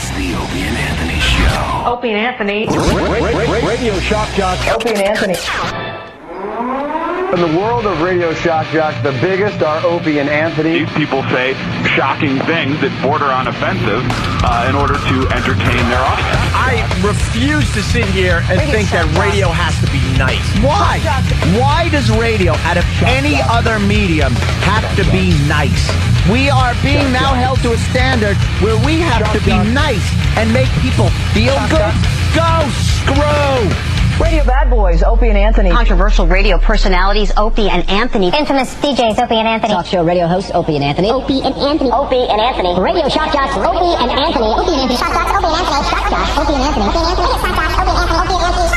It's the Opie and Anthony Show. Opie and Anthony. Radio shock jocks. Opie and Anthony. In the world of radio shock jocks, the biggest are Opie and Anthony. These people say shocking things that border on offensive in order to entertain their audience. I refuse to sit here and think that radio has to be nice. Why? Why does radio, out of any other medium, have to be nice? We are being now held to a standard where we have to be nice and make people feel good. Go screw! Radio bad boys, Opie and Anthony. Controversial radio personalities, Opie and Anthony. Infamous DJs, Opie and Anthony. Talk show radio hosts, Opie and Anthony. Opie and Anthony. Opie and Anthony. Radio shock jocks, Opie and Anthony. Opie and Anthony. Shock jocks, Opie and Anthony. Shock jocks, Opie and Anthony. Opie and Anthony. Shock jocks, Opie and Anthony. Opie and Anthony.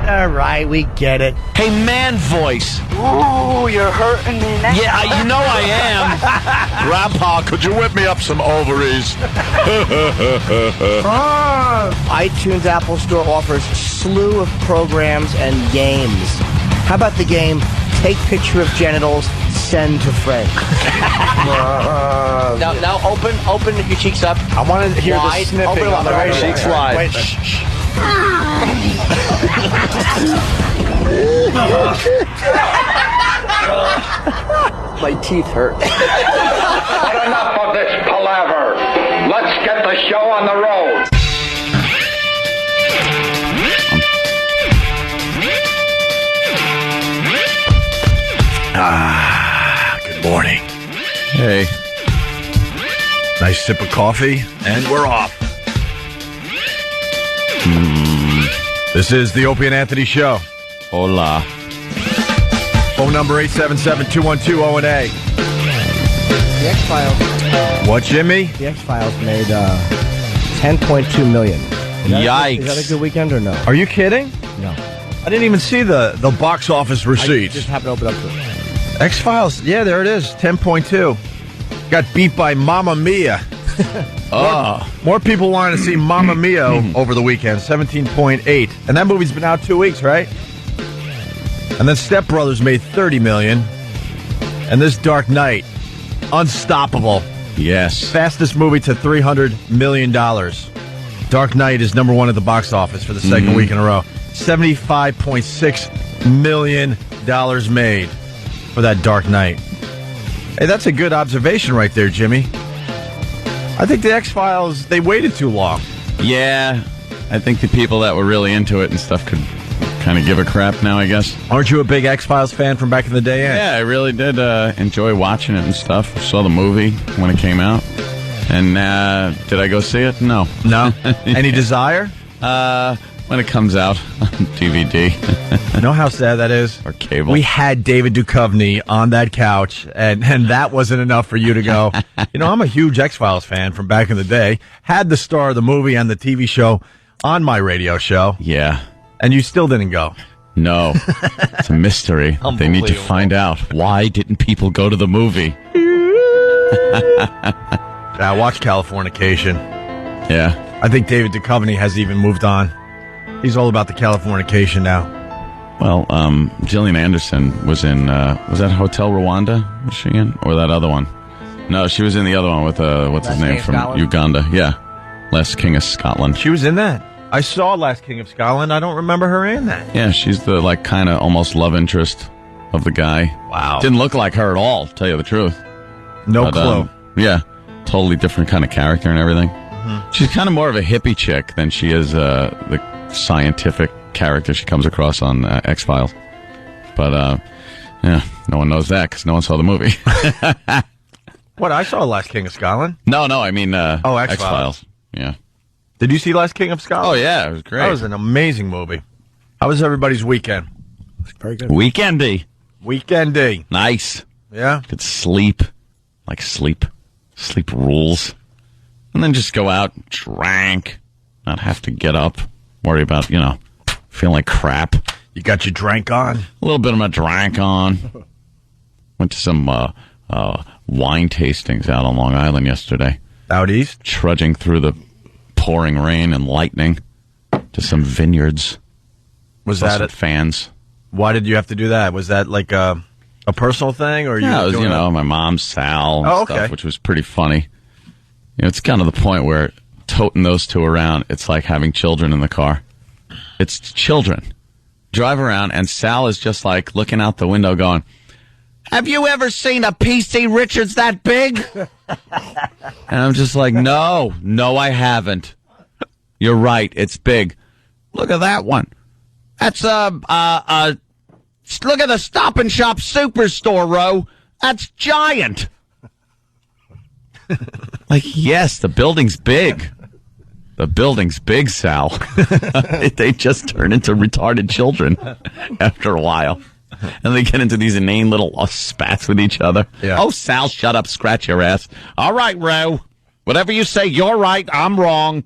All right, we get it. Hey, man voice. Ooh, you're hurting me now. Yeah, you know I am. Grandpa, could you whip me up some ovaries? iTunes Apple Store offers slew of programs and games. How about the game Take Picture of Genitals, Send to Friend? Now open your cheeks up. I want to hear wide. the sniffing Open on the radio. cheeks wide. Wait, shh. My teeth hurt. But enough of this palaver. Let's get the show on the road. Good morning. Hey. Nice sip of coffee, and we're off. This is the Opie and Anthony Show. Hola. Phone number 877-212-0-A. The X-Files. What, Jimmy? The X-Files made $10.2 million. Yikes. Is that a good weekend or no? Are you kidding? No. I didn't even see the box office I receipts. just happened to open up to it. X-Files, yeah, there it is, 10.2. Got beat by Mamma Mia. More people wanted to see Mamma Mia over the weekend, 17.8. And that movie's been out 2 weeks, right? And then Step Brothers made $30 million. And this Dark Knight, unstoppable. Yes. Fastest movie to $300 million. Dark Knight is number one at the box office for the second week in a row. $75.6 million made for that Dark Knight. Hey, that's a good observation right there, Jimmy. I think the X-Files, they waited too long. Yeah. I think the people that were really into it and stuff could kind of give a crap now, I guess. Aren't you a big X-Files fan from back in the day? Yeah, I really did enjoy watching it and stuff. I saw the movie when it came out. And did I go see it? No. No? Any desire? When it comes out on DVD. You know how sad that is? Or cable. We had David Duchovny on that couch, and that wasn't enough for you to go, you know, I'm a huge X-Files fan from back in the day. Had the star of the movie and the TV show on my radio show. Yeah. And you still didn't go. No. It's a mystery. They need to find out. Why didn't people go to the movie? Watch Californication. Yeah. I think David Duchovny has even moved on. He's all about the Californication now. Well, Gillian Anderson was in, was that Hotel Rwanda? Was she in? Or that other one? No, she was in the other one with, what's his name, from Uganda. Yeah. Last King of Scotland. She was in that. I saw Last King of Scotland. I don't remember her in that. Yeah, she's the, like, kind of almost love interest of the guy. Wow. Didn't look like her at all, to tell you the truth. No clue. Yeah. Totally different kind of character and everything. Mm-hmm. She's kind of more of a hippie chick than she is the scientific character she comes across on X-Files. But, yeah, no one knows that because no one saw the movie. What, I saw Last King of Scotland? No, I mean X-Files. Yeah. Did you see Last King of Scotland? Oh, yeah, it was great. That was an amazing movie. How was everybody's weekend? Very good. Weekendy. Yeah? Nice. Could sleep. Like sleep. Sleep rules. And then just go out, drank, not have to get up, worry about, you know, feeling like crap. You got your drank on? A little bit of my drank on. Went to some wine tastings out on Long Island yesterday. Out east? Trudging through the pouring rain and lightning to some vineyards. Was that it? Fans. Why did you have to do that? Was that like a personal thing? Or yeah, it was, you know, my mom's Sal and stuff, which was pretty funny. It's kind of the point where toting those two around, it's like having children in the car. It's children. Drive around, and Sal is just like looking out the window going, have you ever seen a PC Richards that big? And I'm just like, no, I haven't. You're right, it's big. Look at that one. That's look at the Stop and Shop Superstore row. That's giant. Like, yes, the building's big. The building's big, Sal. They just turn into retarded children after a while. And they get into these inane little spats with each other. Yeah. Oh, Sal, shut up, scratch your ass. All right, Ro. Whatever you say, you're right, I'm wrong.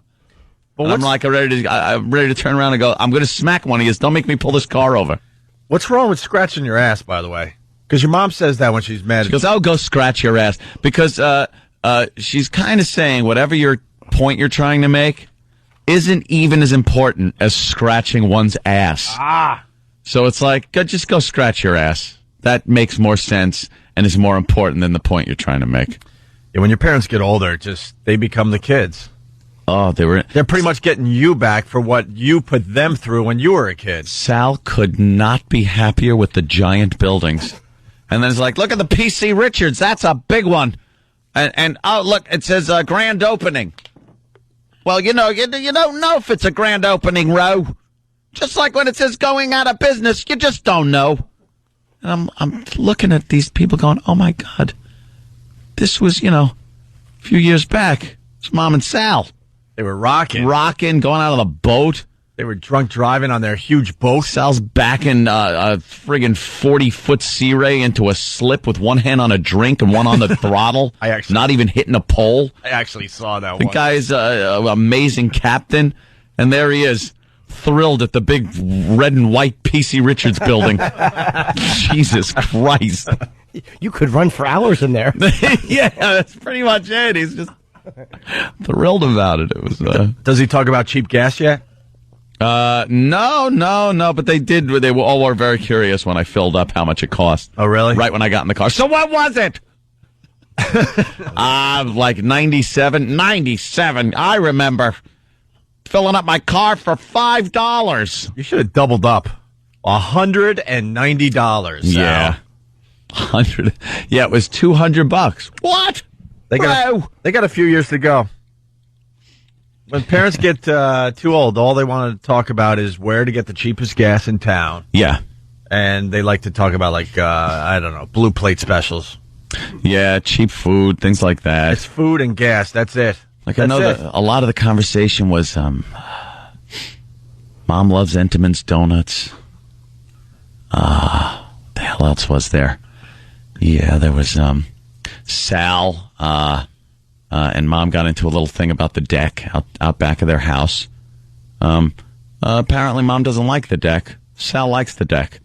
Well, I'm like, I'm ready to turn around and go, I'm going to smack one of you. Don't make me pull this car over. What's wrong with scratching your ass, by the way? Because your mom says that when she's mad. She goes, oh, go scratch your ass. Because she's kind of saying whatever your point you're trying to make isn't even as important as scratching one's ass. So it's like, just go scratch your ass. That makes more sense and is more important than the point you're trying to make. Yeah, when your parents get older, they become the kids. Oh, they're pretty much getting you back for what you put them through when you were a kid. Sal could not be happier with the giant buildings. And then it's like, look at the PC Richards. That's a big one. And oh, look, it says grand opening. Well, you don't know if it's a grand opening, Ro. Just like when it says going out of business, you just don't know. And I'm looking at these people going, oh, my God. This was, a few years back. It's Mom and Sal. They were rocking, going out of the boat. They were drunk driving on their huge boat. Sal's backing a friggin' 40-foot Sea Ray into a slip with one hand on a drink and one on the throttle. Not even hitting a pole. I actually saw that The one. guy's an amazing captain, and there he is, thrilled at the big red and white PC Richards building. Jesus Christ. You could run for hours in there. Yeah, that's pretty much it. He's just thrilled about it. It was. Does he talk about cheap gas yet? No. But they all were very curious when I filled up how much it cost. Oh, really? Right when I got in the car. So what was it? Like 97. I remember filling up my car for $5. You should have doubled up. $190. Yeah. 100. Yeah, it was $200. What? They got a few years to go. When parents get too old, all they want to talk about is where to get the cheapest gas in town. Yeah. And they like to talk about, I don't know, blue plate specials. Yeah, cheap food, things like that. It's food and gas. That's it. I know that a lot of the conversation was, Mom loves Entenmann's Donuts. The hell else was there? Yeah, there was, Sal, and Mom got into a little thing about the deck out back of their house. Apparently Mom doesn't like the deck. Sal likes the deck.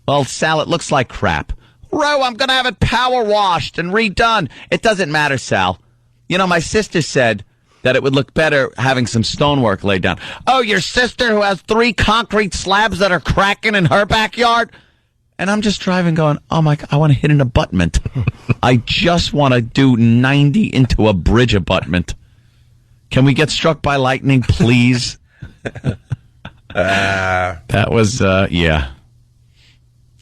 Well, Sal, it looks like crap. Ro, I'm going to have it power washed and redone. It doesn't matter, Sal. My sister said that it would look better having some stonework laid down. Oh, your sister who has 3 concrete slabs that are cracking in her backyard? And I'm just driving going, oh, my God, I want to hit an abutment. I just want to do 90 into a bridge abutment. Can we get struck by lightning, please? That was, yeah.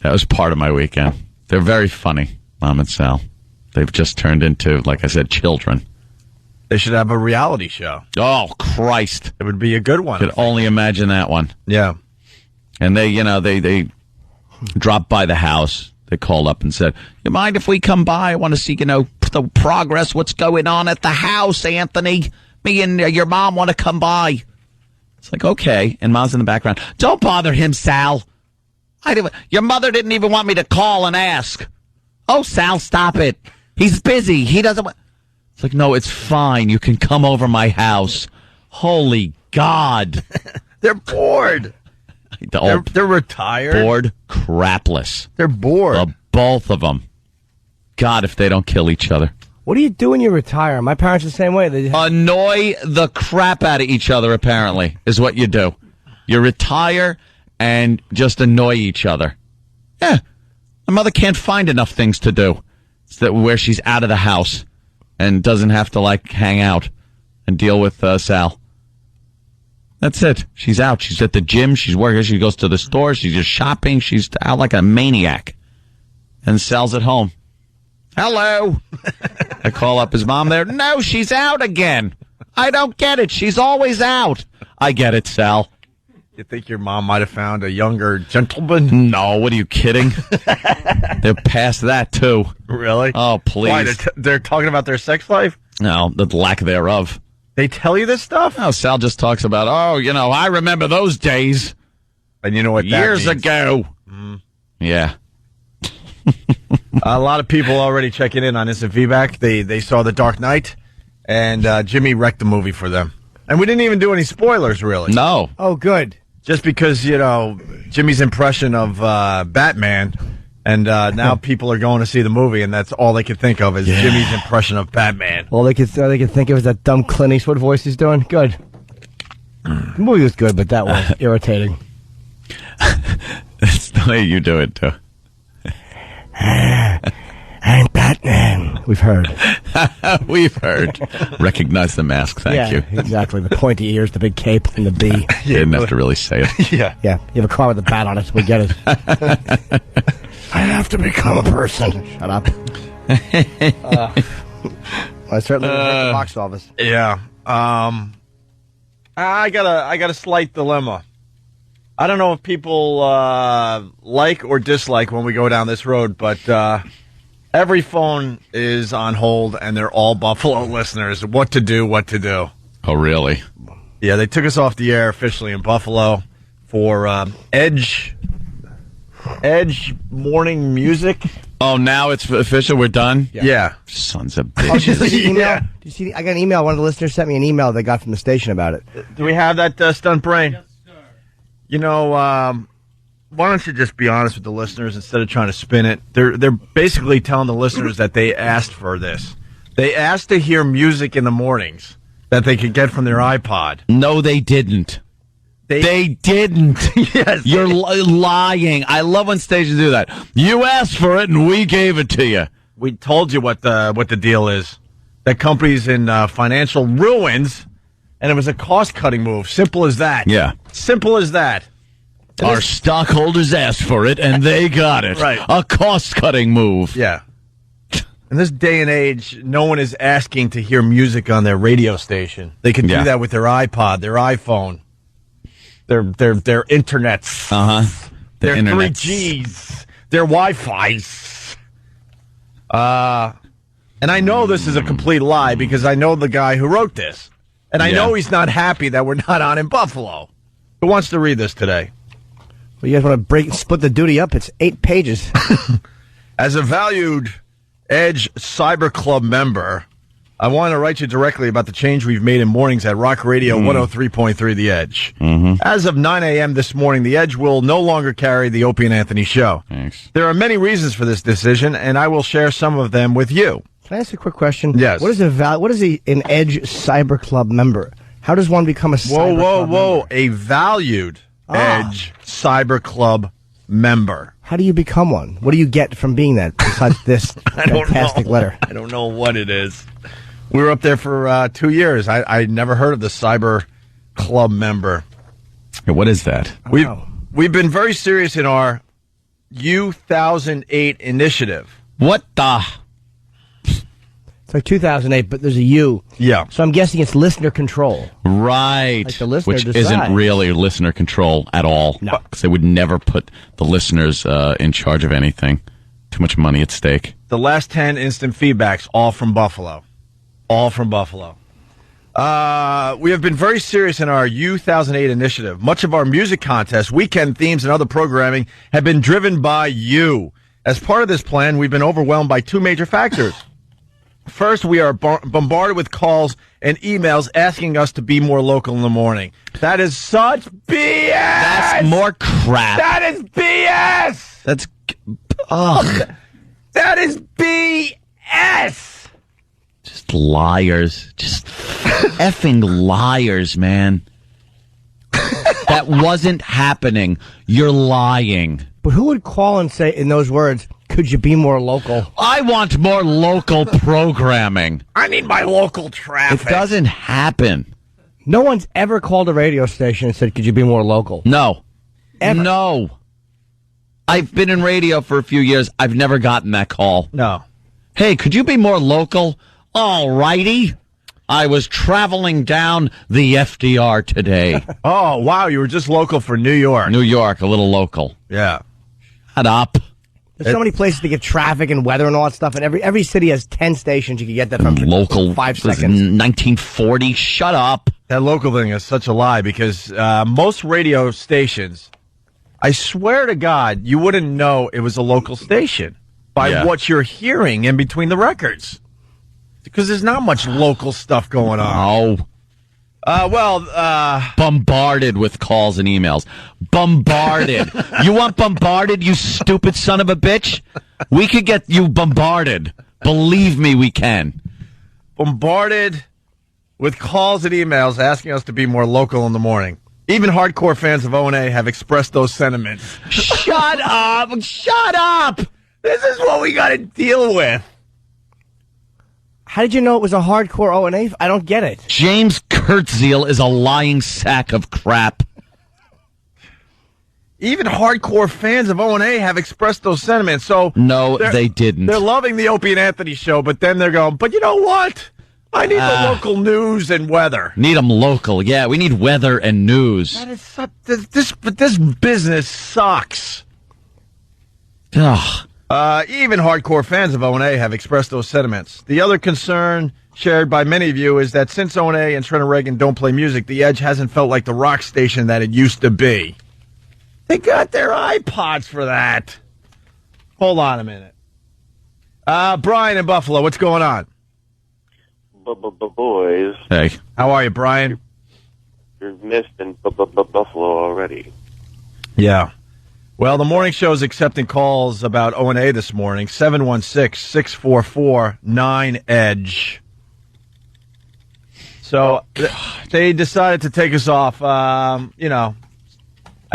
That was part of my weekend. They're very funny, Mom and Sal. They've just turned into, like I said, children. They should have a reality show. Oh, Christ. It would be a good one. Could only imagine that one. Yeah. And they dropped by the house. They called up and said, you mind if we come by? I want to see, the progress, what's going on at the house, Anthony. Me and your mom want to come by. It's like, okay. And Mom's in the background. Don't bother him, Sal. Your mother didn't even want me to call and ask. Oh, Sal, stop it. He's busy. He doesn't want... It's like, no, it's fine. You can come over my house. Holy God. They're bored. They're retired. Bored crapless. They're bored. Both of them. God, if they don't kill each other. What do you do when you retire? My parents are the same way. Annoy the crap out of each other, apparently, is what you do. You retire and just annoy each other. Yeah. My mother can't find enough things to do where she's out of the house. and doesn't have to, like, hang out and deal with Sal. That's it. She's out. She's at the gym. She's working. She goes to the store. She's just shopping. She's out like a maniac. And Sal's at home. Hello. I call up his mom there. No, she's out again. I don't get it. She's always out. I get it, Sal. You think your mom might have found a younger gentleman? No, what are you kidding? They're past that, too. Really? Oh, please. Why, they're talking about their sex life? No, the lack thereof. They tell you this stuff? No, Sal just talks about, I remember those days. And you know what that years means. ago. Yeah. A lot of people already checking in on instant feedback. They saw The Dark Knight, and Jimmy wrecked the movie for them. And we didn't even do any spoilers, really. No. Oh, good. Just because, Jimmy's impression of Batman, and now people are going to see the movie, and that's all they can think of is Jimmy's impression of Batman. All they could think of is that dumb Clint Eastwood voice he's doing. Good. The movie was good, but that was irritating. That's the way you do it, too. I'm Batman. We've heard. We've heard. Recognize the mask. Thank you. Exactly. The pointy ears, the big cape, and the bee. You didn't have to really say it. Yeah. Yeah. You have a car with a bat on it. We get it. I have to become a person. Shut up. I certainly didn't hurt the box office. Yeah. I got a slight dilemma. I don't know if people like or dislike when we go down this road, but every phone is on hold, and they're all Buffalo listeners. What to do? Oh, really? Yeah, they took us off the air officially in Buffalo for Edge morning music. Oh, now it's official? We're done? Yeah. Sons of Oh, did you bitches. see the email? Did you see? I got an email. One of the listeners sent me an email they got from the station about it. Do we have that stunt brain? Yes, sir. Why don't you just be honest with the listeners instead of trying to spin it? They're basically telling the listeners that they asked for this. They asked to hear music in the mornings that they could get from their iPod. No, they didn't. They didn't. Yes. You're lying. I love when stations do that. You asked for it, and we gave it to you. We told you what the deal is. That company's in financial ruins, and it was a cost-cutting move. Simple as that. Yeah. Simple as that. Our stockholders asked for it, and they got it. Right. A cost-cutting move. Yeah. In this day and age, no one is asking to hear music on their radio station. They can do that with their iPod, their iPhone, their internets. Uh-huh. Their 3Gs, their Wi-Fis. And I know this is a complete lie because I know the guy who wrote this. And I know he's not happy that we're not on in Buffalo. Who wants to read this today? Well, you guys want to split the duty up? It's 8 pages. As a valued Edge Cyber Club member, I want to write you directly about the change we've made in mornings at Rock Radio 103.3 The Edge. As of 9 a.m. this morning, The Edge will no longer carry the Opie and Anthony show. Thanks. There are many reasons for this decision, and I will share some of them with you. Can I ask a quick question? Yes. What is an Edge Cyber Club member? How does one become a Cyber Club member? A valued Edge Cyber Club member. How do you become one? What do you get from being that besides this fantastic letter? I don't know what it is. We were up there for 2 years. I never heard of the Cyber Club member. Hey, what is that? We've been very serious in our U1008 initiative. What the? It's like 2008, but there's a U. Yeah. So I'm guessing it's listener control. Right. Like the listener Which decides. isn't really listener control at all. No. Because they would never put the listeners in charge of anything. Too much money at stake. The last 10 instant feedbacks, all from Buffalo. All from Buffalo. We have been very serious in our U1008 initiative. Much of our music contests, weekend themes, and other programming have been driven by you. As part of this plan, we've been overwhelmed by 2 major factors. First, we are bombarded with calls and emails asking us to be more local in the morning. That is such BS! That's more crap. That is BS! That's... That is BS! Just liars. Just effing liars, man. That wasn't happening. You're lying. But who would call and say in those words, Could you be more local? I want more local programming. I need my local traffic. It doesn't happen. No one's ever called a radio station and said, could you be more local? No. Ever. No. I've been in radio for a few years. I've never gotten that call. No. Hey, could you be more local? All righty. I was traveling down the FDR today. Oh, wow. You were just local for New York. New York, a little local. Yeah. Shut up. There's so many places to get traffic and weather and all that stuff, and every city has 10 stations you can get that from local 5 this is seconds. 1940. Shut up. That local thing is such a lie because most radio stations, I swear to God, you wouldn't know it was a local station by what you're hearing in between the records. Because there's not much local stuff going on. Oh. Bombarded with calls and emails. Bombarded. You want bombarded, you stupid son of a bitch? We could get you bombarded. Believe me, we can. Bombarded with calls and emails asking us to be more local in the morning. Even hardcore fans of O&A have expressed those sentiments. Shut up! Shut up! This is what we got to deal with. How did you know it was a hardcore O&A? I don't get it. James Kurtzeal is a lying sack of crap. Even hardcore fans of O&A have expressed those sentiments. So no, they didn't. They're loving the Opie and Anthony show, but then they're going, but you know what? I need the local news and weather. Need them local. Yeah, we need weather and news. That is this business sucks. Ugh. Even hardcore fans of O&A have expressed those sentiments. The other concern shared by many of you is that since O&A and Trent and Reagan don't play music, the Edge hasn't felt like the rock station that it used to be. They got their iPods for that. Hold on a minute. Brian in Buffalo, what's going on? Boys. Hey. How are you, Brian? You're missed in Buffalo already. Yeah. Well, the morning show is accepting calls about O&A this morning. 716-644-9EDGE. So they decided to take us off. I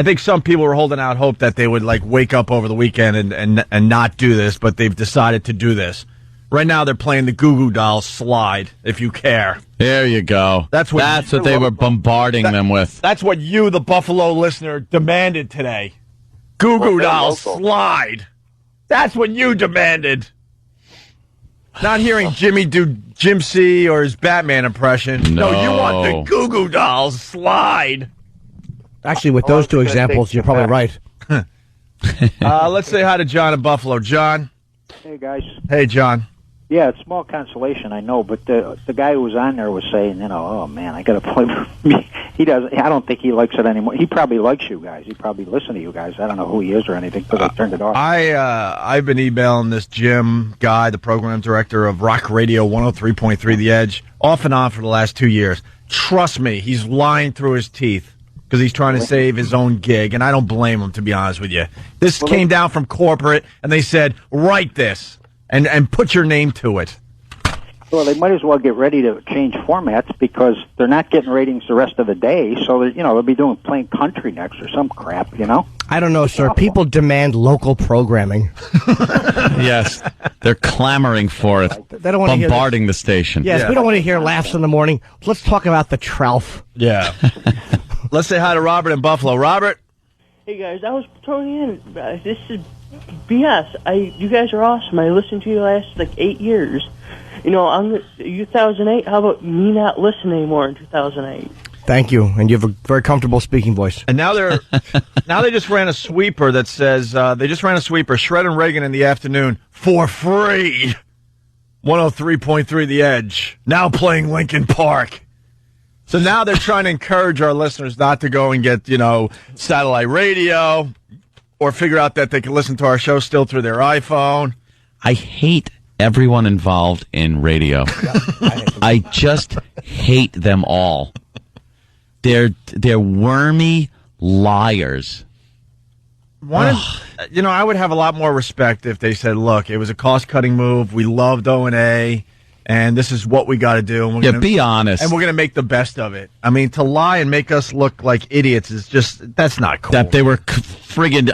think some people were holding out hope that they would wake up over the weekend and not do this, but they've decided to do this. Right now they're playing the Goo Goo Dolls Slide, if you care. There you go. That's what they were bombarding them with. That's what you, the Buffalo listener, demanded today. Goo Goo Dolls Slide. That's what you demanded. Not hearing Jimmy do Jim C. or his Batman impression. No, you want the Goo Goo Dolls Slide. Actually, with those two examples, you're probably right. Let's say hi to John in Buffalo. John. Hey, guys. Hey, John. Yeah, it's small consolation, I know, but the guy who was on there was saying, oh, man, I got to play. He doesn't. I don't think he likes it anymore. He probably likes you guys. He probably listens to you guys. I don't know who he is or anything, because I turned it off. I've been emailing this Jim guy, the program director of Rock Radio 103.3 The Edge, off and on for the last 2 years. Trust me, he's lying through his teeth because he's trying to save his own gig, and I don't blame him, to be honest with you. This came down from corporate, and they said, write this and put your name to it. Well, they might as well get ready to change formats because they're not getting ratings the rest of the day. So, they'll be playing country next or some crap, I don't know, sir. People demand local programming. Yes. They're clamoring for it. They don't want to bombarding the station. Yes, we don't want to hear laughs in the morning. Let's talk about the Trough. Yeah. Let's say hi to Robert in Buffalo. Robert? Hey, guys. I was throwing in. This is BS. You guys are awesome. I listened to you the last, 8 years. On 2008, how about me not listen anymore in 2008? Thank you, and you have a very comfortable speaking voice. And now they just ran a sweeper that says Shred and Reagan in the afternoon for free. 103.3 The Edge now playing Linkin Park. So now they're trying to encourage our listeners not to go and get satellite radio or figure out that they can listen to our show still through their iPhone. I hate everyone involved in radio. I just hate them all. They're wormy liars. I would have a lot more respect if they said, look, it was a cost-cutting move. We loved O&A. And this is what we got to do. And we're gonna, be honest. And we're going to make the best of it. I mean, to lie and make us look like idiots is just, that's not cool. That they were friggin'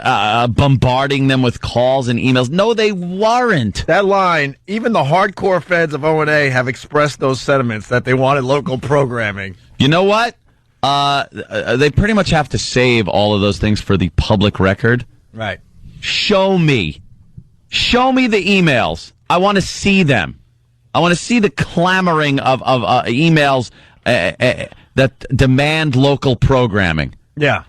bombarding them with calls and emails. No, they weren't. That line, even the hardcore fans of O&A have expressed those sentiments that they wanted local programming. You know what? They pretty much have to save all of those things for the public record. Right. Show me the emails. I want to see them. I want to see the clamoring of emails that demand local programming. Yeah.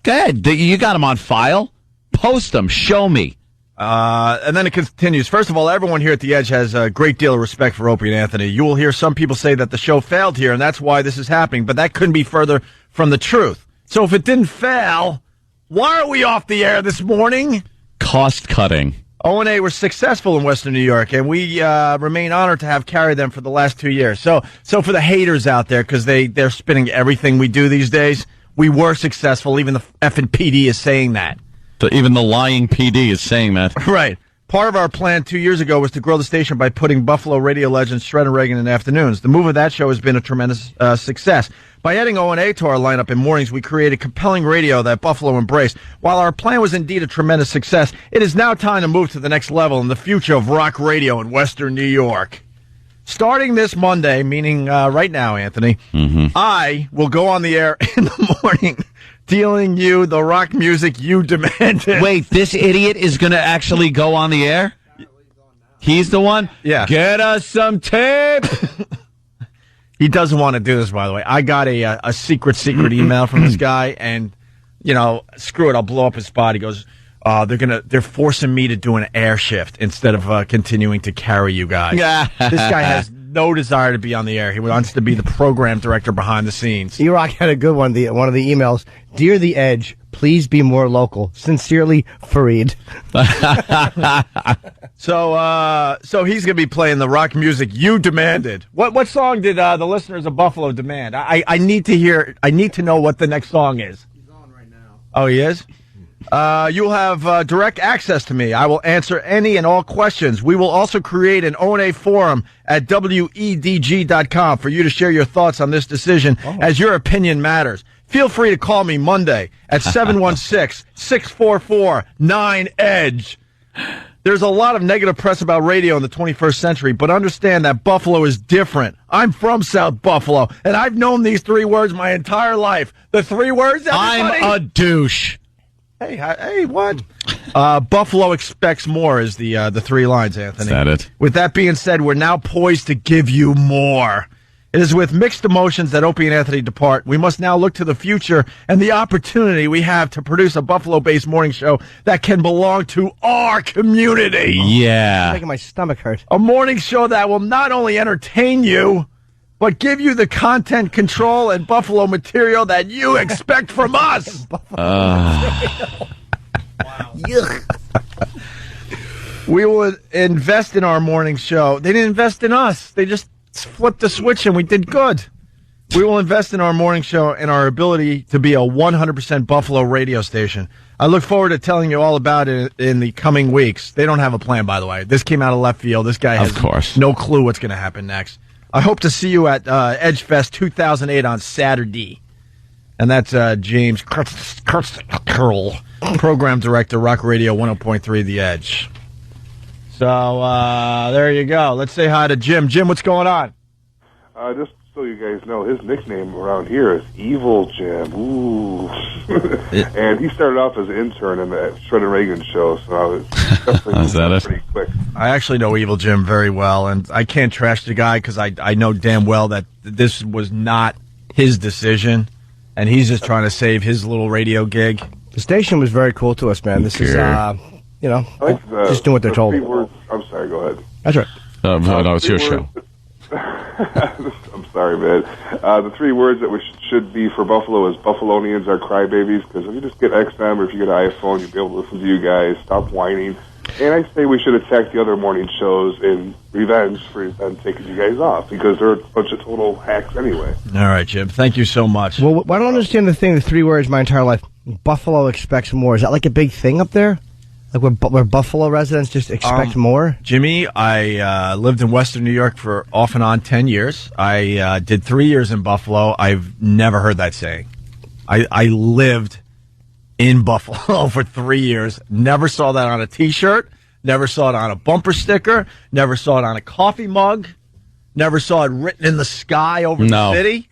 Good. You got them on file. Post them. Show me. And then it continues. First of all, everyone here at The Edge has a great deal of respect for Opie and Anthony. You will hear some people say that the show failed here, and that's why this is happening. But that couldn't be further from the truth. So if it didn't fail, why are we off the air this morning? Cost cutting. O&A were successful in Western New York, and we remain honored to have carried them for the last 2 years. So for the haters out there, because they're spinning everything we do these days, we were successful. Even the effing PD is saying that. Even the lying PD is saying that. Right. Part of our plan 2 years ago was to grow the station by putting Buffalo radio legend Shredder Reagan in the afternoons. The move of that show has been a tremendous success. By adding O&A to our lineup in mornings, we created compelling radio that Buffalo embraced. While our plan was indeed a tremendous success, it is now time to move to the next level in the future of rock radio in Western New York. Starting this Monday, meaning right now, Anthony, I will go on the air in the morning dealing you the rock music you demanded. Wait, this idiot is going to actually go on the air? He's the one? Yeah. Get us some tape. He doesn't want to do this, by the way. I got a secret email from this guy, and, screw it, I'll blow up his spot. He goes, they're forcing me to do an air shift instead of continuing to carry you guys. This guy has no desire to be on the air. He wants to be the program director behind the scenes. E-Rock had a good one, one of the emails. Dear The Edge, please be more local. Sincerely, Fareed. So he's going to be playing the rock music you demanded. What song did the listeners of Buffalo demand? I need to hear. I need to know what the next song is. He's on right now. Oh, he is? You'll have direct access to me. I will answer any and all questions. We will also create an O&A forum at WEDG.com for you to share your thoughts on this decision as your opinion matters. Feel free to call me Monday at 716-644-9EDGE. There's a lot of negative press about radio in the 21st century, but understand that Buffalo is different. I'm from South Buffalo, and I've known these 3 words my entire life. The 3 words, everybody? I'm a douche. Hey, what? Buffalo expects more is the 3 lines, Anthony. Is that it? With that being said, we're now poised to give you more. It is with mixed emotions that Opie and Anthony depart. We must now look to the future and the opportunity we have to produce a Buffalo-based morning show that can belong to our community. Yeah. It's making my stomach hurt. A morning show that will not only entertain you, but give you the content control and Buffalo material that you expect from us. We will invest in our morning show. They didn't invest in us. They just flipped the switch and we did good. We will invest in our morning show and our ability to be a 100% Buffalo radio station. I look forward to telling you all about it in the coming weeks. They don't have a plan, by the way. This came out of left field. This guy has no clue what's going to happen next. I hope to see you at Edge Fest 2008 on Saturday. And that's James Curl, Program Director, Rock Radio 100.3 The Edge. So there you go. Let's say hi to Jim. Jim, what's going on? Just so you guys know, his nickname around here is Evil Jim. Ooh. And he started off as an intern in the Shredder Reagan show, so I was definitely Is that it? pretty quick. I actually know Evil Jim very well, and I can't trash the guy because I know damn well that this was not his decision, and he's just trying to save his little radio gig. The station was very cool to us, man. This is, just doing what they're told. I'm sorry, go ahead. That's right. No, it's your show. I'm sorry, man. The 3 words that we should be for Buffalo is Buffalonians are crybabies, because if you just get XM or if you get an iPhone, you'll be able to listen to you guys. Stop whining. And I say we should attack the other morning shows in revenge for them taking you guys off, because they're a bunch of total hacks anyway. All right, Jim. Thank you so much. Well, I don't understand the 3 words my entire life. Buffalo expects more. Is that like a big thing up there? Like where Buffalo residents just expect more? Jimmy, I lived in Western New York for off and on 10 years. I did 3 years in Buffalo. I've never heard that saying. I lived in Buffalo for 3 years. Never saw that on a T-shirt. Never saw it on a bumper sticker. Never saw it on a coffee mug. Never saw it written in the sky over the city.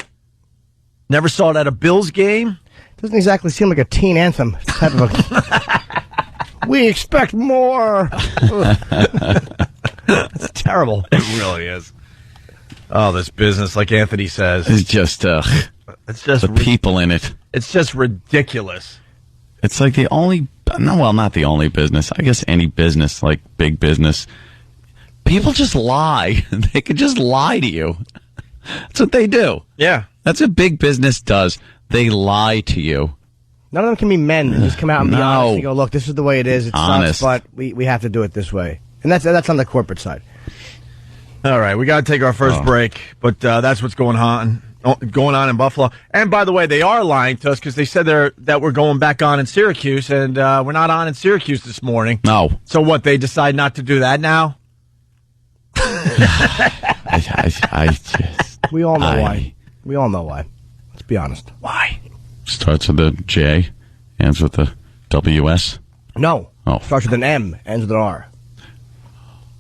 Never saw it at a Bills game. Doesn't exactly seem like a teen anthem type of a... We expect more. It's terrible. It really is. Oh, this business, like Anthony says, it's just the people in it. It's just ridiculous. It's like not the only business. I guess any business, like big business, people just lie. They could just lie to you. That's what they do. Yeah, that's what big business does. They lie to you. None of them can be men and just come out and be honest and go, look, this is the way it is. It honest. sucks, but we have to do it this way. And that's on the corporate side. All right, we got to take our first break, but that's what's going on in Buffalo. And by the way, they are lying to us because they said that we're going back on in Syracuse, and we're not on in Syracuse this morning. No. So what, they decide not to do that now? We all know why. We all know why. Let's be honest. Why? Starts with a J, ends with a WS? No. Oh. Starts with an M, ends with an R.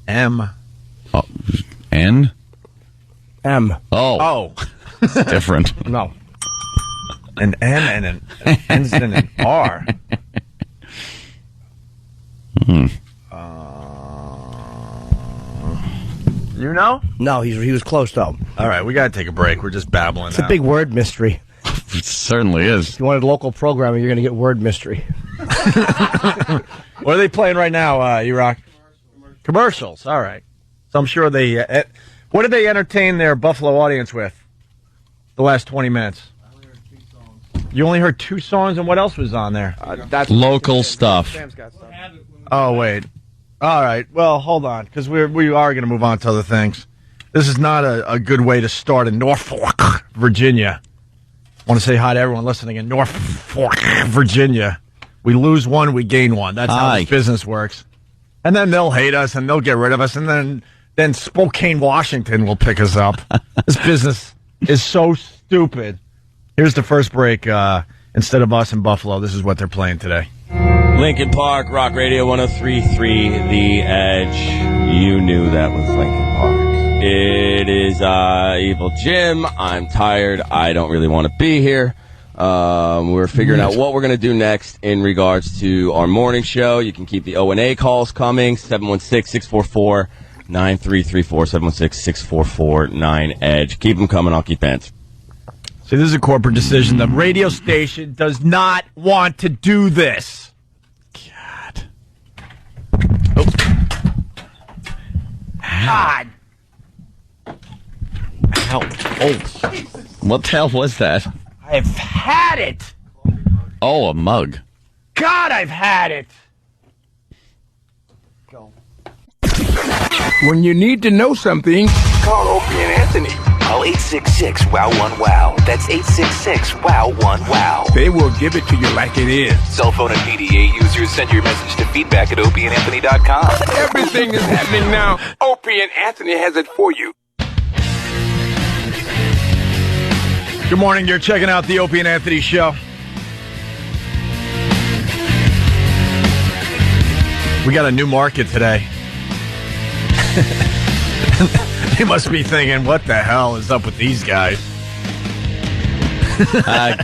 M. Oh, N? M. Oh. It's different. No. An M and an ends in an R. You know? No, he was close, though. All right, we got to take a break. We're just babbling It's a big word mystery. It certainly is. If you wanted local programming, you're going to get word mystery. What are they playing right now, E-Rock? Commercials. All right. So I'm sure they... what did they entertain their Buffalo audience with the last 20 minutes? You only heard 2 songs, and what else was on there? That's local stuff. Oh, wait. All right. Well, hold on, because we are going to move on to other things. This is not a good way to start in Norfolk, Virginia. I want to say hi to everyone listening in Norfolk, Virginia. We lose one, we gain one. That's how this business works. And then they'll hate us, and they'll get rid of us, and then Spokane, Washington will pick us up. This business is so stupid. Here's the first break. Instead of us in Buffalo, this is what they're playing today. Lincoln Park, Rock Radio 103.3, The Edge. You knew that was Lincoln Park. It is Evil Jim. I'm tired. I don't really want to be here. We're figuring out what we're going to do next in regards to our morning show. You can keep the O&A calls coming, 716-644-9334, 716-644-9EDGE. Keep them coming. I'll keep answering. See, this is a corporate decision. The radio station does not want to do this. God. God. Ow. Oh. What the hell was that? I've had it. Oh, a mug. God, I've had it. Go. When you need to know something, call Opie and Anthony. Call 866-WOW-1-WOW. That's 866-WOW-1-WOW. They will give it to you like it is. Cell phone and PDA users, send your message to feedback@opieandanthony.com. Everything is happening now. Opie and Anthony has it for you. Good morning. You're checking out the Opie and Anthony show. We got a new market today. They must be thinking, what the hell is up with these guys?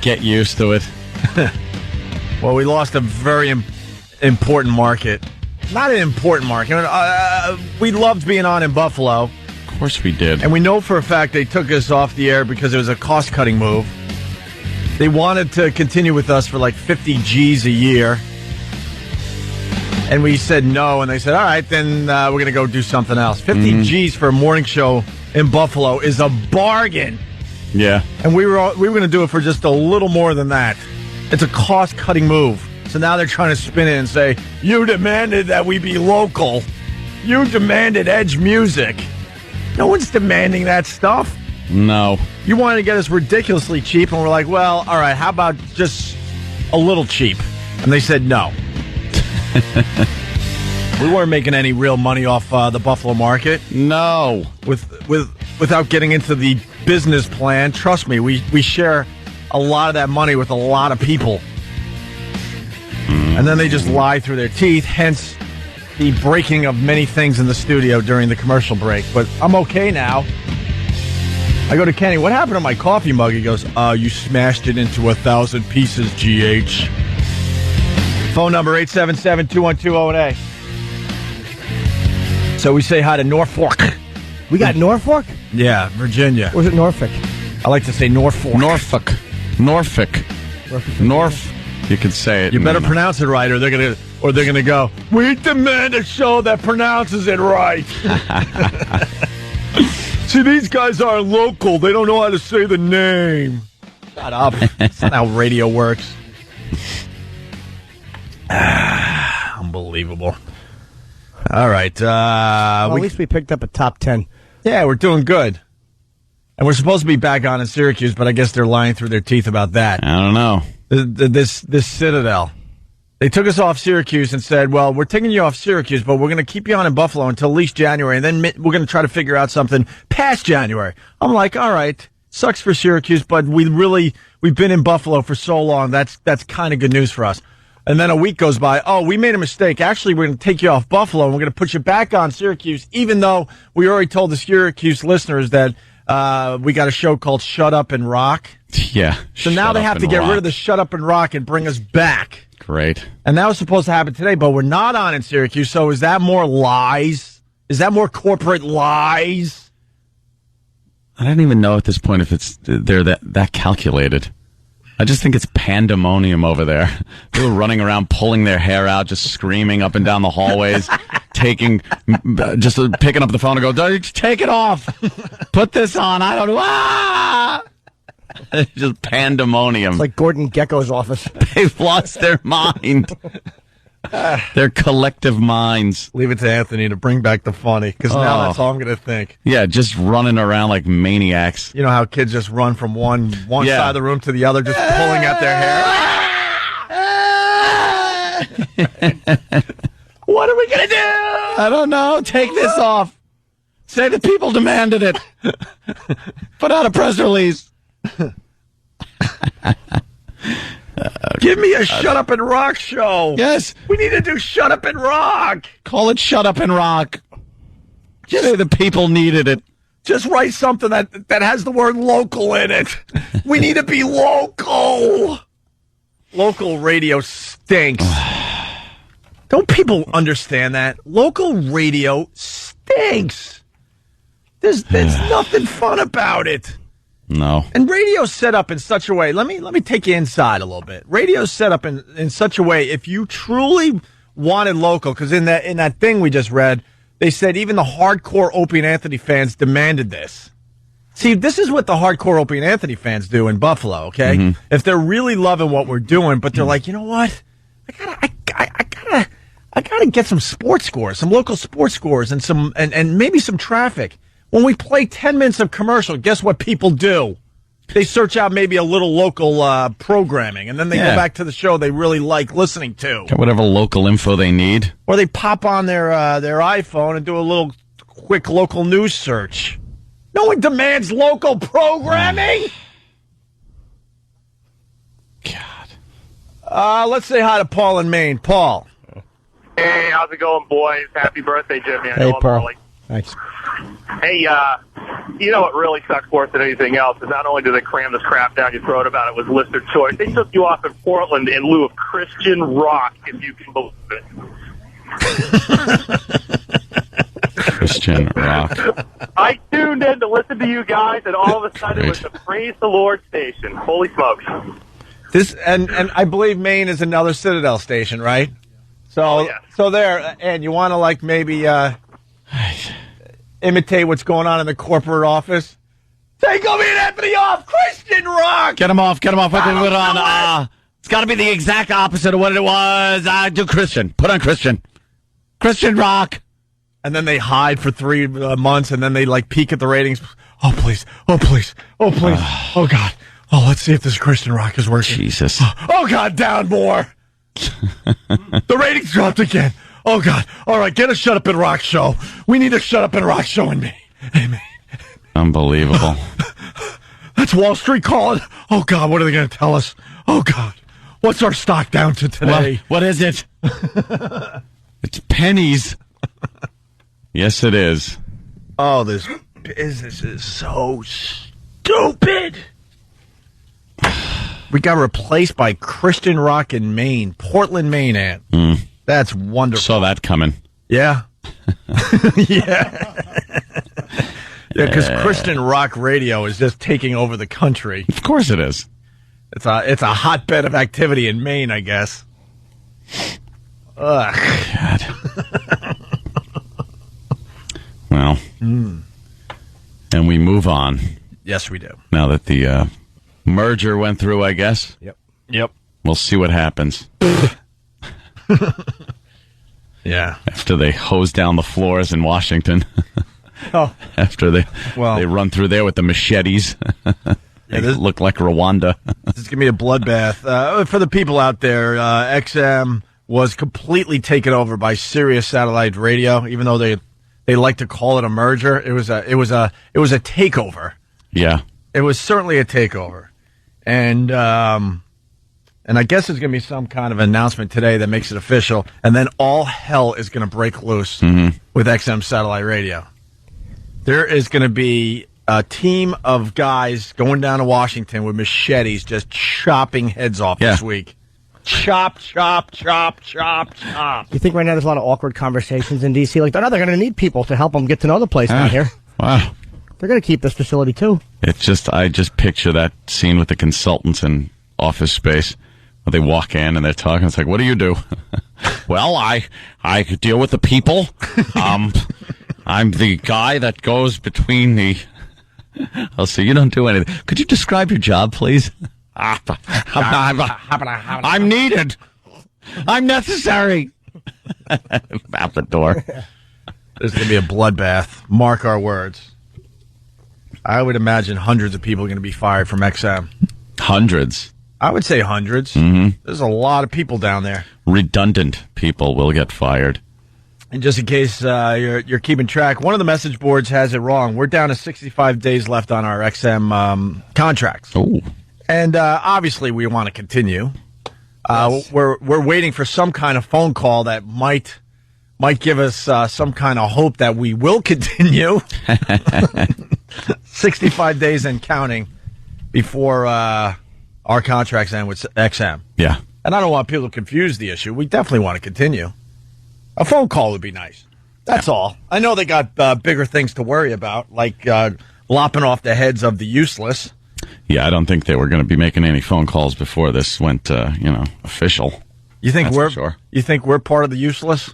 Get used to it. Well, we lost a very important market. Not an important market. We loved being on in Buffalo. Of course we did. And we know for a fact they took us off the air because it was a cost-cutting move. They wanted to continue with us for like 50 G's a year. And we said no, and they said, all right, then we're going to go do something else. 50 G's for a morning show in Buffalo is a bargain. Yeah. And we were going to do it for just a little more than that. It's a cost-cutting move. So now they're trying to spin it and say, you demanded that we be local. You demanded Edge music. No one's demanding that stuff. No. You wanted to get us ridiculously cheap, and we're like, well, all right, how about just a little cheap? And they said no. We weren't making any real money off the Buffalo market. No. Without getting into the business plan, trust me, we share a lot of that money with a lot of people. And then they just lie through their teeth, hence the breaking of many things in the studio during the commercial break. But I'm okay now. I go to Kenny, what happened to my coffee mug? He goes, you smashed it into 1,000 pieces, GH. Phone number 877-212-08. So we say hi to Norfolk. We got Norfolk? Yeah, Virginia. Or is it Norfolk? I like to say Norfolk. Norfolk. You can say it. You better pronounce it right, or they're gonna go, we demand a show that pronounces it right. See, these guys aren't local. They don't know how to say the name. Shut up. That's not how radio works. Unbelievable. All right. Well, at least we picked up a top 10. Yeah, we're doing good. And we're supposed to be back on in Syracuse, but I guess they're lying through their teeth about that. I don't know. This Citadel. They took us off Syracuse and said, well, we're taking you off Syracuse, but we're going to keep you on in Buffalo until at least January, and then we're going to try to figure out something past January. I'm like, all right, sucks for Syracuse, but we've been in Buffalo for so long. That's kind of good news for us. And then a week goes by. Oh, we made a mistake. Actually, we're going to take you off Buffalo, and we're going to put you back on Syracuse, even though we already told the Syracuse listeners that we got a show called Shut Up and Rock. Yeah. So now they have to get rid of the Shut Up and Rock and bring us back. Great. And that was supposed to happen today, but we're not on in Syracuse, so is that more lies? Is that more corporate lies? I don't even know at this point if they're that calculated. I just think it's pandemonium over there. People running around, pulling their hair out, just screaming up and down the hallways, picking up the phone and go, take it off. Put this on. I don't know. Ah! Just pandemonium. It's like Gordon Gekko's office. They've lost their mind. Their collective minds. Leave it to Anthony to bring back the funny, because now that's all I'm going to think. Yeah, just running around like maniacs. You know how kids just run from one side of the room to the other, just pulling at their hair. What are we going to do? I don't know. Take this off. Say the people demanded it. Put out a press release. Give me a Shut Up and Rock show. Yes. We need to do Shut Up and Rock. Call it Shut Up and Rock. Just say the people needed it. Just write something that has the word local in it. We need to be local. Local radio stinks. Don't people understand that? Local radio stinks. There's nothing fun about it. No. And radio's set up in such a way. Let me take you inside a little bit. Radio's set up in such a way, if you truly wanted local, because in that thing we just read, they said even the hardcore Opie and Anthony fans demanded this. See, this is what the hardcore Opie and Anthony fans do in Buffalo, okay? Mm-hmm. If they're really loving what we're doing, but they're like, you know what? I gotta get some sports scores, some local sports scores, and maybe some traffic. When we play 10 minutes of commercial, guess what people do? They search out maybe a little local programming, and then they go back to the show they really like listening to. Get whatever local info they need. Or they pop on their iPhone and do a little quick local news search. No one demands local programming. God. Let's say hi to Paul in Maine. Paul. Hey, how's it going, boys? Happy birthday, Jimmy. Hey, Paul. Thanks. Hey, you know what really sucks worse than anything else is not only do they cram this crap down your throat about it with listener choice, they took you off in Portland in lieu of Christian rock, if you can believe it. Christian rock. I tuned in to listen to you guys, and all of a sudden it was the Praise the Lord station. Holy smokes. This and I believe Maine is another Citadel station, right? So so there, and you want to maybe imitate what's going on in the corporate office? Take Opie and Anthony off! Christian rock! Get him off. Put on. It's got to be the exact opposite of what it was. Do Christian. Put on Christian. Christian rock. And then they hide for 3 months, and then they peek at the ratings. Oh, please. Oh, please. Oh, please. Oh, God. Oh, let's see if this Christian rock is working. Jesus. Oh, God, down more. The ratings dropped again. Oh, God. All right, get a Shut Up and Rock show. We need a Shut Up and Rock show in me. Unbelievable. That's Wall Street calling. Oh, God, what are they going to tell us? Oh, God. What's our stock down to today? What is it? It's pennies. Yes, it is. Oh, this business is so stupid. We got replaced by Christian rock in Maine. Portland, Maine, Ant. That's wonderful. Saw that coming. Yeah. Yeah. Yeah, because Christian rock radio is just taking over the country. Of course it is. It's a hotbed of activity in Maine, I guess. Ugh. God. Well, and we move on. Yes, we do. Now that the merger went through, I guess. Yep. We'll see what happens. Yeah. After they hose down the floors in Washington. Oh. After they run through there with the machetes. They look like Rwanda. This is going to be a bloodbath. For the people out there, XM was completely taken over by Sirius Satellite Radio, even though they like to call it a merger. It was a takeover. Yeah. It was certainly a takeover. And I guess there's going to be some kind of announcement today that makes it official, and then all hell is going to break loose with XM Satellite Radio. There is going to be a team of guys going down to Washington with machetes just chopping heads off this week. Chop, chop, chop, chop, chop. You think right now there's a lot of awkward conversations in D.C.? Like, they're going to need people to help them get to know the place down here. Wow. They're going to keep this facility, too. I just picture that scene with the consultants in Office Space where they walk in and they're talking. It's like, what do you do? Well, I deal with the people. I'm the guy that goes between the... Oh, so you don't do anything. Could you describe your job, please? I'm needed. I'm necessary. Out the door. There's going to be a bloodbath. Mark our words. I would imagine hundreds of people are going to be fired from XM. Hundreds? I would say hundreds. There's a lot of people down there. Redundant people will get fired. And just in case you're keeping track, one of the message boards has it wrong. We're down to 65 days left on our XM contracts. Oh. And obviously we want to continue. Yes. We're waiting for some kind of phone call that might give us some kind of hope that we will continue. 65 days and counting before our contracts end with XM. Yeah. And I don't want people to confuse the issue. We definitely want to continue. A phone call would be nice. That's all. I know they got bigger things to worry about, like lopping off the heads of the useless. Yeah, I don't think they were going to be making any phone calls before this went, official. You think That's You think we're part of the useless?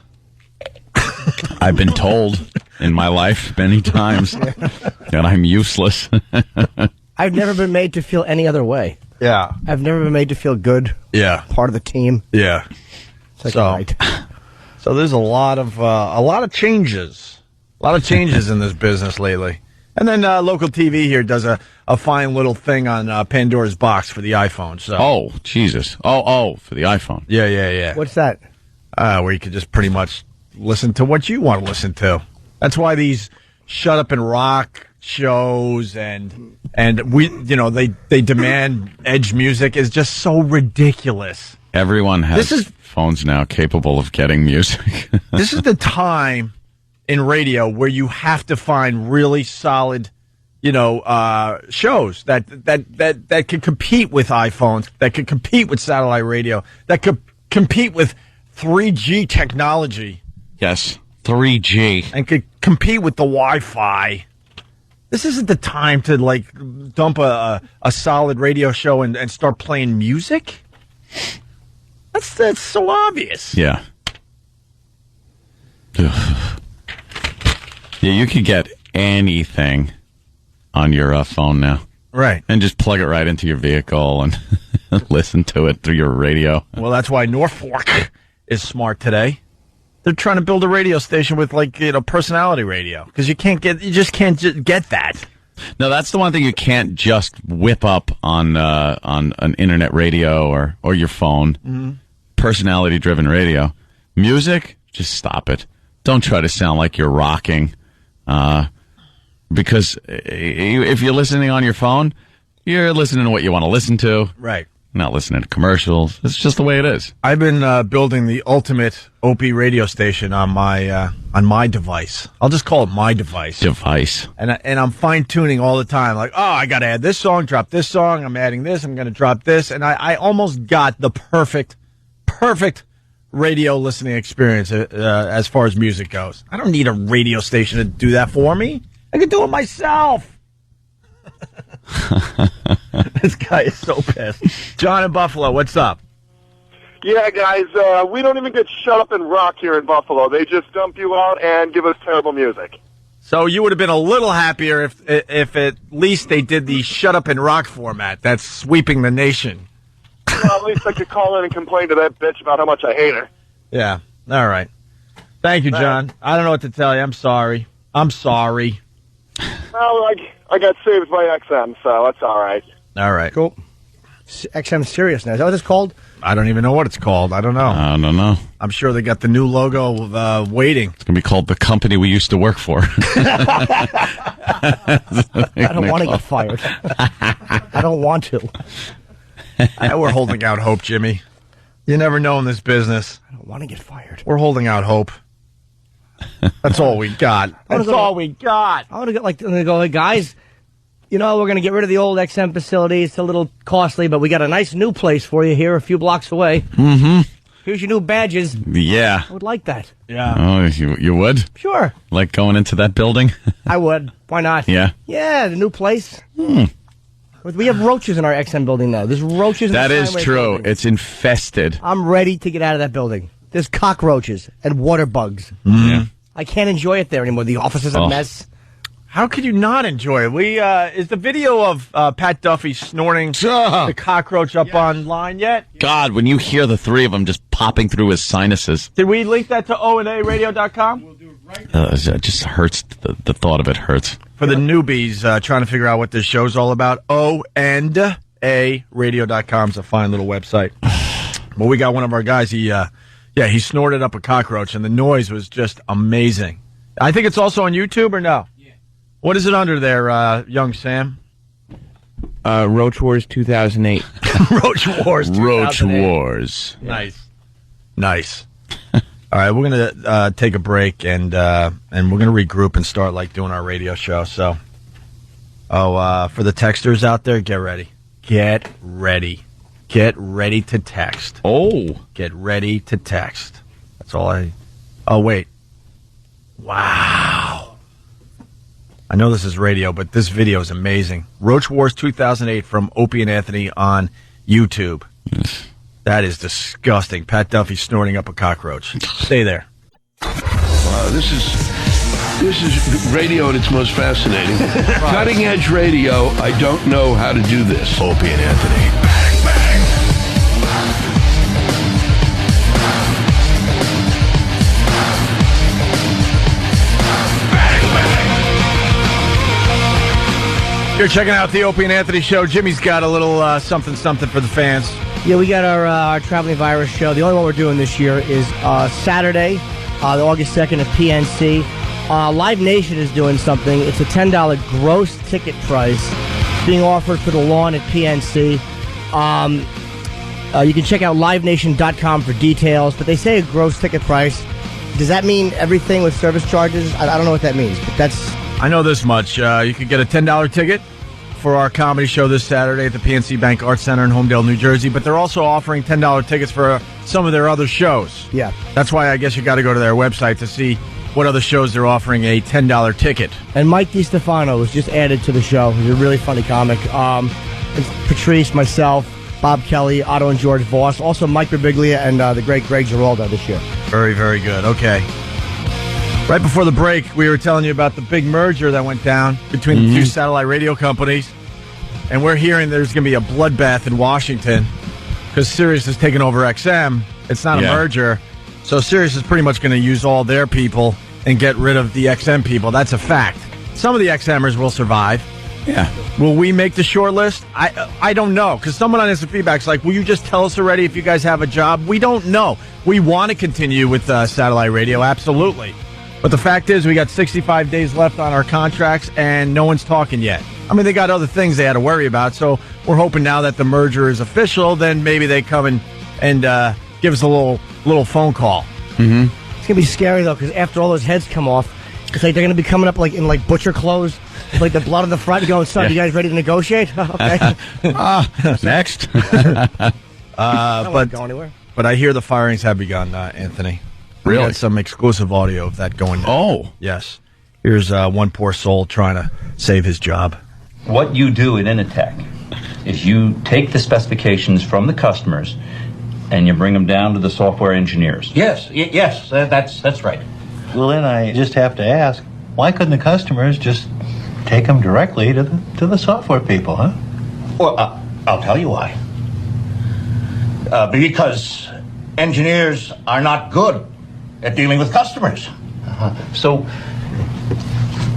I've been told in my life many times that I'm useless. I've never been made to feel any other way. Yeah. I've never been made to feel good. Yeah. Part of the team. Yeah. Like, right. So there's a lot of changes. A lot of changes in this business lately. And then local TV here does a fine little thing on Pandora's box for the iPhone. So. Oh, Jesus. Oh, for the iPhone. Yeah. What's that? Where you could just pretty much listen to what you want to listen to. That's why these Shut Up and Rock shows and we, they demand edge music is just so ridiculous. Everyone has phones now capable of getting music. This is the time in radio where you have to find really solid, shows that can compete with iPhones, that can compete with satellite radio, that could compete with 3G technology. Yes, 3G. And could compete with the Wi-Fi. This isn't the time to, dump a solid radio show and start playing music. That's so obvious. Yeah. Yeah, you could get anything on your phone now. Right. And just plug it right into your vehicle and listen to it through your radio. Well, that's why Norfolk is smart today. They're trying to build a radio station with personality radio because you just can't get that. No, that's the one thing you can't just whip up on an internet radio or your phone. Mm-hmm. Personality driven radio. Music, Just stop it. Don't try to sound like you're rocking. Because if you're listening on your phone, you're listening to what you want to listen to. Right. Not listening to commercials. It's just the way it is. I've been building the ultimate Opie radio station on my device. I'll just call it my device. And I'm fine-tuning all the time. Like, oh, I got to add this song, drop this song. I'm adding this. I'm going to drop this. And I almost got the perfect radio listening experience as far as music goes. I don't need a radio station to do that for me. I can do it myself. This guy is so pissed. John in Buffalo, what's up? Yeah, guys, we don't even get shut up and rock here in Buffalo. They just dump you out and give us terrible music. So you would have been a little happier if at least they did the shut up and rock format. That's sweeping the nation. Well, at least I could call in and complain to that bitch about how much I hate her. Yeah. All right. Thank you, John. I don't know what to tell you. I'm sorry. Well, I got saved by XM, so that's all right. All right. Cool. XM Sirius now. Is that what it's called? I don't even know what it's called. I don't know. I don't know. I'm sure they got the new logo waiting. It's going to be called the company we used to work for. I don't want to get fired. I don't want to. We're holding out hope, Jimmy. You never know in this business. I don't want to get fired. We're holding out hope. That's all we got. That's all we got. I want to go, like, guys, you know, we're going to get rid of the old XM facility. It's a little costly, but we got a nice new place for you here a few blocks away. Mm-hmm. Here's your new badges. Yeah. I would like that. Yeah. Oh, you would? Sure. Like going into that building? I would. Why not? Yeah. Yeah, the new place. We have roaches in our XM building now. There's roaches in That the is Steinway true. building. It's infested. I'm ready to get out of that building. There's cockroaches and water bugs. Yeah. I can't enjoy it there anymore. The office is a mess. How could you not enjoy it? Is the video of Pat Duffy snorting the cockroach up online yet? God, when you hear the three of them just popping through his sinuses. Did we link that to onaradio.com? We'll do it right now. It just hurts. The thought of it hurts. For the newbies trying to figure out what this show's all about, onaradio.com is a fine little website. Well, we got one of our guys. He snorted up a cockroach, and the noise was just amazing. I think it's also on YouTube, or no? Yeah. What is it under there, young Sam? Roach Wars 2008. Roach Wars 2008. Roach Wars. Nice. All right, we're gonna take a break, and we're gonna regroup and start doing our radio show. So, for the texters out there, get ready. Get ready to text. Get ready to text. That's all Oh, wait. Wow. I know this is radio, but this video is amazing. Roach Wars 2008 from Opie and Anthony on YouTube. Yes. That is disgusting. Pat Duffy snorting up a cockroach. Stay there. This is radio at its most fascinating. Cutting edge radio. I don't know how to do this. Opie and Anthony. You're checking out the Opie and Anthony show. Jimmy's got a little something for the fans. Yeah, we got our Traveling Virus show. The only one we're doing this year is Saturday, August 2nd at PNC. Live Nation is doing something. It's a $10 gross ticket price being offered for the lawn at PNC. You can check out livenation.com for details, but they say a gross ticket price. Does that mean everything with service charges? I don't know what that means, but that's... I know this much. You could get a $10 ticket for our comedy show this Saturday at the PNC Bank Arts Center in Homedale, New Jersey, but they're also offering $10 tickets for some of their other shows. Yeah. That's why I guess you got to go to their website to see what other shows they're offering a $10 ticket. And Mike DiStefano was just added to the show. He's a really funny comic. It's Patrice, myself, Bob Kelly, Otto and George Voss, also Mike Birbiglia and the great Greg Giraldo this year. Very, very good. Okay. Right before the break, we were telling you about the big merger that went down between the two satellite radio companies. And we're hearing there's going to be a bloodbath in Washington because Sirius has taken over XM. It's not a merger. So Sirius is pretty much going to use all their people and get rid of the XM people. That's a fact. Some of the XMers will survive. Yeah. Will we make the short list? I don't know, because someone on Instant Feedback's like, will you just tell us already if you guys have a job? We don't know. We want to continue with satellite radio, absolutely. But the fact is, we got 65 days left on our contracts, and no one's talking yet. I mean, they got other things they had to worry about, so we're hoping now that the merger is official, then maybe they come and give us a little phone call. Mm-hmm. It's going to be scary, though, because after all those heads come off, it's like they're going to be coming up like in like butcher clothes, like the blood on the front, going, son, you guys ready to negotiate? Okay. Next. I won't go anywhere. But I hear the firings have begun, Anthony. Really? We got some exclusive audio of that going. Oh. Yes. Here's one poor soul trying to save his job. What you do in Initech is you take the specifications from the customers and you bring them down to the software engineers. Yes, that's right. Well, then I just have to ask, why couldn't the customers just take them directly to the software people, huh? Well, I'll tell you why. Because engineers are not good at dealing with customers. So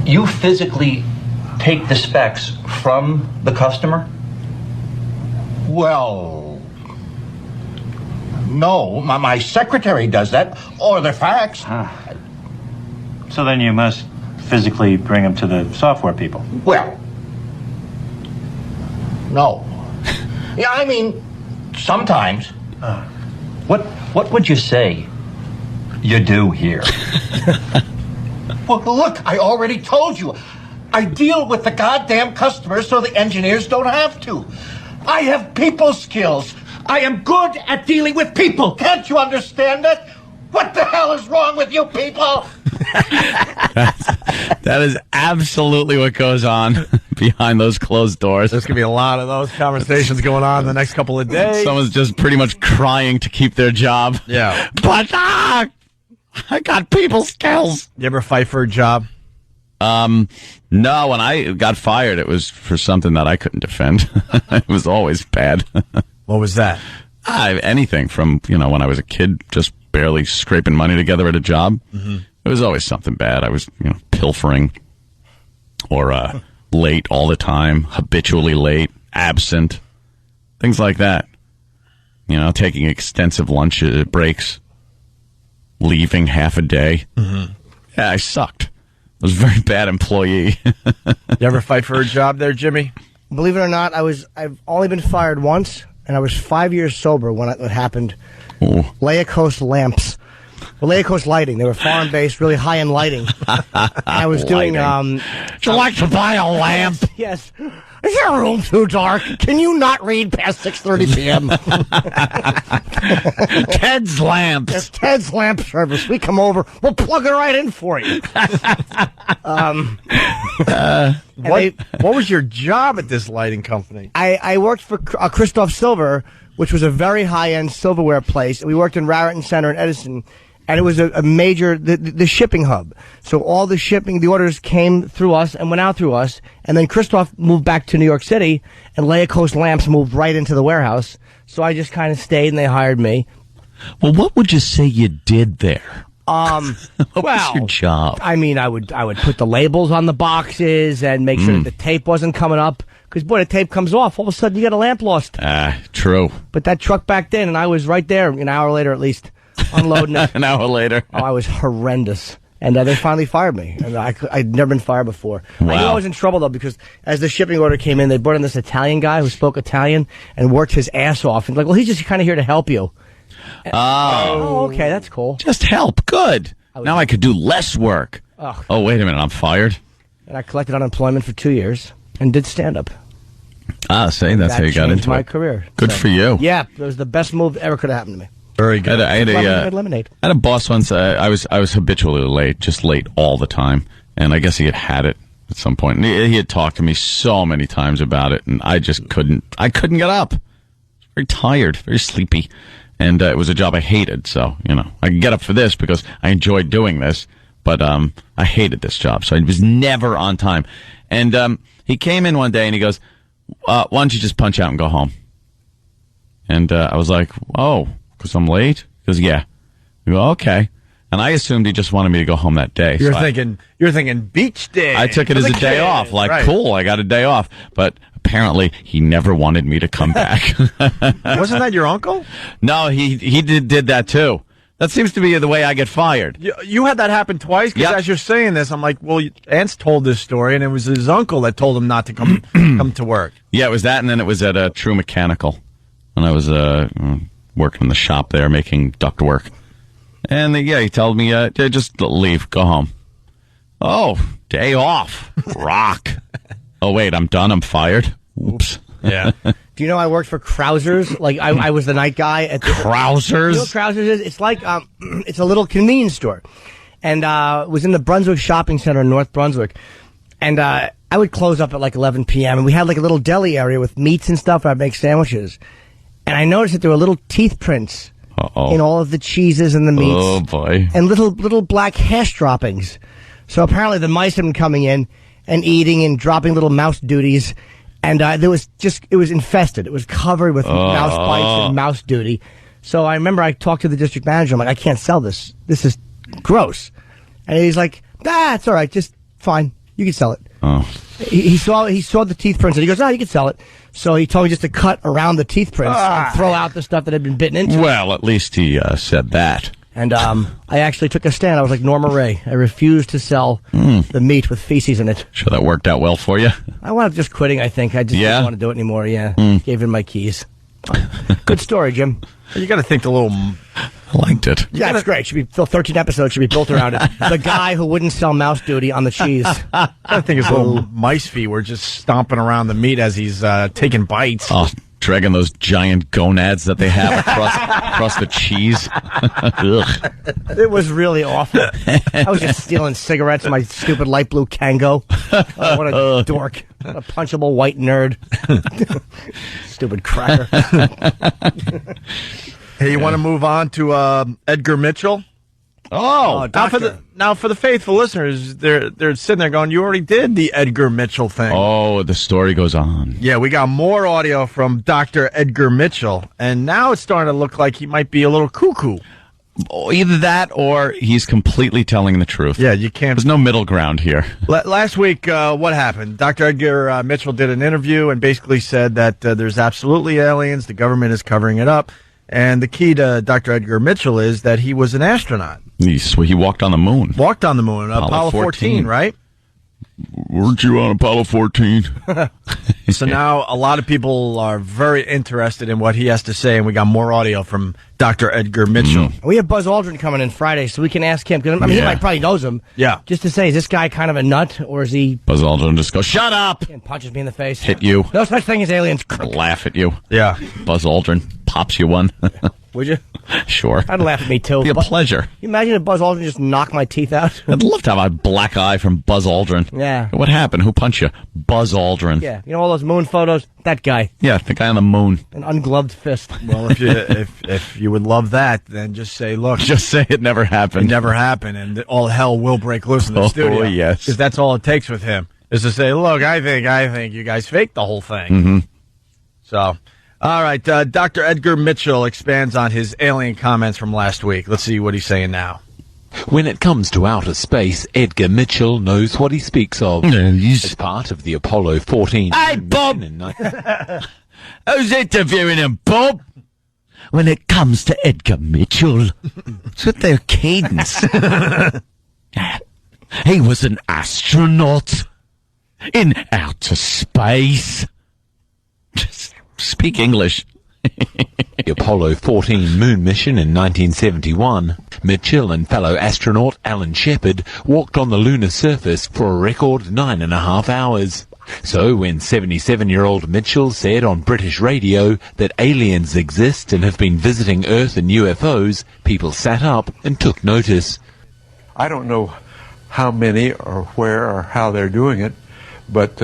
you physically take the specs from the customer? Well, no, my secretary does that, or their fax. So then you must physically bring them to the software people. Well, no. Yeah, I mean, sometimes. What would you say you do here? Well, look, I already told you. I deal with the goddamn customers so the engineers don't have to. I have people skills. I am good at dealing with people. Can't you understand that? What the hell is wrong with you people? That is absolutely what goes on behind those closed doors. There's going to be a lot of those conversations going on the next couple of days. Someone's just pretty much crying to keep their job. Yeah. But I got people skills. You ever fight for a job? No, when I got fired, it was for something that I couldn't defend. It was always bad. What was that? Anything from, when I was a kid, just barely scraping money together at a job. Mm-hmm. It was always something bad. I was, pilfering or late all the time, habitually late, absent, things like that. Taking extensive lunch breaks, leaving half a day. Mm-hmm. Yeah, I sucked. I was a very bad employee. You ever fight for a job there, Jimmy? Believe it or not, I've only been fired once, and I was 5 years sober when it happened. Ooh. Laicos lamps. Well, Laicos lighting. They were foreign-based, really high-end lighting. I was doing... Would you like to buy a lamp? Yes. Is your room too dark? Can you not read past 6:30 p.m.? Ted's lamps. Yes, Ted's lamp service. We come over. We'll plug it right in for you. What was your job at this lighting company? I worked for Christoph Silver, which was a very high-end silverware place. We worked in Raritan Center in Edison, and it was a major, the shipping hub. So all the shipping, the orders came through us and went out through us, and then Christoph moved back to New York City, and Laicos Lamps moved right into the warehouse. So I just kind of stayed, and they hired me. Well, what would you say you did there? What was your job? I mean, I would put the labels on the boxes and make sure that the tape wasn't coming up. Because, boy, the tape comes off. All of a sudden, you got a lamp lost. True. But that truck backed in, and I was right there an hour later at least, unloading it. An hour later. Oh, I was horrendous. And they finally fired me. And I'd never been fired before. Wow. I knew I was in trouble, though, because as the shipping order came in, they brought in this Italian guy who spoke Italian and worked his ass off. And he's just kind of here to help you. Oh, okay, that's cool. Just help. Good. Now I could do less work. Oh, wait a minute. I'm fired? And I collected unemployment for 2 years and did stand-up. Say that's how you got into my career. Good for you. Yeah, it was the best move that ever could have happened to me. Very good. I had lemonade. I had a boss once. I was habitually late, just late all the time, and I guess he had it at some point. And he had talked to me so many times about it, and I just couldn't. I couldn't get up. I was very tired, very sleepy, and it was a job I hated. So I could get up for this because I enjoyed doing this, but I hated this job, so I was never on time. And he came in one day and he goes, "Why don't you just punch out and go home?" And I was like, "Oh, because I'm late?" He goes, "Yeah." I go, "Okay." And I assumed he just wanted me to go home that day. You're So thinking beach day. I took it as a day off. Like, right. Cool, I got a day off. But apparently he never wanted me to come back. Wasn't that your uncle? No, he did that too. That seems to be the way I get fired. You had that happen twice? Because as you're saying this, I'm like, well, Ant's told this story, and it was his uncle that told him not to come to work. Yeah, it was that, and then it was at True Mechanical. When I was working in the shop there, making ductwork. And he told me, just leave, go home. Oh, day off. Rock. Oh, wait, I'm done, I'm fired. Oops. Yeah. Do you know I worked for Krauser's? Like, I was the night guy at Krauser's? You know what Krauser's is? It's like, it's a little convenience store. And, it was in the Brunswick Shopping Center in North Brunswick. And, I would close up at like 11 p.m. And we had like a little deli area with meats and stuff where I'd make sandwiches. And I noticed that there were little teeth prints in all of the cheeses and the meats. Oh, boy. And little black hash droppings. So apparently the mice had been coming in and eating and dropping little mouse duties. And it was infested. It was covered with mouse bites and mouse duty. So I remember I talked to the district manager. I'm like, I can't sell this. This is gross. And he's like, it's all right. Just fine. You can sell it. Oh. He saw the teeth prints and he goes, you can sell it. So he told me just to cut around the teeth prints and throw out the stuff that had been bitten into. Well, at least he said that. And I actually took a stand. I was like Norma Ray. I refused to sell the meat with feces in it. Sure that worked out well for you? I wound up just quitting, I think. I just didn't want to do it anymore, Gave him my keys. Good story, Jim. You got to think a little... I liked it. Yeah, it's great. 13 episodes should be built around it. The guy who wouldn't sell mouse duty on the cheese. I think his little mice feet were just stomping around the meat as he's taking bites. Oh, dragging those giant gonads that they have across the cheese. Ugh. It was really awful. I was just stealing cigarettes in my stupid light blue Kango. Oh, what a dork. What a punchable white nerd. Stupid cracker. Hey, you want to move on to Edgar Mitchell? Oh, now for the faithful listeners, they're sitting there going, you already did the Edgar Mitchell thing. Oh, the story goes on. Yeah, we got more audio from Dr. Edgar Mitchell, and now it's starting to look like he might be a little cuckoo. Either that or he's completely telling the truth. Yeah, you can't... There's no middle ground here. Last week, what happened? Dr. Edgar Mitchell did an interview and basically said that there's absolutely aliens, the government is covering it up, and the key to Dr. Edgar Mitchell is that he was an astronaut. He walked on the moon. Walked on the moon. Apollo 14, right? Weren't you on Apollo 14? So now a lot of people are very interested in what he has to say, and we got more audio from Dr. Edgar Mitchell. We have Buzz Aldrin coming in Friday, so we can ask him. Cause, he might probably knows him. Yeah. Just to say, is this guy kind of a nut, or is he... Buzz Aldrin just goes, shut up! And punches me in the face. Hit you. No such thing as aliens. Laugh at you. Yeah. Buzz Aldrin pops you one. Would you? Sure. I'd laugh at me, too. It'd be a pleasure. Can you imagine if Buzz Aldrin just knocked my teeth out? I'd love to have a black eye from Buzz Aldrin. Yeah. What happened? Who punched you? Buzz Aldrin. Yeah. You know all those moon photos? That guy. Yeah, the guy on the moon. An ungloved fist. Well, if you would love that, then just say, look. Just say it never happened. It never happened, and all hell will break loose in the studio. Oh, yes. Because that's all it takes with him, is to say, look, I think you guys faked the whole thing. Mm-hmm. So... All right, Dr. Edgar Mitchell expands on his alien comments from last week. Let's see what he's saying now. When it comes to outer space, Edgar Mitchell knows what he speaks of. As part of the Apollo 14... Hey, Bob! Who's interviewing him, Bob? When it comes to Edgar Mitchell, it's with their cadence. He was an astronaut in outer space. Just speak English. The Apollo 14 moon mission in 1971, Mitchell and fellow astronaut Alan Shepard walked on the lunar surface for a record 9.5 hours. So when 77-year-old Mitchell said on British radio that aliens exist and have been visiting Earth in UFOs, people sat up and took notice. I don't know how many or where or how they're doing it, but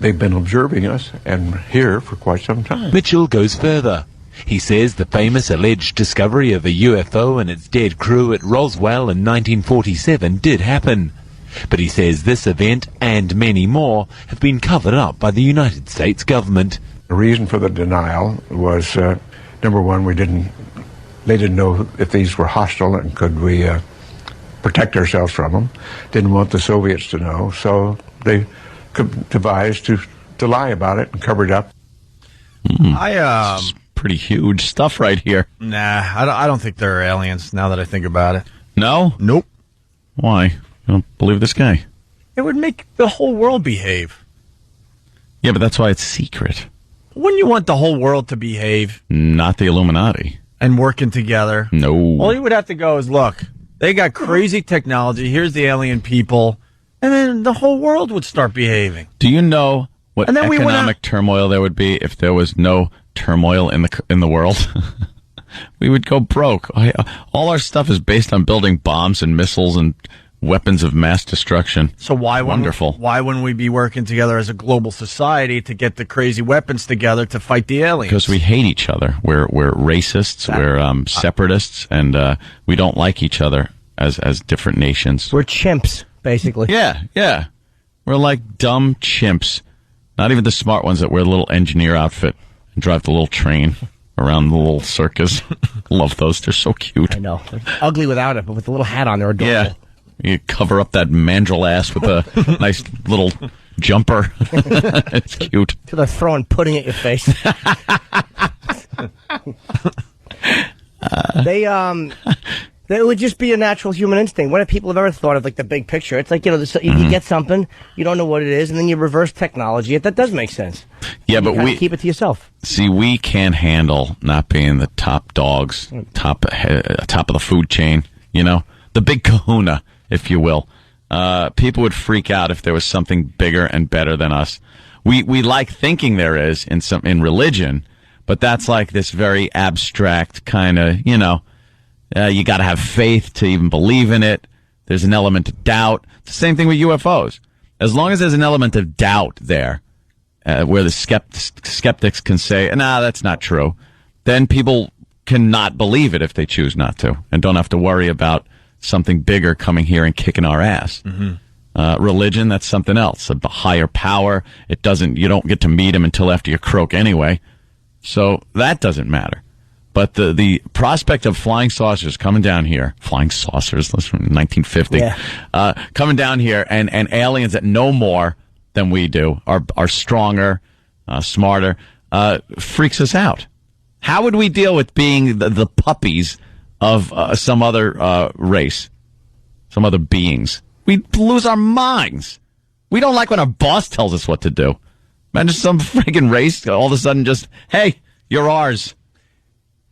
they've been observing us and here for quite some time. Mitchell goes further. He says the famous alleged discovery of a UFO and its dead crew at Roswell in 1947 did happen. But he says this event and many more have been covered up by the United States government. The reason for the denial was, number one, we didn't they didn't know if these were hostile and could we protect ourselves from them. Didn't want the Soviets to know, so they devised to lie about it and cover it up. This is pretty huge stuff right here. Nah, I don't think they're aliens now that I think about it. No? Nope. Why? You don't believe this guy? It would make the whole world behave. Yeah, but that's why it's secret. Wouldn't you want the whole world to behave? Not the Illuminati. And working together? No. All you would have to go is, look, they got crazy technology, here's the alien people, and then the whole world would start behaving. Do you know what And then we economic turmoil there would be if there was no turmoil in the world? We would go broke. All our stuff is based on building bombs and missiles and weapons of mass destruction. So why wouldn't we be working together as a global society to get the crazy weapons together to fight the aliens? Because we hate each other. We're racists. We're separatists, and we don't like each other as different nations. We're chimps, basically. Yeah. We're like dumb chimps. Not even the smart ones that wear the little engineer outfit and drive the little train around the little circus. Love those. They're so cute. I know. They're ugly without it, but with the little hat on, they're adorable. Yeah. You cover up that mandrel ass with a nice little jumper. It's cute. So they're throwing pudding at your face. It would just be a natural human instinct. What if people have ever thought of like the big picture? It's like, you get something, you don't know what it is, and then you reverse technology. That does make sense. Yeah, but we keep it to yourself. See, we can't handle not being the top dogs, top of the food chain. The big kahuna, if you will. People would freak out if there was something bigger and better than us. We like thinking there is in religion, but that's like this very abstract kind of, you got to have faith to even believe in it. There's an element of doubt. It's the same thing with UFOs. As long as there's an element of doubt there, where the skeptics can say, nah, that's not true, then people cannot believe it if they choose not to and don't have to worry about something bigger coming here and kicking our ass. Mm-hmm. Religion, that's something else. A higher power. You don't get to meet him until after you croak anyway. So that doesn't matter. But the prospect of flying saucers coming down here, flying saucers, that's from 1950, coming down here and aliens that know more than we do, are stronger, smarter, freaks us out. How would we deal with being the puppies of some other race, some other beings? We'd lose our minds. We don't like when our boss tells us what to do. Imagine some friggin' race all of a sudden just, hey, you're ours.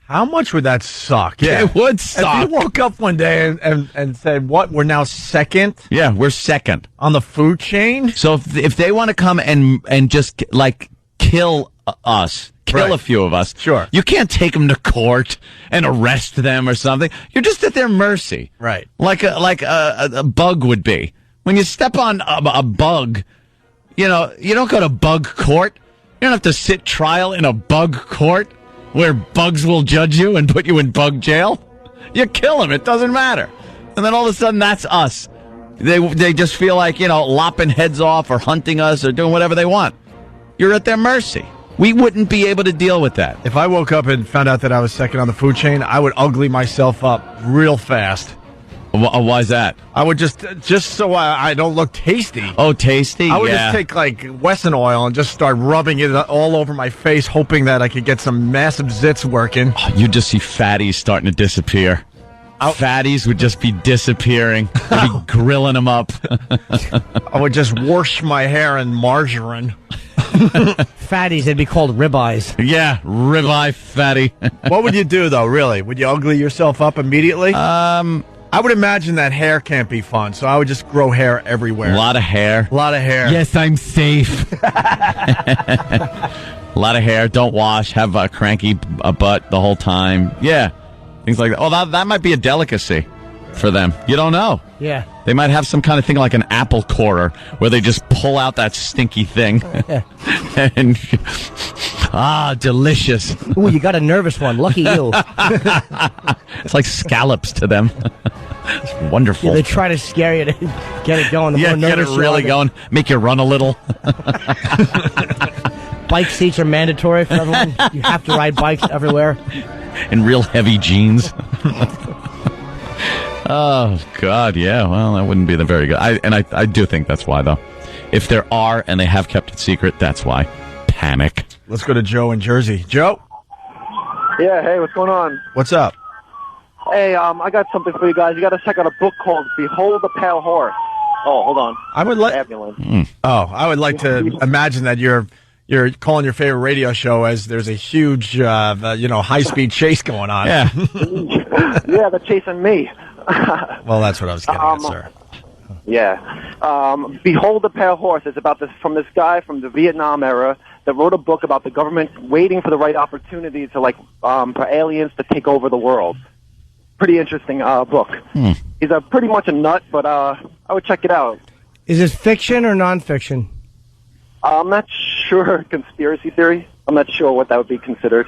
How much would that suck? Yeah. It would suck. If you woke up one day and said, what, we're now second? Yeah, we're second. On the food chain? So if they want to come and just, like, kill us, kill a few of us, sure, you can't take them to court and arrest them or something. You're just at their mercy. Right. Like a bug would be. When you step on a bug, you don't go to bug court. You don't have to sit trial in a bug court where bugs will judge you and put you in bug jail. You kill them. It doesn't matter. And then all of a sudden, that's us. They just feel like, lopping heads off or hunting us or doing whatever they want. You're at their mercy. We wouldn't be able to deal with that. If I woke up and found out that I was second on the food chain, I would ugly myself up real fast. Why is that? I would just so I don't look tasty. Oh, tasty? I would just take like Wesson oil and just start rubbing it all over my face, hoping that I could get some massive zits working. Oh, you'd just see fatties starting to disappear. Fatties would just be disappearing. I'd be grilling them up. I would just wash my hair in margarine. Fatties, they'd be called ribeyes. Yeah, ribeye fatty. What would you do, though, really? Would you ugly yourself up immediately? I would imagine that hair can't be fun, so I would just grow hair everywhere. A lot of hair. A lot of hair. Yes, I'm safe. A lot of hair. Don't wash. Have a cranky butt the whole time. Yeah, things like that. Oh, that might be a delicacy for them. You don't know. Yeah. They might have some kind of thing like an apple corer where they just pull out that stinky thing. And delicious. Ooh, you got a nervous one. Lucky you. It's like scallops to them. It's wonderful. Yeah, they try to scare you to get it going. The more get it really going. Make you run a little. Bike seats are mandatory for everyone. You have to ride bikes everywhere. in real heavy jeans. Oh, God, yeah. Well, that wouldn't be the very good. I do think that's why, though. If there are, and they have kept it secret, that's why. Panic. Let's go to Joe in Jersey. Joe? Yeah, hey, what's going on? What's up? Hey, I got something for you guys. You got to check out a book called Behold the Pale Horse. Oh, hold on. I would like. Ambulance. I would like to imagine that you're calling your favorite radio show as there's a huge, high-speed chase going on. Yeah. Yeah, they're chasing me. Well, that's what I was getting at, sir. Yeah. Behold the Pale Horse is about from this guy from the Vietnam era that wrote a book about the government waiting for the right opportunity to, for aliens to take over the world. Pretty interesting book. He's pretty much a nut, but I would check it out. Is this fiction or nonfiction? I'm not sure. Conspiracy theory. I'm not sure what that would be considered.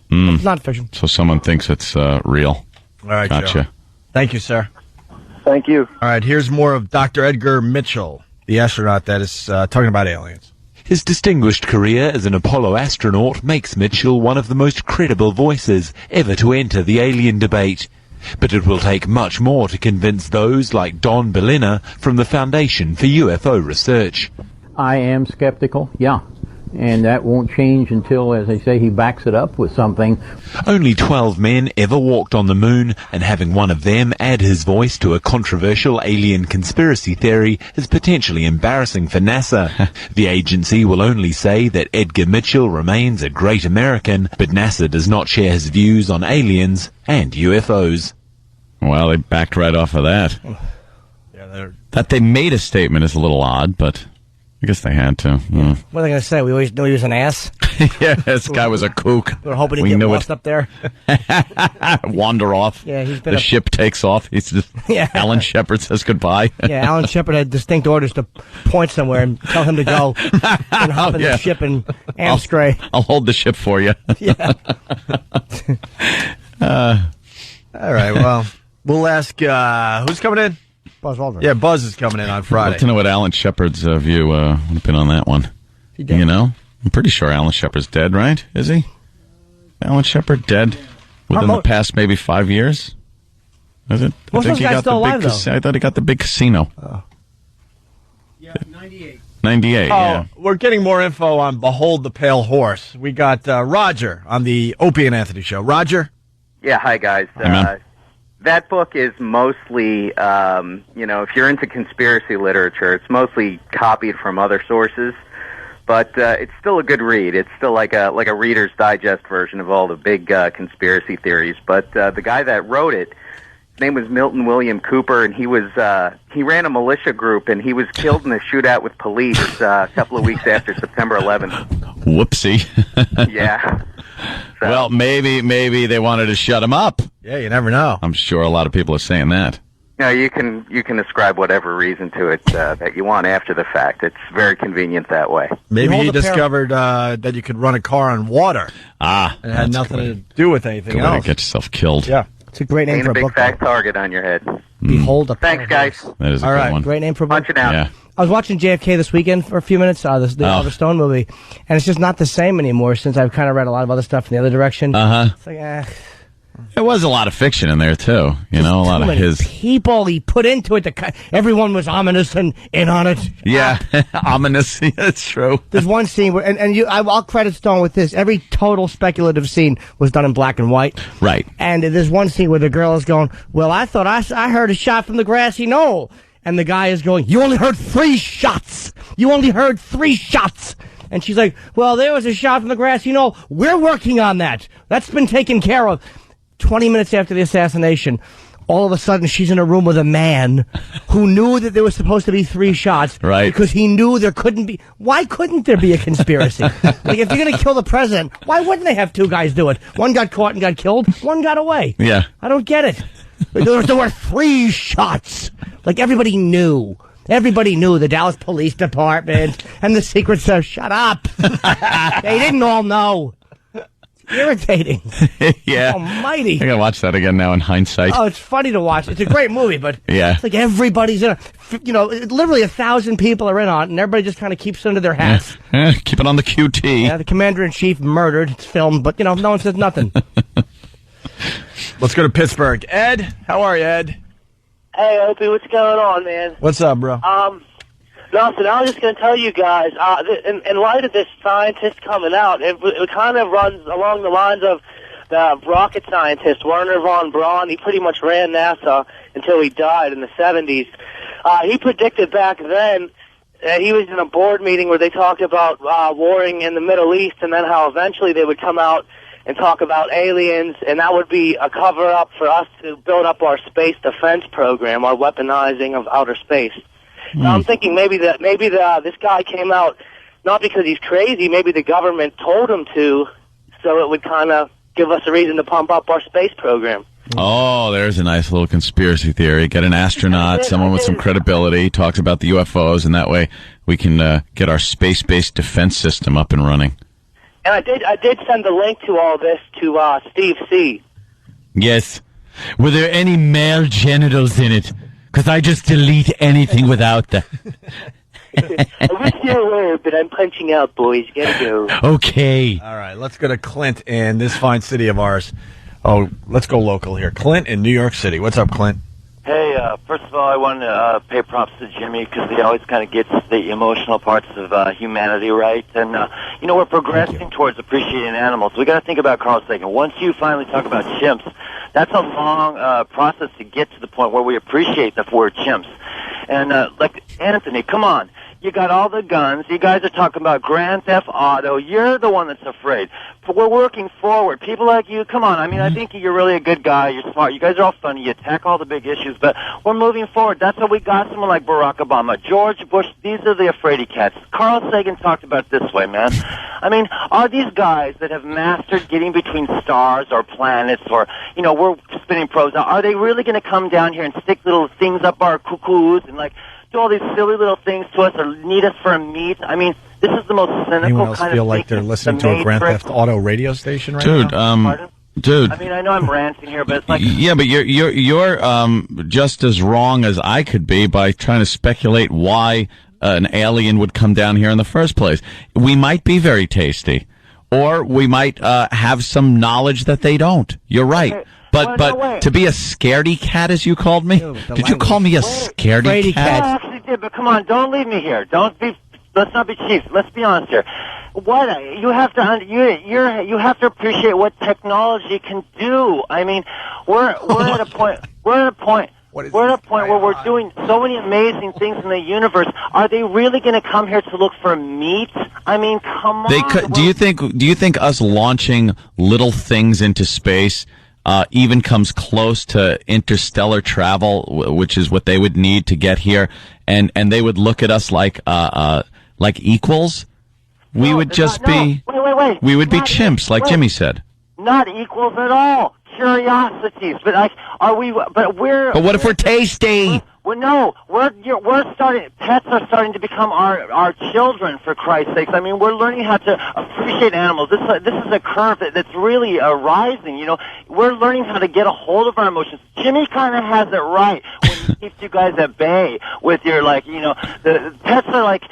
It's not fiction. So someone thinks it's real. All right, gotcha. Joe. Thank you, sir. Thank you. All right, here's more of Dr. Edgar Mitchell, the astronaut that is talking about aliens. His distinguished career as an Apollo astronaut makes Mitchell one of the most credible voices ever to enter the alien debate. But it will take much more to convince those like Don Bellina from the Foundation for UFO Research. I am skeptical, yeah. And that won't change until, as they say, he backs it up with something. Only 12 men ever walked on the moon, and having one of them add his voice to a controversial alien conspiracy theory is potentially embarrassing for NASA. The agency will only say that Edgar Mitchell remains a great American, but NASA does not share his views on aliens and UFOs. Well, they backed right off of that. That they made a statement is a little odd, but I guess they had to. What are they going to say? We always knew he was an ass. Yeah, this guy was a kook. We were hoping he'd get lost up there. Wander off. Yeah, he's been the ship takes off. He's just, Alan Shepard says goodbye. Yeah, Alan Shepard had distinct orders to point somewhere and tell him to go and hop in the ship and stray. I'll hold the ship for you. Yeah. All right, well, we'll ask who's coming in? Buzz Aldrin. Yeah, Buzz is coming in on Friday. I'd like to know what Alan Shepard's view would have been on that one. You know? I'm pretty sure Alan Shepard's dead, right? Is he? Alan Shepard dead within the past maybe 5 years? Is it? Most of those guys still alive, though. I thought he got the big casino. Yeah, 98. 98, yeah. We're getting more info on Behold the Pale Horse. We got Roger on the Opie and Anthony show. Roger? Yeah, hi, guys. That book is mostly, if you're into conspiracy literature, it's mostly copied from other sources, but it's still a good read. It's still like a Reader's Digest version of all the big conspiracy theories. But the guy that wrote it, his name was Milton William Cooper, and he ran a militia group, and he was killed in a shootout with police a couple of weeks after September 11th. Whoopsie. Yeah. So. Well, maybe they wanted to shut him up. Yeah, you never know. I'm sure a lot of people are saying that. No, you can ascribe whatever reason to it that you want after the fact. It's very convenient that way. Maybe he discovered that you could run a car on water. And it had nothing to do with anything else. Get yourself killed. Yeah. It's a great name Ain't for a big book. fat target on your head. Behold a Thanks, guys. That is a All good right, one. great name for a book. Punching out. Yeah. I was watching JFK this weekend for a few minutes, the Oliver Stone movie, and it's just not the same anymore since I've kind of read a lot of other stuff in the other direction. It's like, There was a lot of fiction in there, too. You know, a lot of his... people he put into it. Everyone was ominous and in on it. Yeah, ominous. That's true. There's one scene where, I'll credit Stone with this. Every total speculative scene was done in black and white. Right. And there's one scene where the girl is going, well, I thought I heard a shot from the grassy knoll. And the guy is going, you only heard 3 shots. You only heard 3 shots. And she's like, well, there was a shot from the grassy knoll. We're working on that. That's been taken care of. 20 minutes after the assassination, all of a sudden she's in a room with a man who knew that there was supposed to be 3 shots. Right. Because he knew there couldn't be. Why couldn't there be a conspiracy? Like, if you're going to kill the president, why wouldn't they have 2 guys do it? One got caught and got killed. One got away. Yeah. I don't get it. There were 3 shots. Like, everybody knew. Everybody knew, the Dallas Police Department and the Secret Service. Shut up. They didn't all know. Irritating. Yeah. Almighty. I gotta watch that again now in hindsight. Oh, it's funny to watch. It's a great movie, but yeah. It's like everybody's in it. Literally 1,000 people are in on it, and everybody just kind of keeps it under their hats. Keep it on the QT. Yeah, the commander-in-chief murdered. It's filmed, but, no one says nothing. Let's go to Pittsburgh. Ed, how are you, Ed? Hey, Opie, what's going on, man? What's up, bro? Nothing. I was just going to tell you guys, in light of this scientist coming out, it kind of runs along the lines of the rocket scientist, Wernher von Braun. He pretty much ran NASA until he died in the 70s. He predicted back then that he was in a board meeting where they talked about warring in the Middle East, and then how eventually they would come out and talk about aliens, and that would be a cover-up for us to build up our space defense program, our weaponizing of outer space. So I'm thinking maybe this guy came out not because he's crazy, maybe the government told him to, so it would kind of give us a reason to pump up our space program. Oh, there's a nice little conspiracy theory. Get an astronaut, someone with some credibility, talks about the UFOs, and that way we can get our space-based defense system up and running. And I did send the link to all this to Steve C. Yes. Were there any male genitals in it? Because I just delete anything without that. I wish you were, but I'm punching out, boys. Gotta go. Okay. All right, let's go to Clint in this fine city of ours. Oh, let's go local here. Clint in New York City. What's up, Clint? Hey, first of all, I want to pay props to Jimmy because he always kind of gets the emotional parts of humanity right. And, we're progressing towards appreciating animals. We got to think about Carl Sagan. Once you finally talk about chimps, that's a long process to get to the point where we appreciate the word chimps. And, like, Anthony, come on. You got all the guns. You guys are talking about Grand Theft Auto. You're the one that's afraid. But we're working forward. People like you, come on. I mean, I think you're really a good guy. You're smart. You guys are all funny. You attack all the big issues. But we're moving forward. That's how we got someone like Barack Obama. George Bush, these are the afraid cats. Carl Sagan talked about it this way, man. I mean, are these guys that have mastered getting between stars or planets or, we're spinning pros now, are they really going to come down here and stick little things up our cuckoos and, like, do all these silly little things to us or need us for a meet? I mean, this is the most cynical Anyone else kind feel of like they're listening to a Grand Theft Auto radio station right now? Dude. I mean, I know I'm ranting here, but it's like... Yeah, but you're just as wrong as I could be by trying to speculate why an alien would come down here in the first place. We might be very tasty, or we might have some knowledge that they don't. You're right. Okay. But to be a scaredy cat, as you called me? Did you call me a scaredy cat? I actually did, but come on, don't leave me here. Let's not be chiefs. Let's be honest here. You have to appreciate what technology can do. I mean, we're at a point where we're doing so many amazing things in the universe. Are they really going to come here to look for meat? I mean, come on. Do you think us launching little things into space even comes close to interstellar travel, which is what they would need to get here, and they would look at us like equals? We would just be... Wait. We would be chimps, like Jimmy said. Not equals at all. Curiosities. But But what if we're tasty? We're starting. Pets are starting to become our children. For Christ's sakes, I mean, we're learning how to appreciate animals. This is a curve that's really rising. We're learning how to get a hold of our emotions. Jimmy kind of has it right when he keeps you guys at bay with your the pets are like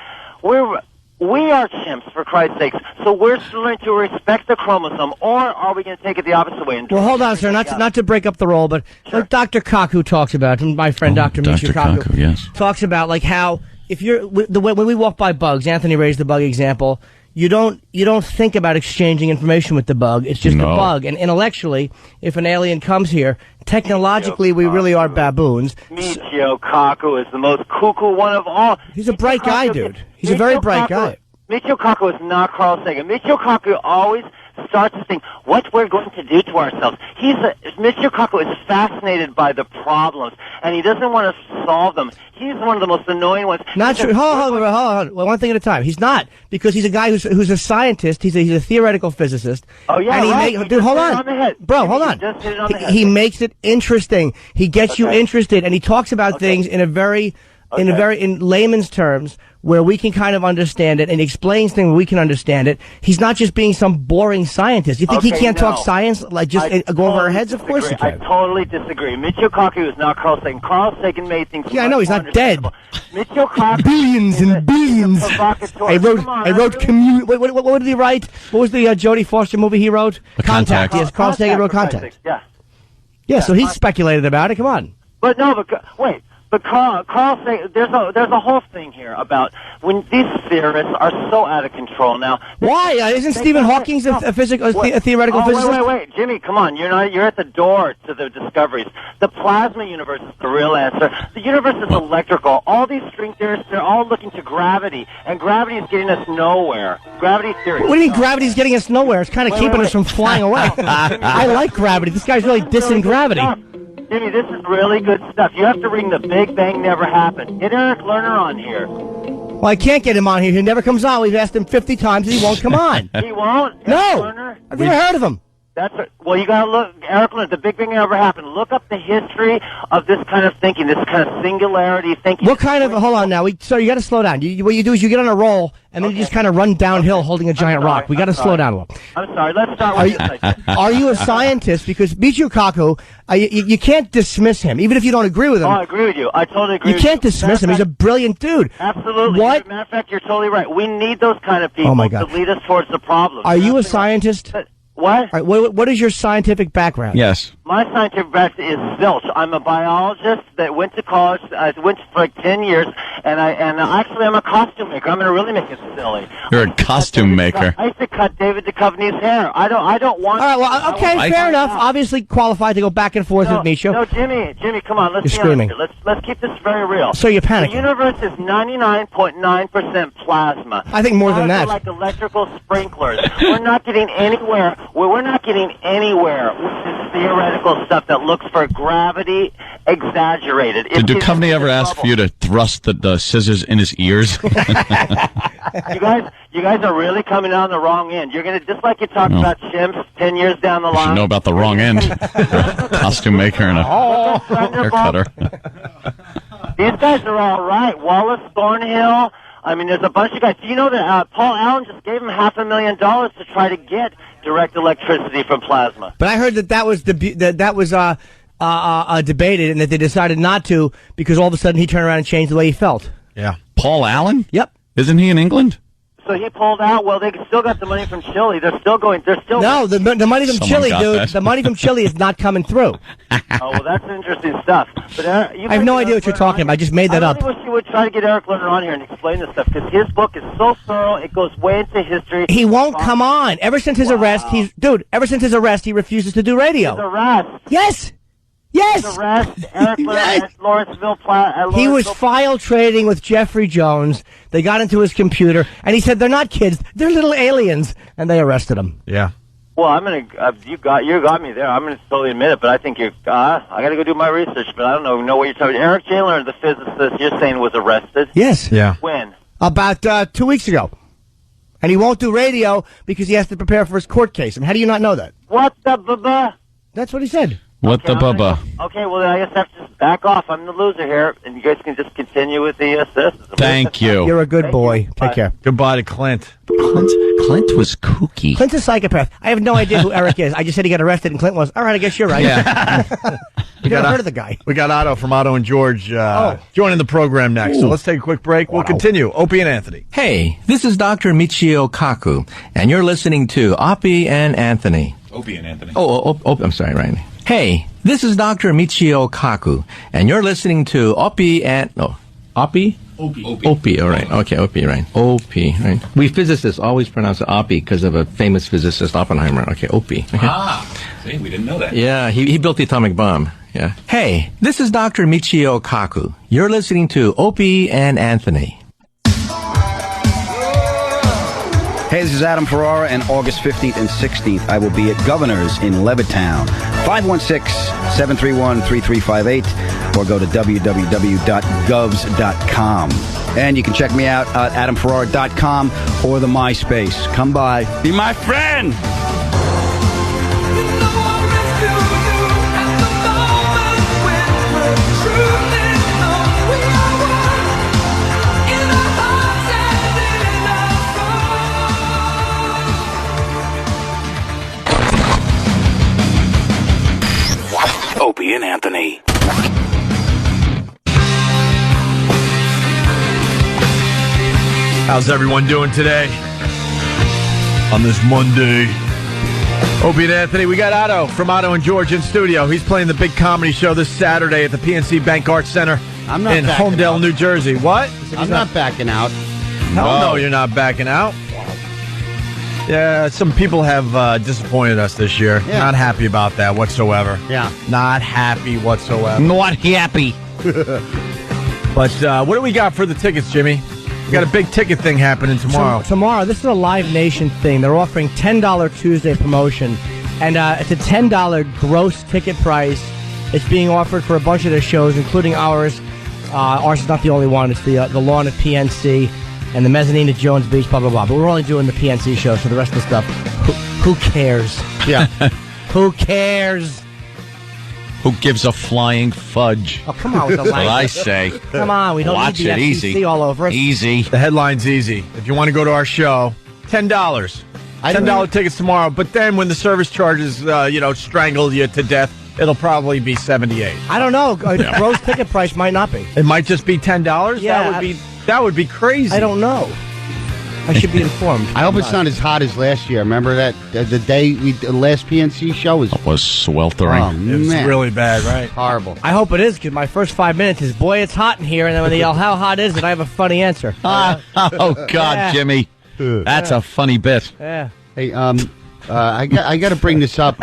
we are chimps, for Christ's sakes. So we're learning to respect the chromosome, or are we going to take it the opposite way? Well, hold on, sir. Not to break up the role, but like Dr. Kaku talks about, and my friend Dr. Michio Kaku yes. talks about, like how if when we walk by bugs, Anthony raised the bug example. You don't think about exchanging information with the bug. It's just a bug. And intellectually, if an alien comes here, technologically we really are baboons. Michio Kaku is the most cuckoo one of all. He's a bright guy, dude. He's a very bright guy. Michio Kaku is not Carl Sagan. Michio Kaku always starts to think what we're going to do to ourselves. Michio Kaku is fascinated by the problems, and he doesn't want to solve them. He's one of the most annoying ones. Not true. Hold on. One thing at a time. He's not, because he's a guy who's a scientist. He's a theoretical physicist. Oh yeah, and dude, hold on, bro, hold on. He makes it interesting. He gets you interested, and he talks about things in in layman's terms where we can kind of understand it, and explains things where we can understand it. He's not just being some boring scientist. You think he can't talk science, like just go over our heads? Of course he can. I totally disagree. Michio Kaku is not Carl Sagan. Carl Sagan made things. Yeah, I know, he's not dead. Michio Kaku billions and billions. I wrote Cumia. What did he write? What was the Jodie Foster movie he wrote? Contact. Yes, Carl Sagan wrote Contact. Yeah. Yeah, so he speculated about it. Come on. But no, wait. But Carl saying there's a whole thing here about when these theorists are so out of control now. Why? Isn't Stephen Hawking a theoretical physicist? Wait, Jimmy, come on. You're at the door to the discoveries. The plasma universe is the real answer. The universe is electrical. All these string theorists, they're all looking to gravity, and gravity is getting us nowhere. Gravity theory. What do you mean gravity's getting us nowhere? It's kind of keeping us from flying away. I like gravity. This guy's really dissing gravity. Jimmy, this is really good stuff. You have to ring the Big Bang Never Happened. Get Eric Lerner on here. Well, I can't get him on here. He never comes on. We've asked him 50 times and he won't come on. He won't? No. Eric Lerner? I've never heard of him. Well, you gotta look, Eric Lerner, the Big Bang Never Happened. Look up the history of this kind of thinking, this kind of singularity thinking. What kind of, hold on now, so you gotta slow down. What you do is you get on a roll, and then you just kind of run downhill holding a giant rock. We gotta slow down a little. I'm sorry, let's start with this. Are you a scientist? Because Michio Kaku, you can't dismiss him, even if you don't agree with him. Oh, I agree with you. I totally agree with you. You can't dismiss him. He's a brilliant dude. Absolutely. What? Matter of fact, you're totally right. We need those kind of people to lead us towards the problem. Are you a scientist? What? All right, what is your scientific background? Yes. My scientific background is zilch. I'm a biologist that went to college. I went for like 10 years, and actually I'm a costume maker. I'm going to really make it silly. You're a costume maker. I used to cut David Duchovny's hair. I don't want. All right, well, okay, fair enough. Obviously qualified to go back and forth with Michio. No, Jimmy, come on. Let's You're be screaming. honest here. Let's keep this very real. So you're panicking. The universe is 99.9% plasma. I think more than that. Like electrical sprinklers. We're not getting anywhere. We're not getting anywhere with this theoretical stuff that looks for gravity exaggerated. Did Duchovny ever ask for you to thrust the scissors in his ears? You guys are really coming on the wrong end. You're going to, just like you talked about chimps 10 years down the You line. should know about the wrong end. You're a costume maker and a hair cutter. These guys are all right. Wallace Thornhill. I mean, there's a bunch of guys. Do you know that Paul Allen just gave him $500,000 to try to get direct electricity from plasma? But I heard that was debated and that they decided not to because all of a sudden he turned around and changed the way he felt. Yeah. Paul Allen? Yep. Isn't he in England? So he pulled out. Well, they still got the money from Chile. They're still going. No, the money from Chile, dude. that. The money from Chile is not coming through. Oh, well, that's interesting stuff. But I have no idea what you're talking about. I just made that up. I really wish you would try to get Eric Lerner on here and explain this stuff because his book is so thorough. It goes way into history. He won't come on. Ever since his arrest, he refuses to do radio. His arrest. Yes. Yes. His arrest. Eric Lerner at Lawrenceville. He was file trading with Jeffrey Jones. They got into his computer, and he said they're not kids, they're little aliens, and they arrested him. Yeah. Well, I'm gonna. You got me there. I'm gonna totally admit it, but I think you're. I got to go do my research, but I don't know what you're talking. Eric J. Lerner, the physicist, you're saying was arrested. Yes. Yeah. When? About 2 weeks ago, and he won't do radio because he has to prepare for his court case. I mean, how do you not know that? What the blah? That's what he said. What the bubba? Okay, well, then I guess I have to just back off. I'm the loser here, and you guys can just continue with the assist. Thank you. You're a good boy. Take care. Goodbye to Clint. Clint was kooky. Clint's a psychopath. I have no idea who Eric is. I just said he got arrested, and Clint was. All right, I guess you're right. Yeah. You never heard of the guy. We got Otto from Otto and George joining the program next. So let's take a quick break. We'll continue. Opie and Anthony. Hey, this is Dr. Michio Kaku, and you're listening to Opie and Anthony. Opie and Anthony. Oh, I'm sorry, Ryan. Hey, this is Dr. Michio Kaku, and you're listening to Opie and... No, Opie? Opie, all right. Okay, Opie, right. Opie, right. We physicists always pronounce it Opie because of a famous physicist, Oppenheimer. Okay, Opie. Okay. See, we didn't know that. Yeah, he built the atomic bomb. Yeah. Hey, this is Dr. Michio Kaku. You're listening to Opie and Anthony. Hey, this is Adam Ferrara, and August 15th and 16th, I will be at Governor's in Levittown. 516-731-3358, or go to www.govs.com. And you can check me out at adamferrara.com or the MySpace. Come by. Be my friend! Opie and Anthony. How's everyone doing today? On this Monday. Opie and Anthony, we got Otto from Otto and George in studio. He's playing the big comedy show this Saturday at the PNC Bank Arts Center I'm not in backing Homedale, out. New Jersey. What? I'm not backing out. Hell no, you're not backing out. Yeah, some people have disappointed us this year. Yeah. Not happy about that whatsoever. Yeah. Not happy whatsoever. Not happy. But what do we got for the tickets, Jimmy? We got a big ticket thing happening tomorrow. Tomorrow, this is a Live Nation thing. They're offering $10 Tuesday promotion, and it's a $10 gross ticket price. It's being offered for a bunch of their shows, including ours. Ours is not the only one. It's the Lawn at PNC and the Mezzanine at Jones Beach, blah, blah, blah. But we're only doing the PNC show, so the rest of the stuff, who cares? Yeah. Who cares? Who gives a flying fudge? Oh, come on with the That's what language. I say. Come on, we don't Watch need the it FCC easy. all over us. Easy. The headline's easy. If you want to go to our show, $10. $10 tickets tomorrow. But then when the service charges, strangle you to death, it'll probably be $78. I don't know. Gross ticket price might not be. It might just be $10. Yeah, that would be crazy. I don't know. I should be informed. I hope it's not as hot as last year. Remember that the day the last PNC show was sweltering. Oh, It was man. really bad, right? Horrible. I hope it is, because my first 5 minutes is, boy, it's hot in here, and then when they yell, how hot is it, I have a funny answer. Oh, God, Yeah. Jimmy. That's a funny bit. Yeah. Hey, I got to bring this up.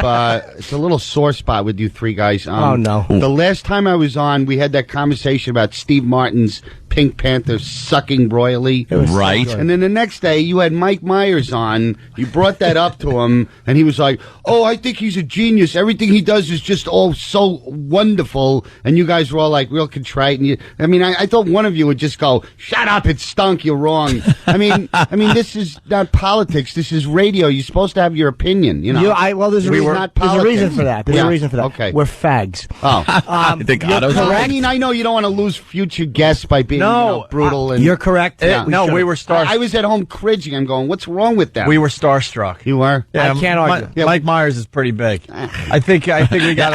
It's a little sore spot with you three guys. Oh, no. The last time I was on, we had that conversation about Steve Martin's Pink Panther sucking royally. Right. And then the next day, you had Mike Myers on. You brought that up to him, and he was like, "Oh, I think he's a genius. Everything he does is just all so wonderful." And you guys were all like real contrite. And I thought one of you would just go, "Shut up! It stunk. You're wrong." I mean, this is not politics. This is radio. You're supposed to have your opinion. You know. There's a reason for that. There's a reason for that. Okay. We're fags. Oh, I think you're Otto's correct. I mean, I know you don't want to lose future guests by being brutal. And You're correct. Yeah. We were starstruck. I was at home cringing. I'm going, what's wrong with that? We were starstruck. You were? Yeah, I can't argue. Mike Myers is pretty big. I think we got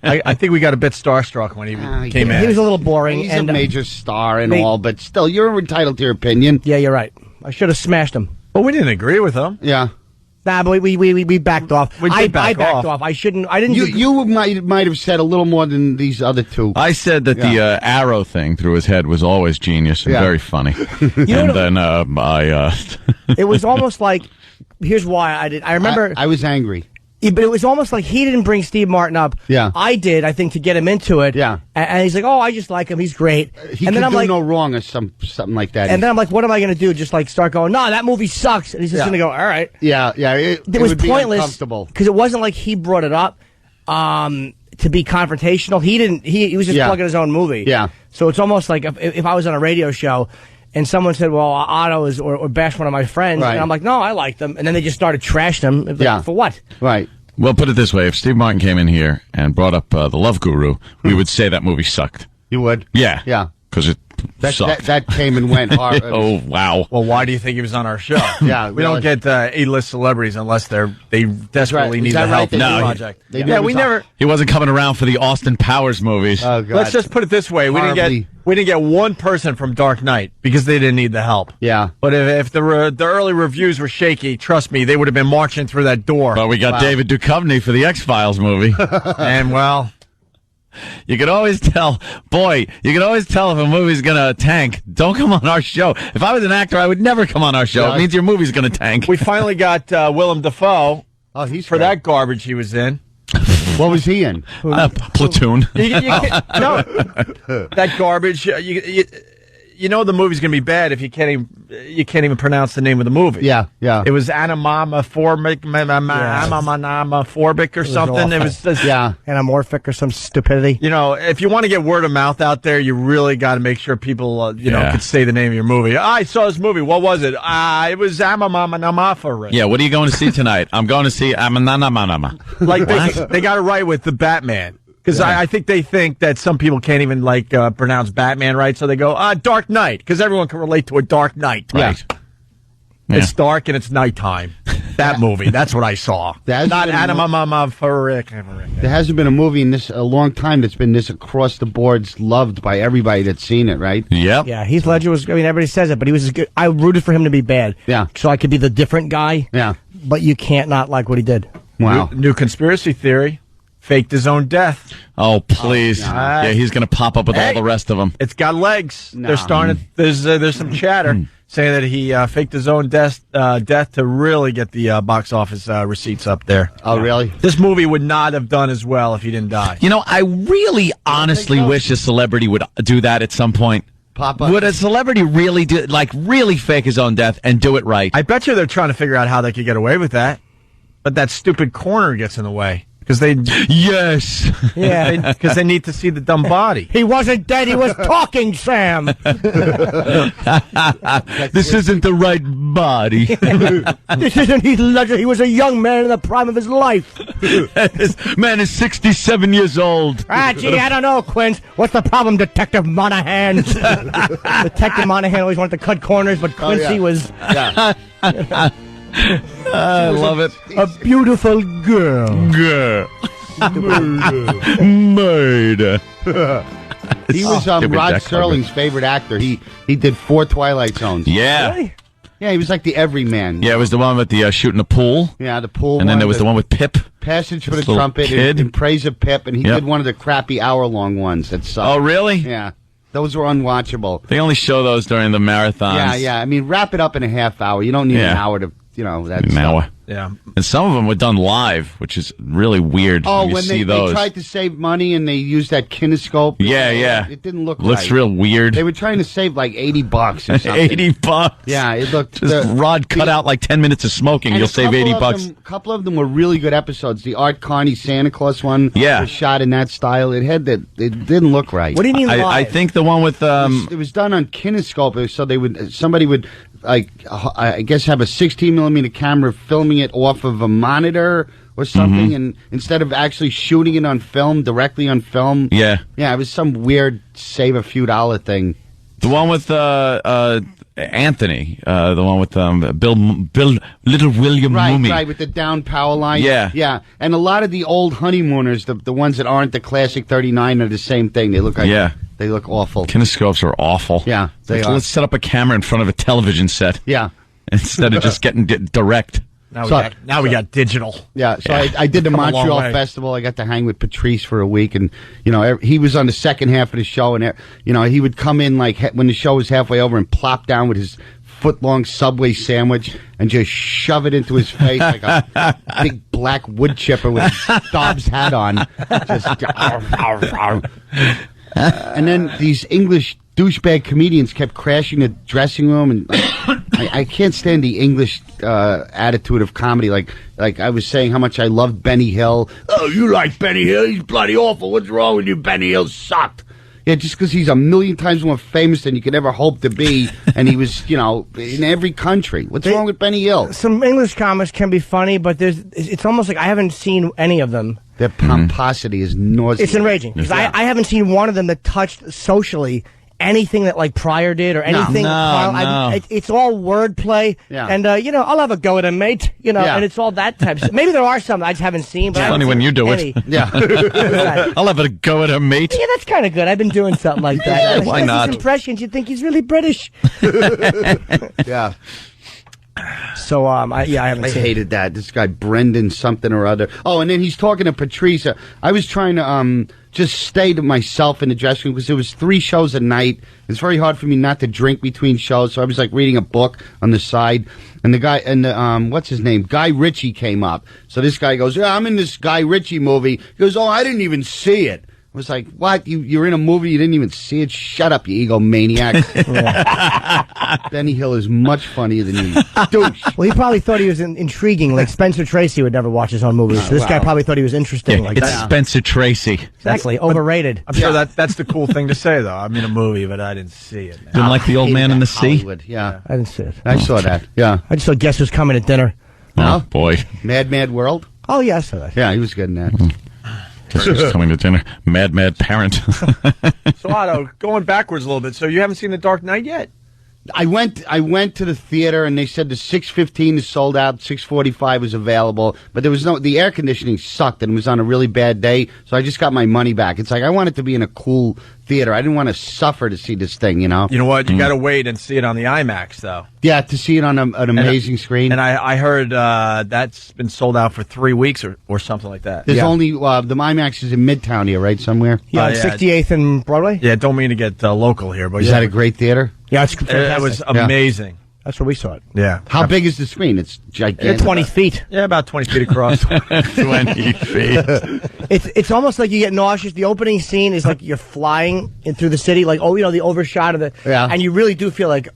I think we got a bit starstruck when he came in. He was a little boring. He's and a major star and all, but still, you're entitled to your opinion. Yeah, you're right. I should have smashed him. Well, we didn't agree with him. Yeah. Nah, but we backed off. I backed off. I didn't. You might have said a little more than these other two. I said that the arrow thing through his head was always genius and very funny. Then it was almost like, here's why I did. I remember I was angry. Yeah, but it was almost like he didn't bring Steve Martin up. Yeah. I did, I think, to get him into it. Yeah. And he's like, oh, I just like him. He's great. He and then could I'm do like, no wrong or something like that. and then I'm like, what am I going to do? Just like start going, no, that movie sucks. And he's just going to go, all right. Yeah. It was would be pointless uncomfortable. because it wasn't like he brought it up to be confrontational. He didn't. He was just plugging his own movie. Yeah. So it's almost like if I was on a radio show and someone said, well, Otto is or bash one of my friends, Right. and I'm like, no, I like them, and then they just started trashing him. It's like, for what? Right. Well, put it this way. If Steve Martin came in here and brought up The Love Guru, we would say that movie sucked. You would? Yeah. Yeah. Because it sucked. That came and went hard. Oh, wow. Well, why do you think he was on our show? Yeah, we don't get A-list celebrities unless they desperately need the help in the project. We never. He wasn't coming around for the Austin Powers movies. Oh, God. Let's just put it this way: we didn't get one person from Dark Knight because they didn't need the help. Yeah. But if the early reviews were shaky, trust me, they would have been marching through that door. But we got David Duchovny for the X-Files movie. And well, you can always tell, if a movie's going to tank. Don't come on our show. If I was an actor, I would never come on our show. Yeah. It means your movie's going to tank. we finally got Willem Dafoe. Oh, he's for that garbage he was in. What was he in? Platoon. No, that garbage. You know the movie's going to be bad if you can't even pronounce the name of the movie. Yeah. It was anamorphic or something. It was just, anamorphic or some stupidity. You know, if you want to get word of mouth out there, you really got to make sure people, could say the name of your movie. I saw this movie. What was it? It was Amamamamafaric. Yeah, what are you going to see tonight? I'm going to see Amananamanama. Like they got it right with the Batman. Because I think they think that some people can't even pronounce Batman right, so they go Dark Knight because everyone can relate to a Dark Knight. Right. Yeah. It's dark and it's nighttime. That movie. That's what I saw. Not Anamamafaric. There hasn't been a movie in a long time that's been this across the boards loved by everybody that's seen it. Right? Yep. Yeah. Heath Ledger was. I mean, everybody says it, but he was good. I rooted for him to be bad. Yeah. So I could be the different guy. Yeah. But you can't not like what he did. Wow. New conspiracy theory. Faked his own death. Oh, please. Yeah, he's going to pop up with all the rest of them. It's got legs. No. They're starting. There's some chatter saying that he faked his own death to really get the box office receipts up there. Oh, really? This movie would not have done as well if he didn't die. You know, I really honestly wish a celebrity would do that at some point. Pop up. Would a celebrity really really fake his own death and do it right? I bet you they're trying to figure out how they could get away with that. But that stupid corner gets in the way. Because they because they need to see the dumb body. He wasn't dead. He was talking, Sam. This isn't the right body. This isn't Heath Ledger. He was a young man in the prime of his life. This man is 67 years old. Gee, I don't know, Quince. What's the problem, Detective Monahan? Detective Monahan always wanted to cut corners, but Quincy was... Yeah. I love it. A beautiful girl. Murder. He was Rod Serling's favorite actor. He did 4 Twilight Zones. Yeah. Really? Yeah, he was like the everyman. Yeah, it was the one with the shooting the pool. Yeah, the pool. And then there was the one with Pip. Passage for the little Trumpet kid. in praise of Pip, and he did one of the crappy hour-long ones that sucked. Oh, really? Yeah. Those were unwatchable. They only show those during the marathons. Yeah. I mean, wrap it up in a half hour. You don't need an hour to, that an hour. Yeah. And some of them were done live, which is really weird. Oh, when you when see they those. tried to save money and they used that kinescope. Yeah. It didn't look Looks right. real weird. They were trying to save like $80 or something. $80. Yeah, it looked... Just Rod cut out like 10 minutes of smoking. You'll save $80. A couple of them were really good episodes. The Art Carney Santa Claus one was shot in that style. It didn't look right. What do you mean live? I think the one with... It was done on kinescope, so somebody would... I guess have a 16mm camera filming it off of a monitor or something, and instead of actually shooting it on film, directly on film. Yeah. Yeah, it was some weird save a few dollar thing. The one with Anthony, the one with Bill Little William Mooney. Right, with the down power line. Yeah. Yeah, and a lot of the old honeymooners, the ones that aren't the classic 39 are the same thing. They look like... Yeah. They look awful. Kinescopes are awful. Yeah, they are. Let's set up a camera in front of a television set. Yeah. Instead of just getting direct. Now we got digital. Yeah, so I did the Come a long Montreal way. Festival. I got to hang with Patrice for a week, and he was on the second half of the show, and he would come in like when the show was halfway over and plop down with his foot-long Subway sandwich and just shove it into his face like a big black wood chipper with a Dobbs hat on. And then these English douchebag comedians kept crashing the dressing room, and I can't stand the English attitude of comedy. Like I was saying how much I loved Benny Hill. Oh, you like Benny Hill? He's bloody awful. What's wrong with you? Benny Hill sucked. Yeah, just because he's a million times more famous than you could ever hope to be, and he was, in every country. What's wrong with Benny Hill? Some English comics can be funny, but it's almost like I haven't seen any of them. Their pomposity is nauseous. It's enraging, because I haven't seen one of them that touched socially anything that like Pryor did or anything. No. It's all wordplay. Yeah. And, I'll have a go at him, mate. And it's all that type of stuff. Maybe there are some I just haven't seen. But It's funny when you do it. Yeah. I'll have a go at him, mate. Yeah, that's kind of good. I've been doing something like that. Why not? His impressions, you'd think he's really British. Yeah. So, I haven't I seen hated that. This guy, Brendan something or other. Oh, and then he's talking to Patrice. I was trying to just stay to myself in the dressing room because there was 3 shows a night. It's very hard for me not to drink between shows, so I was like reading a book on the side. And the guy, what's his name? Guy Ritchie came up. So this guy goes, yeah, I'm in this Guy Ritchie movie. He goes, oh, I didn't even see it. I was like, what? You're in a movie, you didn't even see it? Shut up, you egomaniac. Benny Hill is much funnier than you, douche. Well, he probably thought he was intriguing. Like Spencer Tracy would never watch his own movies. So this guy probably thought he was interesting. Yeah, like it's that. Spencer Tracy. Exactly. Overrated. I'm sure that's the cool thing to say, though. I'm in a movie, but I didn't see it. Man. Didn't like The Old Man in the Sea? Hollywood, yeah. I didn't see it. I saw that, yeah. I just saw Guess Who's Coming at Dinner. Oh, boy. Mad World? Oh, yeah, I saw that. Yeah, he was good in that. Guess who's coming to dinner? Mad Parent. So, Otto, going backwards a little bit. So you haven't seen The Dark Knight yet? I went to the theater and they said the 6:15 is sold out, 6:45 is available, but the air conditioning sucked and it was on a really bad day, so I just got my money back. It's like I wanted to be in a cool theater. I didn't want to suffer to see this thing, You know what? You got to wait and see it on the IMAX, though. Yeah, to see it on an amazing screen. And I heard that's been sold out for 3 weeks or something like that. There's only the IMAX is in Midtown here, right, somewhere. Yeah, 68th and Broadway. Yeah, don't mean to get local here, but is that a great theater? Yeah, it's fantastic. It was amazing. That's where we saw it. Yeah. How big is the screen? It's gigantic. 20 feet. Yeah, about 20 feet across. 20 feet. It's almost like you get nauseous. The opening scene is like you're flying in through the city, like the overshot of the, and you really do feel like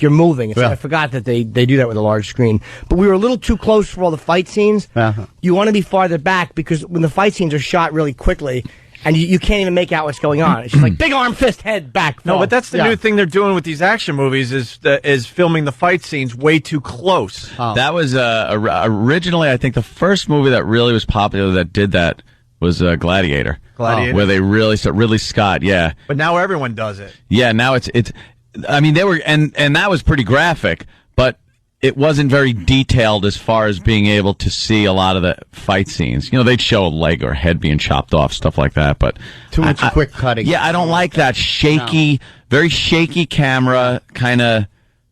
you're moving. I forgot that they do that with a large screen. But we were a little too close for all the fight scenes. You want to be farther back because when the fight scenes are shot really quickly, and you can't even make out what's going on. It's just like big arm, fist, head, back. No, but that's the new thing they're doing with these action movies is filming the fight scenes way too close. That was originally, I think, the first movie that really was popular that did that was Gladiator. Gladiator? Where they really Ridley Scott, yeah. But now everyone does it. Yeah, now it's. I mean, they were, and that was pretty graphic, but it wasn't very detailed as far as being able to see a lot of the fight scenes. They'd show a leg or a head being chopped off, stuff like that, but too much quick cutting. Yeah, I don't like that shaky, very shaky camera kind of.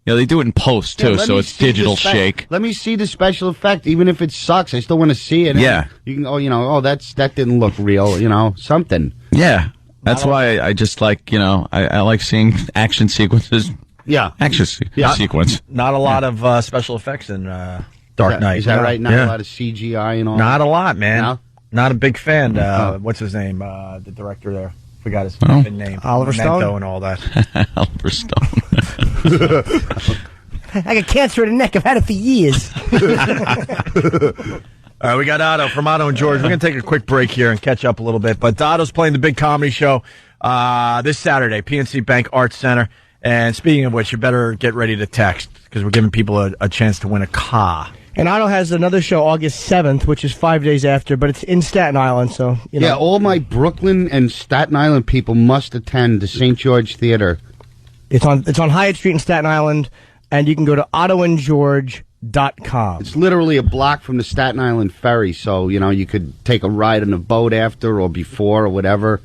They do it in post too, so it's digital shake. Let me see the special effect, even if it sucks. I still want to see it. Yeah, you can. That didn't look real. Something. Yeah, that's why I just like. I like seeing action sequences. Yeah. Action sequence. Not a lot of special effects in Dark Knight. Is that right? Not a lot of CGI and all Not that? a lot, man. No? Not a big fan. What's his name? The director there. Forgot his name. Oliver Stone? Memento and all that. Oliver Stone. I got cancer in the neck. I've had it for years. All right, we got Otto from Otto and George. We're going to take a quick break here and catch up a little bit. But Otto's playing the big comedy show this Saturday, PNC Bank Arts Center. And speaking of which, you better get ready to text because we're giving people a chance to win a car. And Otto has another show August 7th, which is 5 days after, but it's in Staten Island, so, Yeah, all my Brooklyn and Staten Island people must attend the St. George Theater. It's on Hyatt Street in Staten Island, and you can go to ottoandgeorge.com. It's literally a block from the Staten Island ferry, so, you could take a ride on a boat after or before or whatever.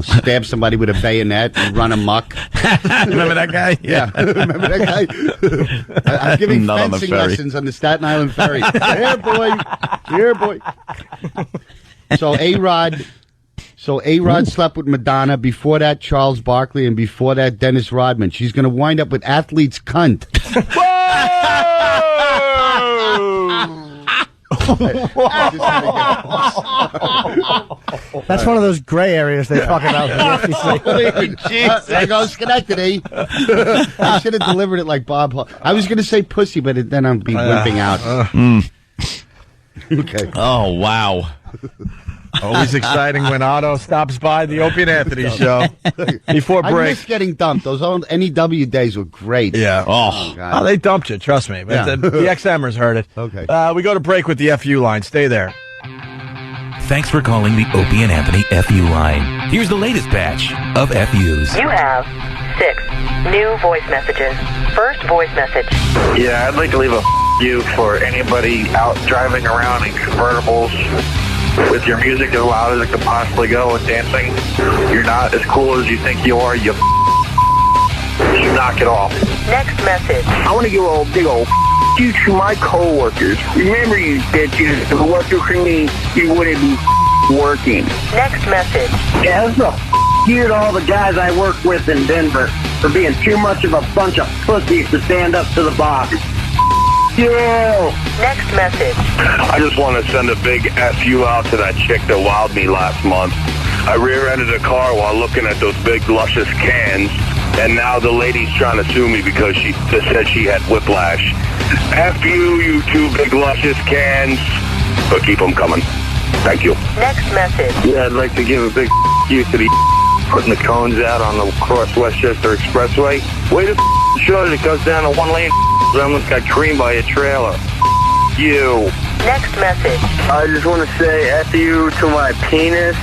Stab somebody with a bayonet and run amok. Remember that guy? Yeah. Remember that guy? I'm giving fencing lessons on the Staten Island ferry. Here, boy. Here, boy. So A-Rod slept with Madonna. Before that, Charles Barkley. And before that, Dennis Rodman. She's going to wind up with athlete's cunt. That's one of those gray areas they talk about in the FCC. There goes Schenectady. I should have delivered it like Bob Hall. I was going to say pussy, but then I'd be wimping out. Okay. Oh, wow. Always exciting when Otto stops by the Opie and Anthony show before break. I miss getting dumped. Those old NEW days were great. Yeah. Oh, they dumped you. Trust me. But the XMers heard it. Okay. We go to break with the FU line. Stay there. Thanks for calling the Opie and Anthony FU line. Here's the latest batch of FUs. You have 6 new voice messages. First voice message. Yeah, I'd like to leave a you for anybody out driving around in convertibles with your music as loud as it could possibly go and dancing. You're not as cool as you think you are. You knock it off. Next message. I want to give a big old you to my coworkers. Remember, you bitches, if it wasn't for me, you wouldn't be working. Next message. Yeah, that's a you to all the guys I work with in Denver for being too much of a bunch of pussies to stand up to the boss. You. Next message. I just want to send a big FU out to that chick that wowed me last month. I rear-ended a car while looking at those big, luscious cans, and now the lady's trying to sue me because she said she had whiplash. FU, you 2 big, luscious cans, but keep them coming. Thank you. Next message. Yeah, I'd like to give a big you to the putting the cones out on the Cross Westchester Expressway. Way to show that it goes down a 1-lane. I almost got creamed by a trailer. You. Next message. I just want to say F you to my penis.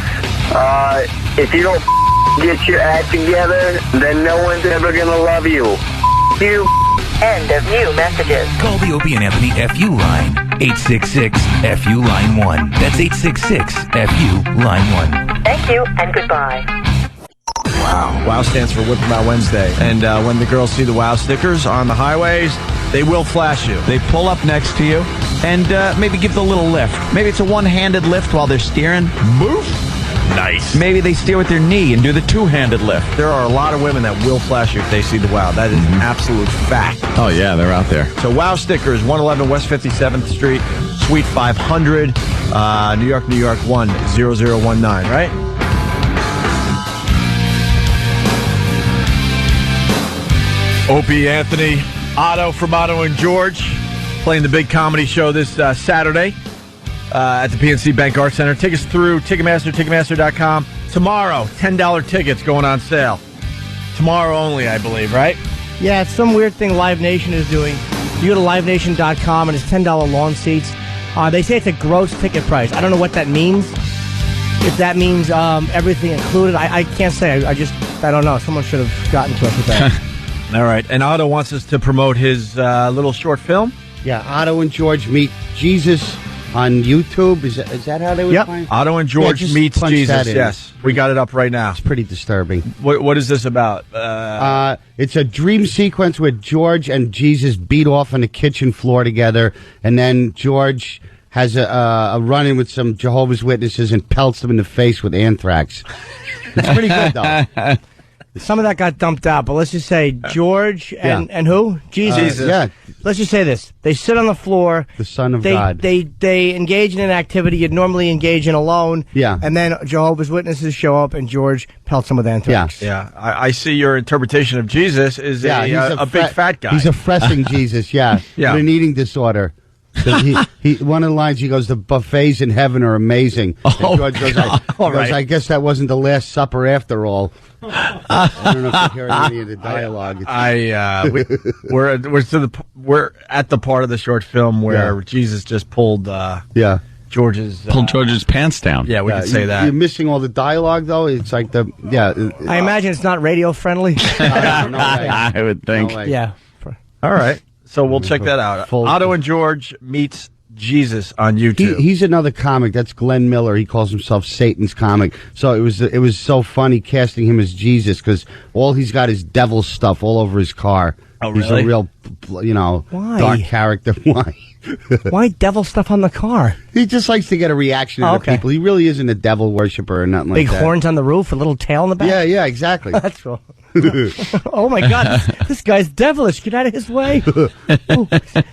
If you don't get your act together, then no one's ever going to love you. New. End of new messages. Call the Opie and Anthony FU line. 866-FU line 1. That's 866-FU line 1. Thank you and goodbye. Wow. WOW stands for Whip 'em Out Wednesday. And when the girls see the WOW stickers on the highways, they will flash you. They pull up next to you and maybe give the little lift. Maybe it's a one-handed lift while they're steering. Move. Nice. Maybe they steer with their knee and do the two-handed lift. There are a lot of women that will flash you if they see the WOW. That is an absolute fact. Oh, yeah, they're out there. So WOW stickers, 111 West 57th Street, Suite 500, New York, 10019, right? Opie, Anthony, Otto from Otto and George playing the big comedy show this Saturday at the PNC Bank Arts Center. Tickets through Ticketmaster.com. Tomorrow, $10 tickets going on sale. Tomorrow only, I believe, right? Yeah, it's some weird thing Live Nation is doing. You go to LiveNation.com and it's $10 lawn seats. They say it's a gross ticket price. I don't know what that means. If that means everything included, I can't say. I don't know. Someone should have gotten to us with that. All right. And Otto wants us to promote his little short film. Yeah, Otto and George Meet Jesus on YouTube. Is that how they would find? Otto and George Meets Jesus. Yes. We got it up right now. It's pretty disturbing. What is this about? It's a dream sequence where George and Jesus beat off on the kitchen floor together, and then George has a run-in with some Jehovah's Witnesses and pelts them in the face with anthrax. It's pretty good, though. Some of that got dumped out, but let's just say George and who? Jesus. Yeah. Let's just say this. They sit on the floor. The Son of God. They engage in an activity you'd normally engage in alone. Yeah. And then Jehovah's Witnesses show up and George pelts them with anthrax. Yeah. I see your interpretation of Jesus is a big fat guy. He's a fressing Jesus, yeah. Yeah. With an eating disorder. He one of the lines, he goes, the buffets in heaven are amazing. And George goes, I guess that wasn't the Last Supper after all. I don't know if you're hearing any of the dialogue. We're at the part of the short film where Jesus just pulled George's pants down. Yeah, we can say that. You're missing all the dialogue, though. It's like I imagine it's not radio friendly. I would think. No way. Yeah. All right. So we'll check that out. Otto and George Meets Jesus on YouTube. He's another comic. That's Glenn Miller. He calls himself Satan's comic. So it was so funny casting him as Jesus because all he's got is devil stuff all over his car. Oh, He's really? a real, Why? dark character. Why? Why devil stuff on the car? He just likes to get a reaction out of people. He really isn't a devil worshiper or nothing like that. Big horns on the roof, a little tail in the back? Yeah, exactly. That's wrong. Oh, my God. This guy's devilish. Get out of his way. Ooh,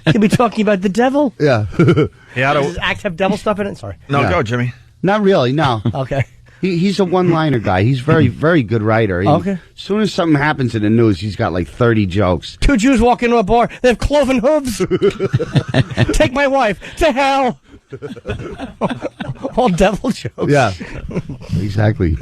he'll be talking about the devil. Yeah. Does his act have devil stuff in it? Sorry. No, go, Jimmy. Not really, no. Okay. He's a one-liner guy. He's very, very good writer. Okay. As soon as something happens in the news, he's got like 30 jokes. Two Jews walk into a bar. They have cloven hooves. Take my wife to hell. All devil jokes. Yeah. Exactly.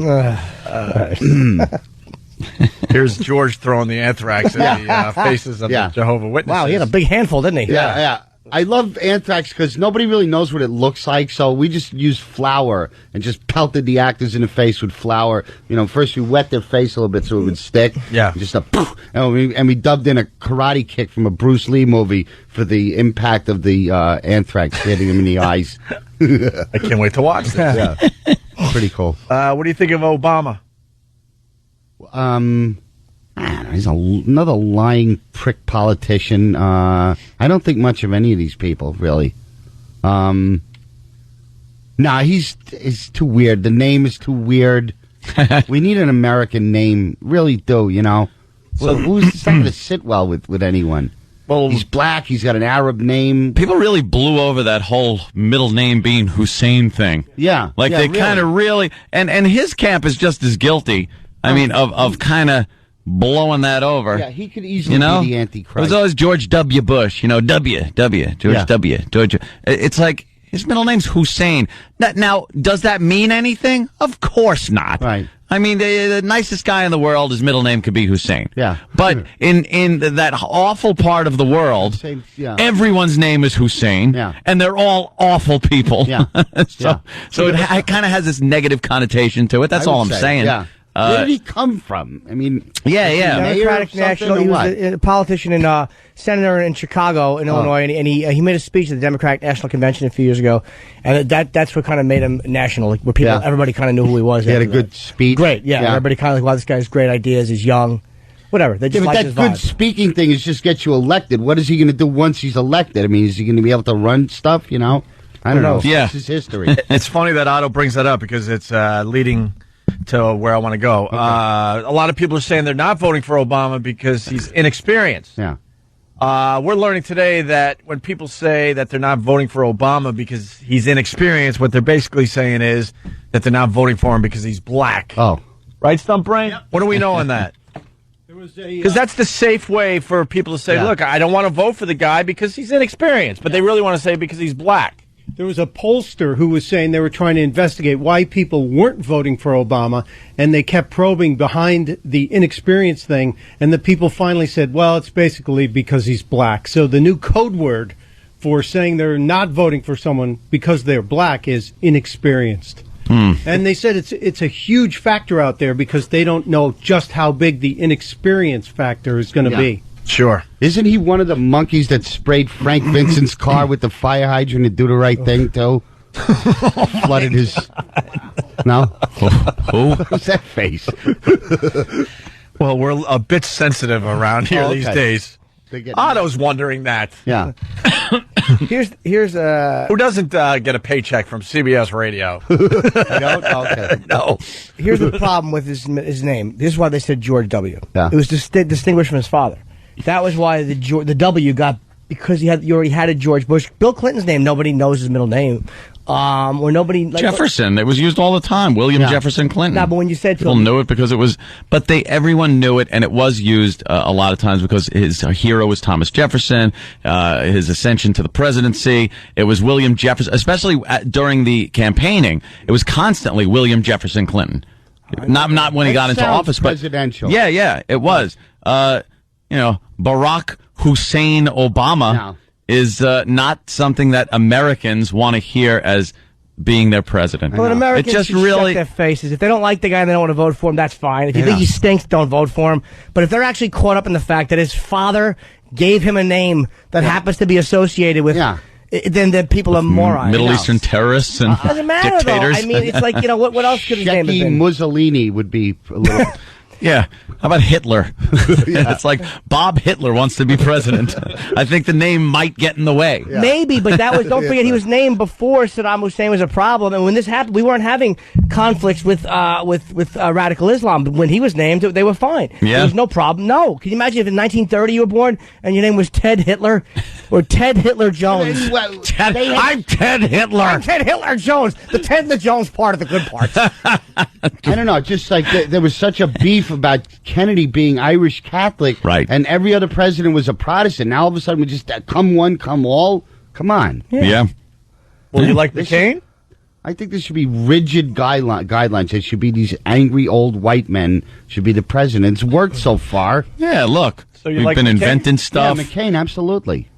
Here's George throwing the anthrax in the faces of the Jehovah's Witnesses. Wow, he had a big handful, didn't he? Yeah. I love anthrax because nobody really knows what it looks like, so we just used flour and just pelted the actors in the face with flour. First we wet their face a little bit so it would stick. Yeah. Just a poof, and we dubbed in a karate kick from a Bruce Lee movie for the impact of the anthrax hitting him in the eyes. I can't wait to watch this. Yeah. Pretty cool. What do you think of Obama? He's another lying prick politician. I don't think much of any of these people, really. He's too weird. The name is too weird. We need an American name. Really do, So who's not going to sit well with anyone? Well, he's black. He's got an Arab name. People really blew over that whole middle name being Hussein thing. Yeah. Like they kind of really... And his camp is just as guilty, of kind of... blowing that over. Yeah, he could easily be the Antichrist. It was always George W. Bush, George W. It's like, his middle name's Hussein. Now, does that mean anything? Of course not. Right. I mean, the nicest guy in the world, his middle name could be Hussein. Yeah. But in that awful part of the world, everyone's name is Hussein, and they're all awful people. Yeah. So it kind of has this negative connotation to it. That's all I'm saying. Yeah. Where did he come from? I mean, yeah. Democratic National. He was a politician and senator in Chicago, in Illinois, and he made a speech at the Democratic National Convention a few years ago, and that's what kind of made him national. Like, where everybody kind of knew who he was. He had a good speech. Great, everybody kind of like, wow, this guy has great ideas. He's young. Whatever. They just but like that his good vibe. speaking thing is just get you elected. What is he going to do once he's elected? I mean, is he going to be able to run stuff, you know? I don't know. Yeah. This is history. It's funny that Otto brings that up because it's leading to where I want to go. Okay. A lot of people are saying they're not voting for Obama because he's inexperienced. Yeah. We're learning today that when people say that they're not voting for Obama because he's inexperienced, what they're basically saying is that they're not voting for him because he's black. Oh. Right, Stump Brain? Yep. What do we know on that? Because that's the safe way for people to say, look, I don't want to vote for the guy because he's inexperienced, but they really want to say because he's black. There was a pollster who was saying they were trying to investigate why people weren't voting for Obama, and they kept probing behind the inexperienced thing, and the people finally said, well, it's basically because he's black. So the new code word for saying they're not voting for someone because they're black is inexperienced. And they said it's a huge factor out there because they don't know just how big the inexperience factor is going to be. Sure. Isn't he one of the monkeys that sprayed Frank Vincent's car with the fire hydrant to do the right thing, too? Flooded his... No? Who? What's that face? Well, we're a bit sensitive around here these days. Otto's wondering that. Yeah. Here's who doesn't get a paycheck from CBS Radio? Okay. No. Here's the problem with his name. This is why they said George W. Yeah. It was distinguished from his father. That was why the W got, because you already had a George Bush. Bill Clinton's name, nobody knows his middle name. Or nobody... Like, Jefferson. It was used all the time. William Jefferson Clinton. No, but when you said... People knew it because it was... But everyone knew it, and it was used a lot of times because his hero was Thomas Jefferson, his ascension to the presidency. It was William Jefferson, especially during the campaigning. It was constantly William Jefferson Clinton. Not when he got into office, but... presidential. Yeah, it was. Barack Hussein Obama... is not something that Americans want to hear as being their president. Well, Americans it just should shut their faces. If they don't like the guy and they don't want to vote for him, that's fine. If you think he stinks, don't vote for him. But if they're actually caught up in the fact that his father gave him a name that happens to be associated with... Then people are morons. Middle Eastern terrorits and doesn't matter, dictators. Though. I mean, it's like, what else could his name have been? Mussolini would be a little... Yeah. How about Hitler? It's like Bob Hitler wants to be president. I think the name might get in the way. Yeah. Maybe, but that was, don't forget, he was named before Saddam Hussein was a problem. And when this happened, we weren't having conflicts with radical Islam. But when he was named, they were fine. Yeah. There was no problem. No. Can you imagine if in 1930 you were born and your name was Ted Hitler or Ted Hitler Jones? I'm Ted Hitler. I'm Ted Hitler Jones. The Ted and the Jones part of the good part. I don't know. Just like there was such a beef about Kennedy being Irish Catholic, right? And every other president was a Protestant. Now all of a sudden we just come one, come all. Come on. Yeah. Well, you like McCain? I think there should be rigid guidelines. It should be these angry old white men should be the president. It's worked so far. Yeah. Look, so you we've been inventing stuff. Yeah, McCain, absolutely.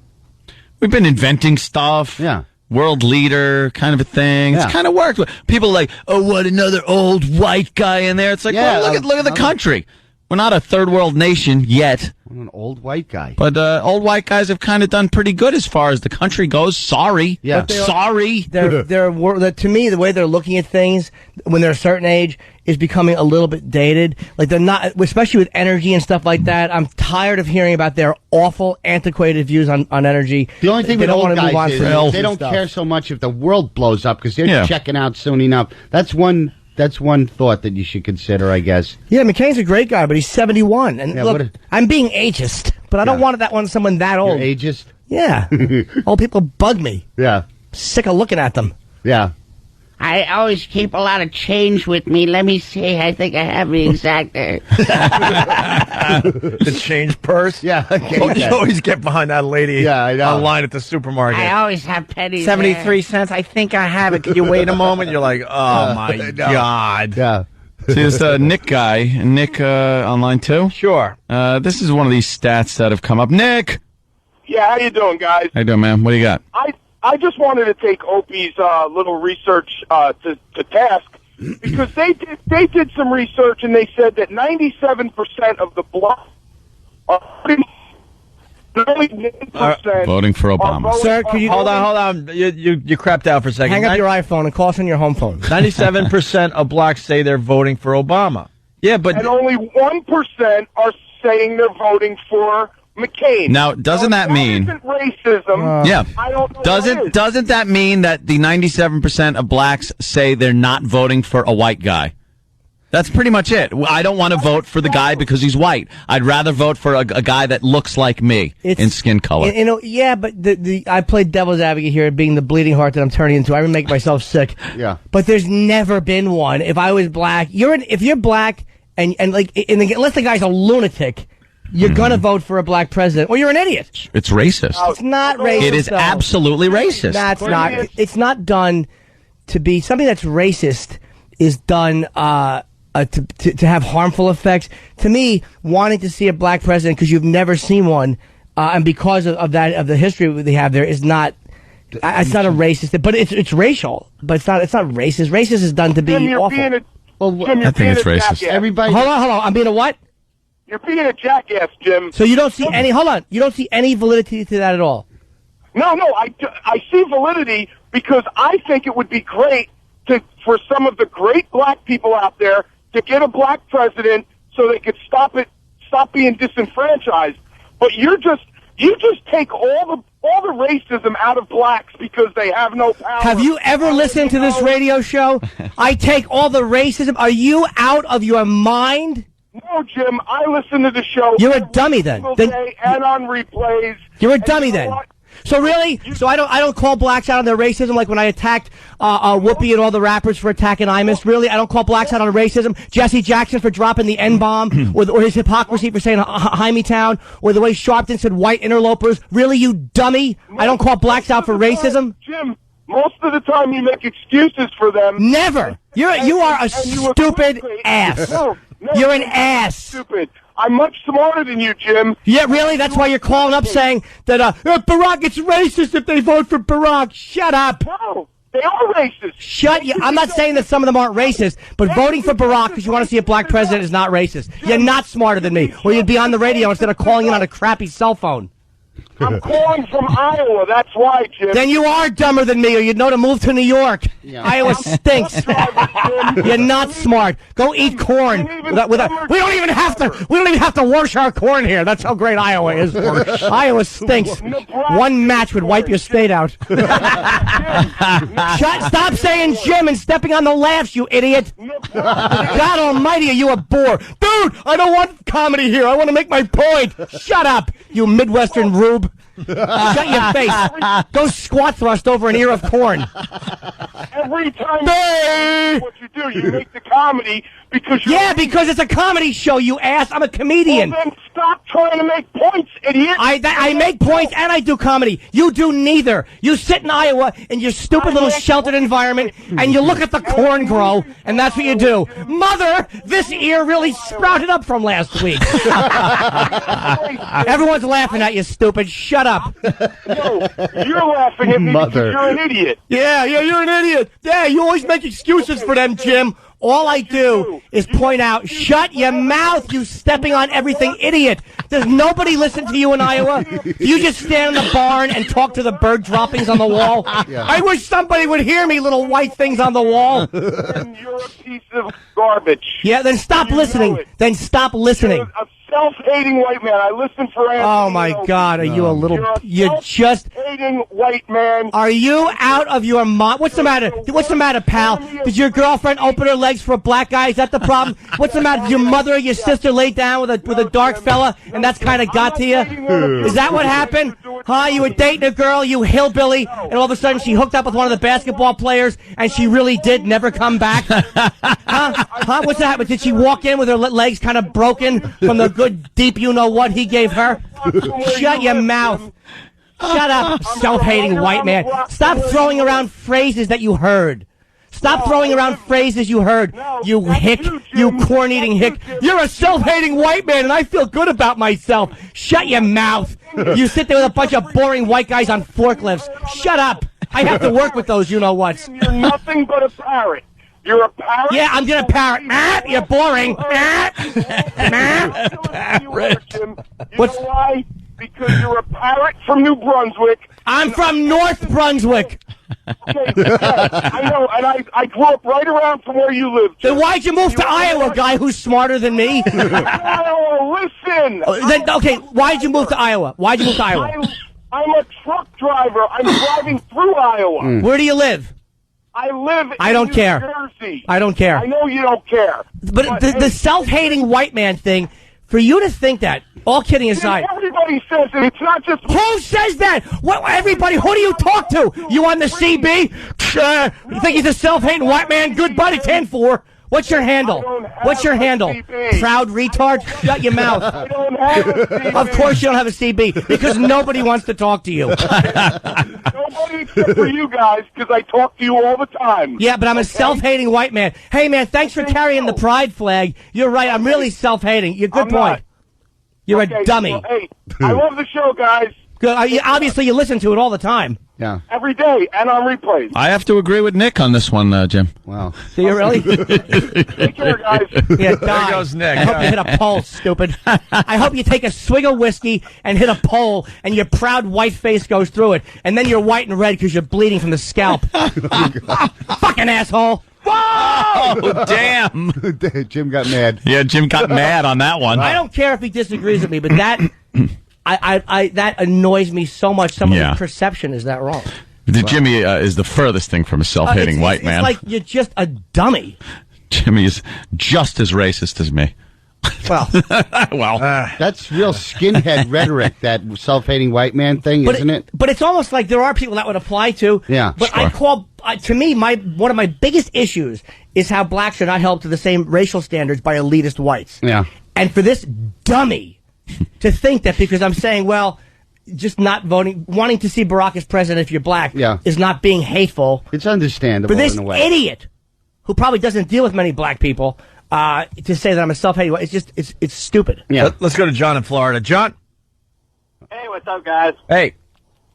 We've been inventing stuff. Yeah. World leader kind of a thing. Yeah. It's kind of worked. People are like, oh, what, another old white guy in there? It's like, well, look at the country. We're not a third world nation yet. An old white guy. But old white guys have kind of done pretty good as far as the country goes. Sorry. Yeah. Sorry. To me, the way they're looking at things when they're a certain age is becoming a little bit dated. Like they're not, especially with energy and stuff like that. I'm tired of hearing about their awful, antiquated views on energy. The only thing they with don't old want to move on guys from is health they don't stuff. care so much if the world blows up because they're Yeah. checking out soon enough. That's one thought that you should consider, I guess. Yeah, McCain's a great guy, but he's 71. And Yeah, look, I'm being ageist, but I don't want someone that old. You're ageist? Yeah. Old people bug me. Yeah. Sick of looking at them. Yeah. I always keep a lot of change with me. Let me see. I think I have the exact. The change purse? Yeah. You always get behind that lady online at the supermarket. I always have pennies. 73 cents. I think I have it. Can you wait a moment? You're like, oh, my God. Yeah. See this Nick guy. Nick online too? Sure. This is one of these stats that have come up. Nick! Yeah, how you doing, guys? How you doing, man? What do you got? I just wanted to take Opie's little research to task. because they did some research and they said that 97% of the blacks are voting for Obama. Sir, could you hold on? You crapped out for a second. hang up your iPhone and call us on your home phone? 97% of blacks say they're voting for Obama. Yeah, but and only 1% are saying they're voting for McCain. Now, doesn't that mean isn't racism? Yeah. I don't know what is. Doesn't that mean that the 97% of blacks say they're not voting for a white guy? That's pretty much it. I don't want to vote for the guy because he's white. I'd rather vote for a guy that looks like me in skin color. You know, yeah, but I played devil's advocate here, being the bleeding heart that I'm turning into. I would make myself sick. Yeah. But there's never been one. If I was black, if you're black and unless the guy's a lunatic, you're gonna vote for a black president, or you're an idiot. It's racist. It's not racist. It is absolutely racist. That's not. It's not done to be something that's racist. Is done to have harmful effects. To me, wanting to see a black president because you've never seen one, and because of the history they have there is not. It's not a racist, but it's racial. But it's not racist. Racist is done to be Jim, awful. Jim, I think it's racist. Everybody, hold on. I'm being a what? You're being a jackass, Jim. So you don't see any. Hold on. You don't see any validity to that at all. No, I see validity because I think it would be great for some of the great black people out there to get a black president so they could stop being disenfranchised. But you just take all the racism out of blacks because they have no power. Have you ever listened to this radio show? I take all the racism. Are you out of your mind? No, Jim. I listen to the show. You're a dummy then. Day and on replays. You're a dummy then. So really? So I don't call blacks out on their racism like when I attacked Whoopi and all the rappers for attacking Imus. Really? I don't call blacks out on racism. Jesse Jackson for dropping the N-bomb or his hypocrisy for saying Hymietown or the way Sharpton said white interlopers. Really, you dummy? I don't call blacks out for racism? Jim, most of the time you make excuses for them. Never. You are a stupid ass. No, you're an ass. Stupid. I'm much smarter than you, Jim. Yeah, really? That's why you're calling up saying that Barack, it's racist if they vote for Barack. Shut up. No, they are racist. Shut you. I'm not saying that some of them aren't racist, but voting for Barack because you want to see a black president is not racist. You're not smarter than me, or you'd be on the radio instead of calling in on a crappy cell phone. I'm calling from Iowa, that's why, Jim. Then you are dumber than me, or you'd know to move to New York. Yeah. Iowa stinks. You're not smart. Go eat corn. We don't even have to wash our corn here. That's how great Iowa is. Iowa stinks. One match would wipe your state out. Stop saying Jim and stepping on the laughs, you idiot. God almighty, are you a bore? Dude, I don't want comedy here. I want to make my point. Shut up, you Midwestern rube. Shut your face. Go squat thrust over an ear of corn. Every time what you do, you make the comedy because because it's a comedy show, you ass. I'm a comedian. Well, then stop trying to make points, idiot. I make points and I do comedy. You do neither. You sit in Iowa in your stupid little sheltered environment and you look at the corn grow and that's what you do. Mother, this ear really sprouted up from last week. Everyone's laughing at you, stupid. Shut up. No, you're laughing at me because you're an idiot. Yeah, you're an idiot. Yeah, you always make excuses for them, Jim. All I do is point out, shut your mouth, you stepping on everything idiot. Does nobody listen to you in Iowa? You just stand in the barn and talk to the bird droppings on the wall? Yeah. I wish somebody would hear me, little white things on the wall. And you're a piece of garbage. Yeah, then stop listening. Then stop listening. You're a self-hating white man. I listen for Anthony. Oh, my God, are you a little... You're just... self-hating white man. Are you out of your mind? What's the matter? What's the matter, pal? Did your girlfriend open her legs for a black guy? Is that the problem? What's the matter? Did your mother or your sister lay down with a dark fella and that's kind of got to you? Is that what happened? Huh? You were dating a girl, you hillbilly, and all of a sudden she hooked up with one of the basketball players and she really did never come back? Huh? What's that? Did she walk in with her legs kind of broken from the good deep you-know-what he gave her? Shut your mouth. Shut up, self-hating white man. Stop throwing around phrases that you heard. Stop throwing around phrases you heard. You hick. You corn-eating hick. You're a self-hating white man, and I feel good about myself. Shut your mouth. You sit there with a bunch of boring white guys on forklifts. Shut up. I have to work with those you-know-whats. You're nothing but a parrot. You're a parrot. Yeah, I'm gonna parrot. You're boring. Jim. You know why? Because you're a parrot from New Brunswick. I'm from North Brunswick. Okay, yeah, I know, and I grew up right around from where you live. Then why'd you move to Iowa, guy who's smarter than me? Iowa, listen. Okay, why'd you move to Iowa? Why'd you move to Iowa? I'm a truck driver. I'm driving through Iowa. Where do you live? I live I don't in care. New Jersey. I don't care. I know you don't care. But the self-hating white man thing, for you to think that, all kidding aside. Everybody says it. It's not just... Who says that? What? Everybody, who do you talk to? You on the CB? You think he's a self-hating white man? Good buddy, 10-4. What's your handle? What's your handle? Proud retard? Shut your mouth. I don't have a CB. Of course you don't have a CB, because nobody wants to talk to you. Nobody except for you guys, because I talk to you all the time. Yeah, but I'm a self-hating white man. Hey, man, thanks for carrying the pride flag. You're right. I'm really self-hating. You're good point. You're a dummy. Well, hey, I love the show, guys. Good. Obviously, you listen to it all the time. Yeah. Every day, and on replays. I have to agree with Nick on this one, Jim. Wow. Do you really? Take care, guys. Yeah, There goes Nick. I hope you hit a pole, stupid. I hope you take a swig of whiskey and hit a pole, and your proud white face goes through it, and then you're white and red because you're bleeding from the scalp. Fucking asshole. Oh, damn. Jim got mad. Yeah, Jim got mad on that one. I don't care if he disagrees with me, but that that annoys me so much. Somebody's perception is that wrong. Jimmy is the furthest thing from a self-hating white man. It's like you're just a dummy. Jimmy is just as racist as me. Well, that's real skinhead rhetoric, that self-hating white man thing, isn't it? But it's almost like there are people that would apply to. Yeah, but I call to me one of my biggest issues is how blacks are not held to the same racial standards by elitist whites. Yeah, and for this dummy to think that because I'm saying, well, just not voting, wanting to see Barack as president if you're black, is not being hateful. It's understandable. For this in a way. idiot who probably doesn't deal with many black people. To say that I'm a self-hating, it's stupid. Yeah. Let's go to John in Florida. John? Hey, what's up, guys? Hey.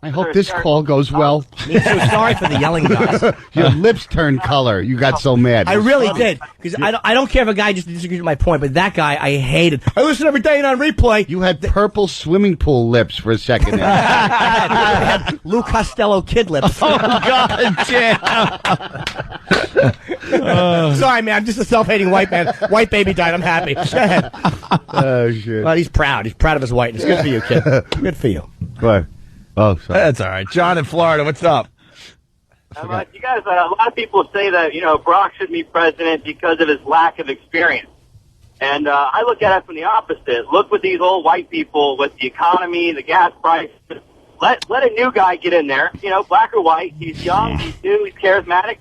I hope this call goes well. Me too. Sorry for the yelling, guys. Your lips turned color. You got so mad. I really did. Because I don't care if a guy just disagrees with my point, but that guy I hated. I listen every day and on replay. You had purple swimming pool lips for a second there. I had Lou Costello kid lips. Oh, God, Jim. Sorry, man. I'm just a self-hating white man. White baby died. I'm happy. Go ahead. Oh, shit. Well, he's proud. He's proud of his whiteness. Good for you, kid. Good for you. What? Oh, sorry. That's all right. John in Florida, what's up? You guys, a lot of people say that, Barack shouldn't be president because of his lack of experience. And I look at it from the opposite. Look with these old white people with the economy, the gas prices. Let a new guy get in there, black or white. He's young, he's new, he's charismatic.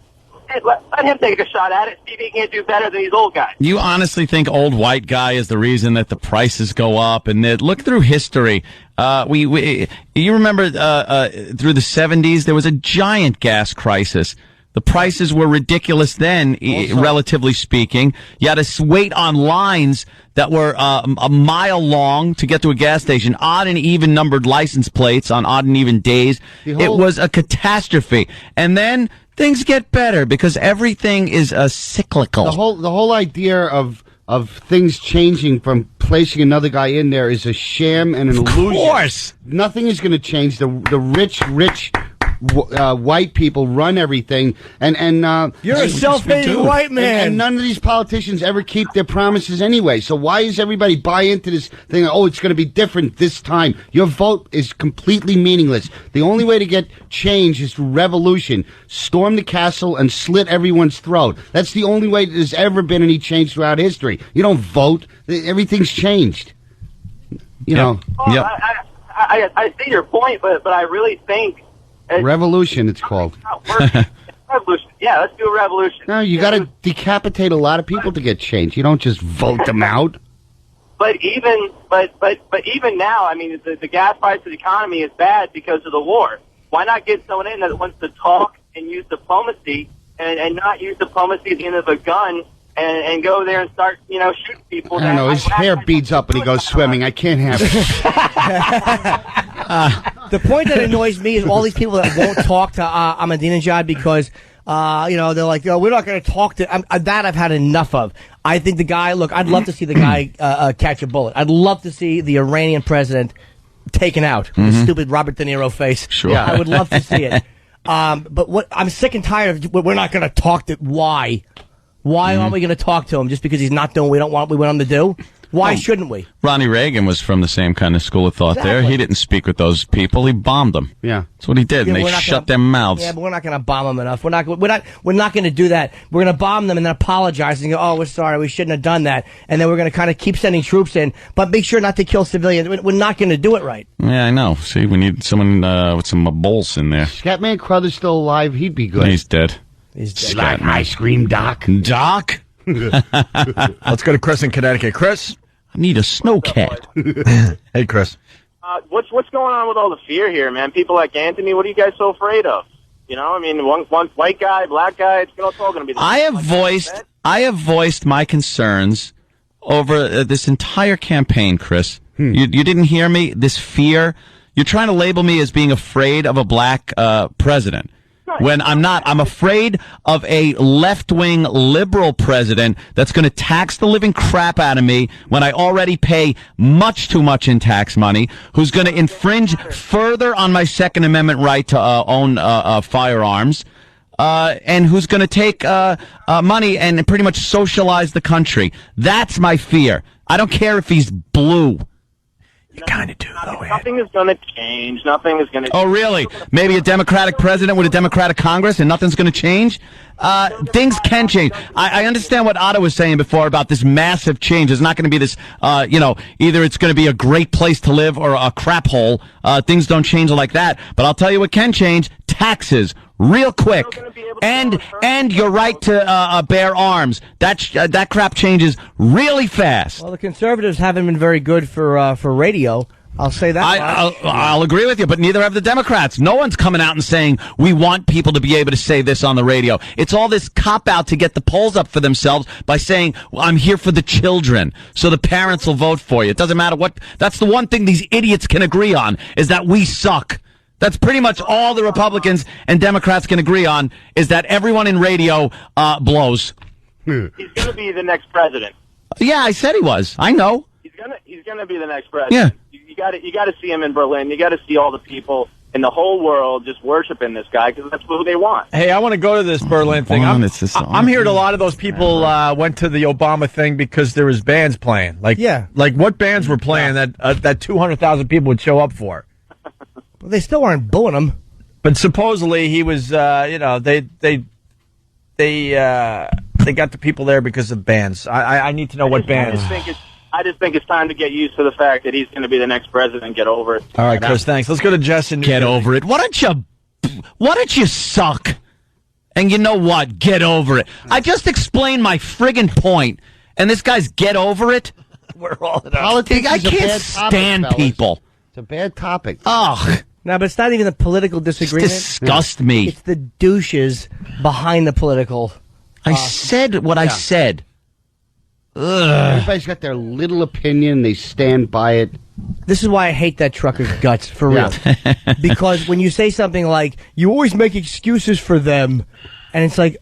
Hey, let him take a shot at it, see if he can't do better than these old guys. You honestly think old white guy is the reason that the prices go up? And that, look through history. You remember through the 70s, there was a giant gas crisis. The prices were ridiculous then, relatively speaking. You had to wait on lines that were a mile long to get to a gas station, odd and even numbered license plates on odd and even days. It was a catastrophe. And then things get better because everything is cyclical. The whole idea of things changing from placing another guy in there is a sham and an illusion. Of course. Nothing is going to change. The rich white people run everything, and you're a self-hating white man. And none of these politicians ever keep their promises anyway. So why is everybody buy into this thing? Oh, it's going to be different this time. Your vote is completely meaningless. The only way to get change is through revolution. Storm the castle and slit everyone's throat. That's the only way there's ever been any change throughout history. You don't vote. Everything's changed. You know. Well, I see your point, but I really think. Revolution, it's called. Revolution. Yeah, let's do a revolution. No, you got to decapitate a lot of people to get change. You don't just vote them out. But even now, I mean, the gas price of the economy is bad because of the war. Why not get someone in that wants to talk and use diplomacy and not use diplomacy at the end of a gun and go there and start, shooting people? I don't know. His hair beads up when he goes swimming. I can't have it. The point that annoys me is all these people that won't talk to Ahmadinejad because They're like, we're not going to talk to that. I've had enough of. I think the guy. Look, I'd love to see the guy catch a bullet. I'd love to see the Iranian president taken out. The stupid Robert De Niro face. Sure. Yeah, I would love to see it. But what I'm sick and tired of. We're not going to talk to. Why? Why aren't we going to talk to him just because he's not doing what we want him to do? Why shouldn't we? Ronnie Reagan was from the same kind of school of thought there. He didn't speak with those people. He bombed them. Yeah. That's what he did, and they shut their mouths. Yeah, but we're not going to bomb them enough. We're not going to do that. We're going to bomb them and then apologize and go, oh, we're sorry, we shouldn't have done that. And then we're going to kind of keep sending troops in, but make sure not to kill civilians. We're not going to do it right. Yeah, I know. See, we need someone with some bolts in there. Scatman Crothers still alive. He'd be good. He's dead. He's dead. You like ice cream, Doc? Doc? Let's go to Chris in Connecticut. Chris? I need a snowcat. Hey, Chris. What's going on with all the fear here, man? People like Anthony, what are you guys so afraid of? You know, I mean, one white guy, black guy, it's all going to be the same. I have voiced my concerns over this entire campaign, Chris. You didn't hear me? This fear. You're trying to label me as being afraid of a black president. When I'm not. I'm afraid of a left-wing liberal president that's going to tax the living crap out of me when I already pay much too much in tax money, who's going to infringe further on my Second Amendment right to own firearms, and who's going to take money and pretty much socialize the country. That's my fear. I don't care if he's blue. You kind of do, though. Nothing is going to change. Nothing is going to. Oh, really? Maybe a Democratic president with a Democratic Congress, and nothing's going to change. Things can change. I understand what Otto was saying before about this massive change. There's not going to be this. Either it's going to be a great place to live or a crap hole. Things don't change like that. But I'll tell you what can change: taxes. Real quick, and your right to bear arms. That crap changes really fast. Well, the conservatives haven't been very good for radio. I'll say that. I'll agree with you, but neither have the Democrats. No one's coming out and saying we want people to be able to say this on the radio. It's all this cop out to get the polls up for themselves by saying, well, I'm here for the children, so the parents will vote for you. It doesn't matter what. That's the one thing these idiots can agree on is that we suck. That's pretty much all the Republicans and Democrats can agree on is that everyone in radio blows. He's going to be the next president. Yeah, I said he was. I know. He's going to be the next president. Yeah. You got to see him in Berlin. You got to see all the people in the whole world just worshiping this guy because that's who they want. Hey, I want to go to this Berlin thing. I'm hearing a lot of those people went to the Obama thing because there was bands playing. Like what bands were playing that 200,000 people would show up for? Well, they still aren't booing him. But supposedly he was, they got the people there because of bands. I need to know what bands. I just think it's time to get used to the fact that he's going to be the next president. Get over it. All right, Chris, thanks. Let's go to Jess and get over it. Why don't you suck? And you know what? Get over it. I just explained my friggin' point, and this guy's get over it. We're all politics. I can't stand people. It's a bad topic. Ugh. No, but it's not even a political disagreement. It disgusts me. It's the douches behind the political. I said what I said. Ugh. Everybody's got their little opinion. They stand by it. This is why I hate that trucker's guts, for real. Because when you say something like, you always make excuses for them, and it's like,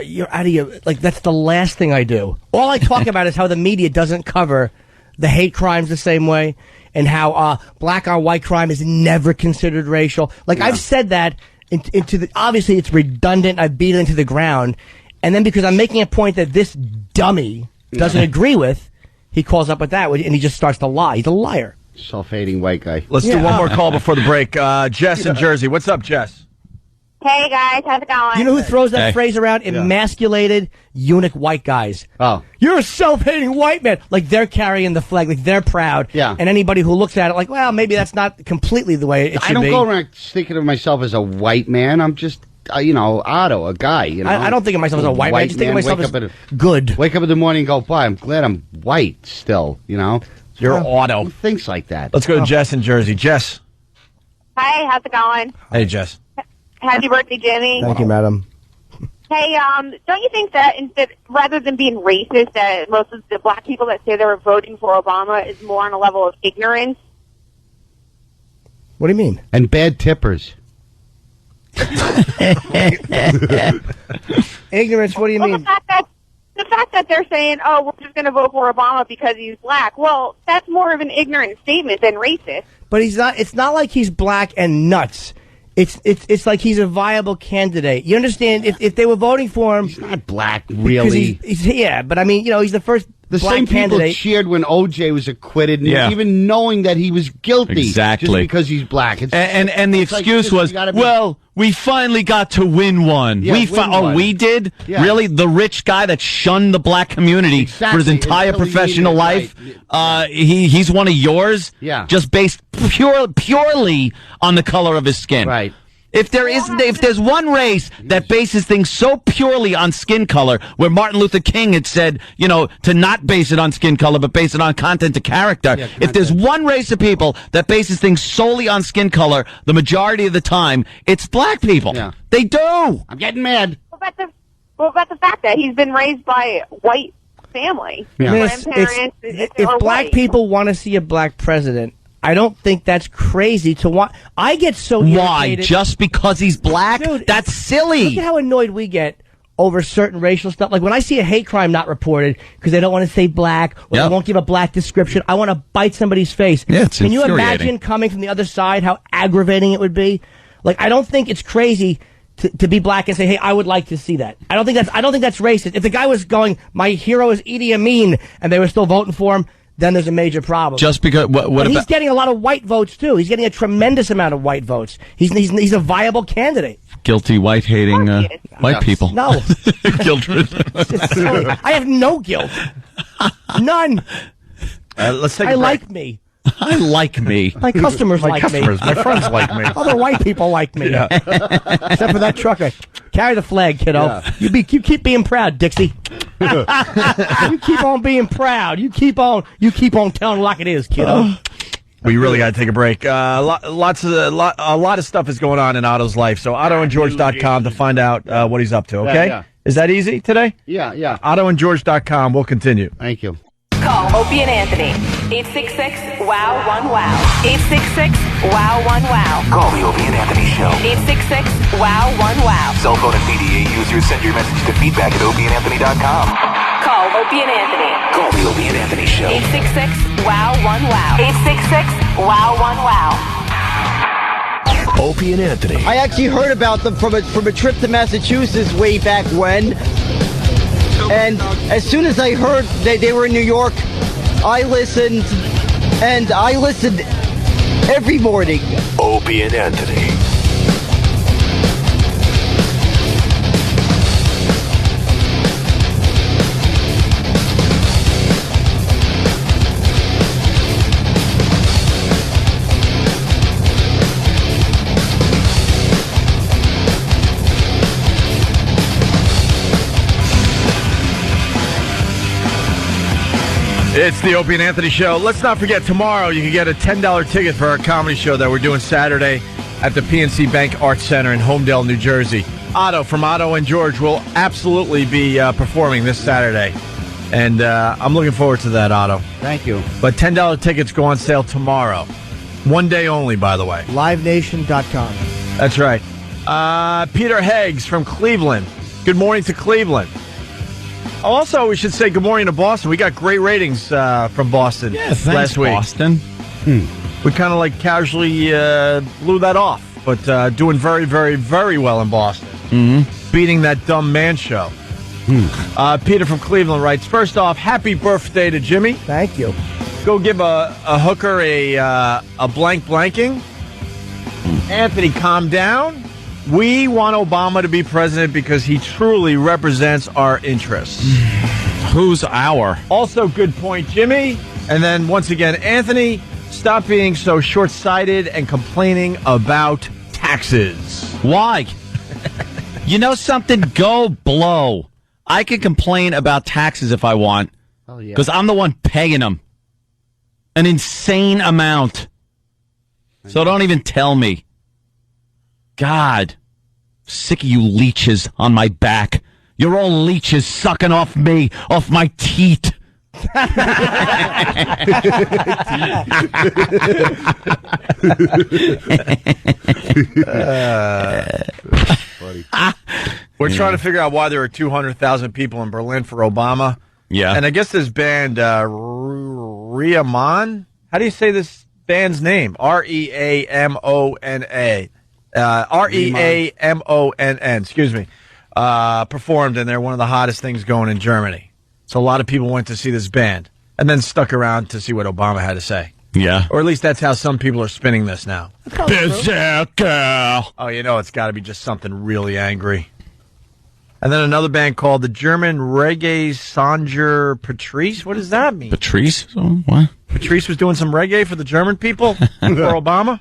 you're out of your... Like, that's the last thing I do. All I talk about is how the media doesn't cover the hate crimes the same way, and how black on white crime is never considered racial. Like, I've said that into the... Obviously, it's redundant. I've beat it into the ground. And then because I'm making a point that this dummy doesn't agree with, he calls up with that, and he just starts to lie. He's a liar. Self-hating white guy. Let's do one more call before the break. Jess in Jersey. What's up, Jess? Hey, guys. How's it going? You know who throws that phrase around? Emasculated, eunuch white guys. Oh. You're a self-hating white man. Like, they're carrying the flag. Like, they're proud. Yeah. And anybody who looks at it like, well, maybe that's not completely the way it should be. I don't go around thinking of myself as a white man. I'm just... Otto, a guy, I don't think of myself as a white man. I just think of myself as good. Wake up in the morning and go, boy, I'm glad I'm white still, You're Otto. Who thinks like that? Let's go to Jess in Jersey. Jess. Hi, how's it going? Hey, Jess. Happy birthday, Jimmy. Thank you, madam. Hey, don't you think that rather than being racist, that most of the black people that say they were voting for Obama is more on a level of ignorance? What do you mean? And bad tippers. Ignorance, what do you mean? The fact that they're saying, oh, we're just going to vote for Obama because he's black, well, that's more of an ignorant statement than racist. But he's not. It's not like he's black and nuts. It's like he's a viable candidate. You understand? If they were voting for him, he's not black, really. Yeah, but I mean, he's the first. The black same people candidate. cheered when OJ was acquitted, Yeah. even knowing that he was guilty. Exactly. Just because he's black. And the excuse was, well, we finally got to win one. Yeah, we did? Yeah. Really? The rich guy that shunned the black community for his entire Until he professional needed life? He's one of yours? Yeah. Just based purely on the color of his skin. Right. If there's one race that bases things so purely on skin color, where Martin Luther King had said, to not base it on skin color, but base it on content to character. Yeah, if there's one race of people that bases things solely on skin color, the majority of the time, it's black people. Yeah. They do. I'm getting mad. What about the fact that he's been raised by a white family? Yeah. Grandparents, If are black white. people want to see a black president, I don't think that's crazy to want. I get so Why? irritated. Just because he's black? Dude, That's silly. Look at how annoyed we get over certain racial stuff. Like when I see a hate crime not reported because they don't want to say black or Yep. they won't give a black description, I want to bite somebody's face. Yeah, it's Can you infuriating. imagine coming from the other side how aggravating it would be? Like I don't think it's crazy to be black and say, "Hey, I would like to see that." I don't think that's racist. If the guy was going, "My hero is Idi Amin," and they were still voting for him, then there's a major problem. Just because, what But he's about... getting a lot of white votes too. He's getting a tremendous amount of white votes. He's a viable candidate. Guilty white-hating white people. No. Gildred. I have no guilt. None. Let's take a I break. like me. I like me. My customers My like customers, me. my friends like me. Other white people like me. Yeah. Except for that trucker. Carry the flag, kiddo. Yeah. You keep being proud, Dixie. You keep on being proud. You keep on telling it like it is, kiddo. We really got to take a break. A lot of stuff is going on in Otto's life. So OttoandGeorge.com to find out what he's up to. Okay, Yeah. Is that easy today? Yeah. OttoandGeorge.com. We'll continue. Thank you. Call Opie and Anthony. 866-WOW-1-WOW. 866-WOW-1-WOW. Call the Opie and Anthony Show. 866-WOW-1-WOW. Cell phone and PDA users send your message to feedback at opieandanthony.com. Call Opie and Anthony. Call the Opie and Anthony Show. 866-WOW-1-WOW. 866-WOW-1-WOW. Opie and Anthony. I actually heard about them from a trip to Massachusetts way back when. And as soon as I heard that they were in New York, I listened, and I listened every morning. Opie and Anthony. It's the Opie and Anthony Show. Let's not forget, tomorrow you can get a $10 ticket for our comedy show that we're doing Saturday at the PNC Bank Arts Center in Homedale, New Jersey. Otto from Otto and George will absolutely be performing this Saturday. And I'm looking forward to that, Otto. Thank you. But $10 tickets go on sale tomorrow. One day only, by the way. LiveNation.com. That's right. Peter Heggs from Cleveland. Good morning to Cleveland. Also, we should say good morning to Boston. We got great ratings from Boston last week. Boston. We kind of casually blew that off, but doing very, very, very well in Boston. Mm-hmm. Beating that dumb man show. Peter from Cleveland writes, first off, happy birthday to Jimmy. Thank you. Go give a hooker a blank blanking. Anthony, calm down. We want Obama to be president because he truly represents our interests. Who's our? Also, good point, Jimmy. And then, once again, Anthony, stop being so short-sighted and complaining about taxes. Why? You know something? Go blow. I can complain about taxes if I want. Oh, yeah. Because I'm the one paying them. An insane amount. So don't even tell me. God. Sick of you leeches on my back. You're all leeches sucking off me, off my teat. We're trying to figure out why there are 200,000 people in Berlin for Obama. Yeah. And I guess this band, Reamon? How do you say this band's name? R-E-A-M-O-N-A. R-E-A-M-O-N-N, excuse me. Performed, and they're one of the hottest things going in Germany. So a lot of people went to see this band and then stuck around to see what Obama had to say. Yeah. Or at least that's how some people are spinning this now. Berserker. Oh, you know, it's got to be just something really angry. And then another band called the German Reggae Sanger Patrice. What does that mean? Patrice? What? Patrice was doing some reggae for the German people for Obama?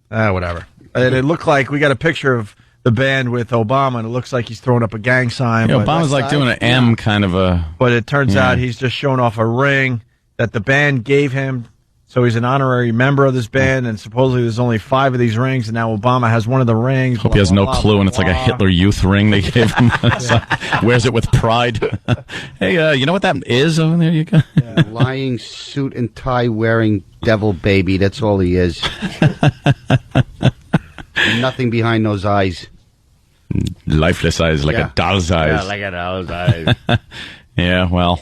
Whatever. And it looked like we got a picture of the band with Obama, and it looks like he's throwing up a gang sign. Yeah, Obama's like doing an M kind of a... But it turns out he's just showing off a ring that the band gave him. So he's an honorary member of this band, and supposedly there's only 5 of these rings, and now Obama has one of the rings. Hope he has no clue, and it's like a Hitler Youth ring they gave him. Wears it with pride. Hey, you know what that is over there? You go. Lying suit and tie wearing devil baby. That's all he is. Nothing behind those eyes. Lifeless eyes, like a doll's eyes. Yeah, like a doll's eyes. Yeah, well.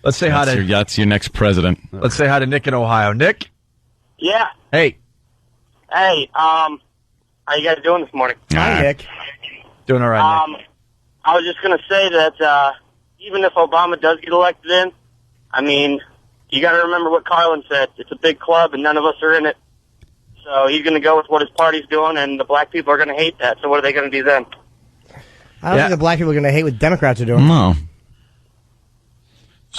Let's say hi to... That's your next president. Let's say hi to Nick in Ohio. Nick? Yeah. Hey. Hey, how you guys doing this morning? Hi, Nick. Doing all right, Nick. I was just going to say that even if Obama does get elected in, I mean, you got to remember what Carlin said. It's a big club, and none of us are in it. So he's going to go with what his party's doing, and the black people are going to hate that. So what are they going to do then? I don't think the black people are going to hate what Democrats are doing. No.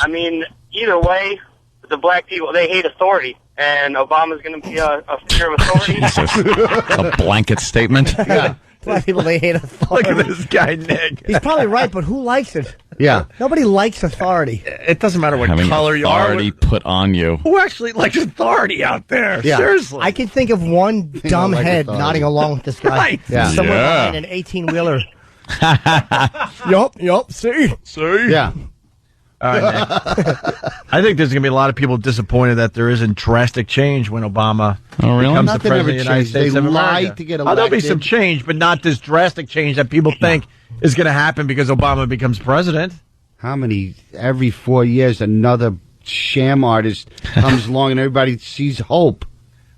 I mean, either way, the black people, they hate authority, and Obama's going to be a figure of authority. Jesus. A blanket statement. Yeah. Black people, they hate authority. Look at this guy, Nick. He's probably right, but who likes it? Yeah. Nobody likes authority. It doesn't matter what Having color you are. authority put on you. Who actually likes authority out there? Yeah. Seriously. I can think of one dumb like head authority. nodding along with this guy. Right. Yeah. Somewhere behind an 18-wheeler. Yup, see? Yeah. All right, Nick. I think there's going to be a lot of people disappointed that there isn't drastic change when Obama becomes the president of the United States of America. To get There'll be some change, but not this drastic change that people think is going to happen because Obama becomes president. How many? Every 4 years, another sham artist comes along and everybody sees hope.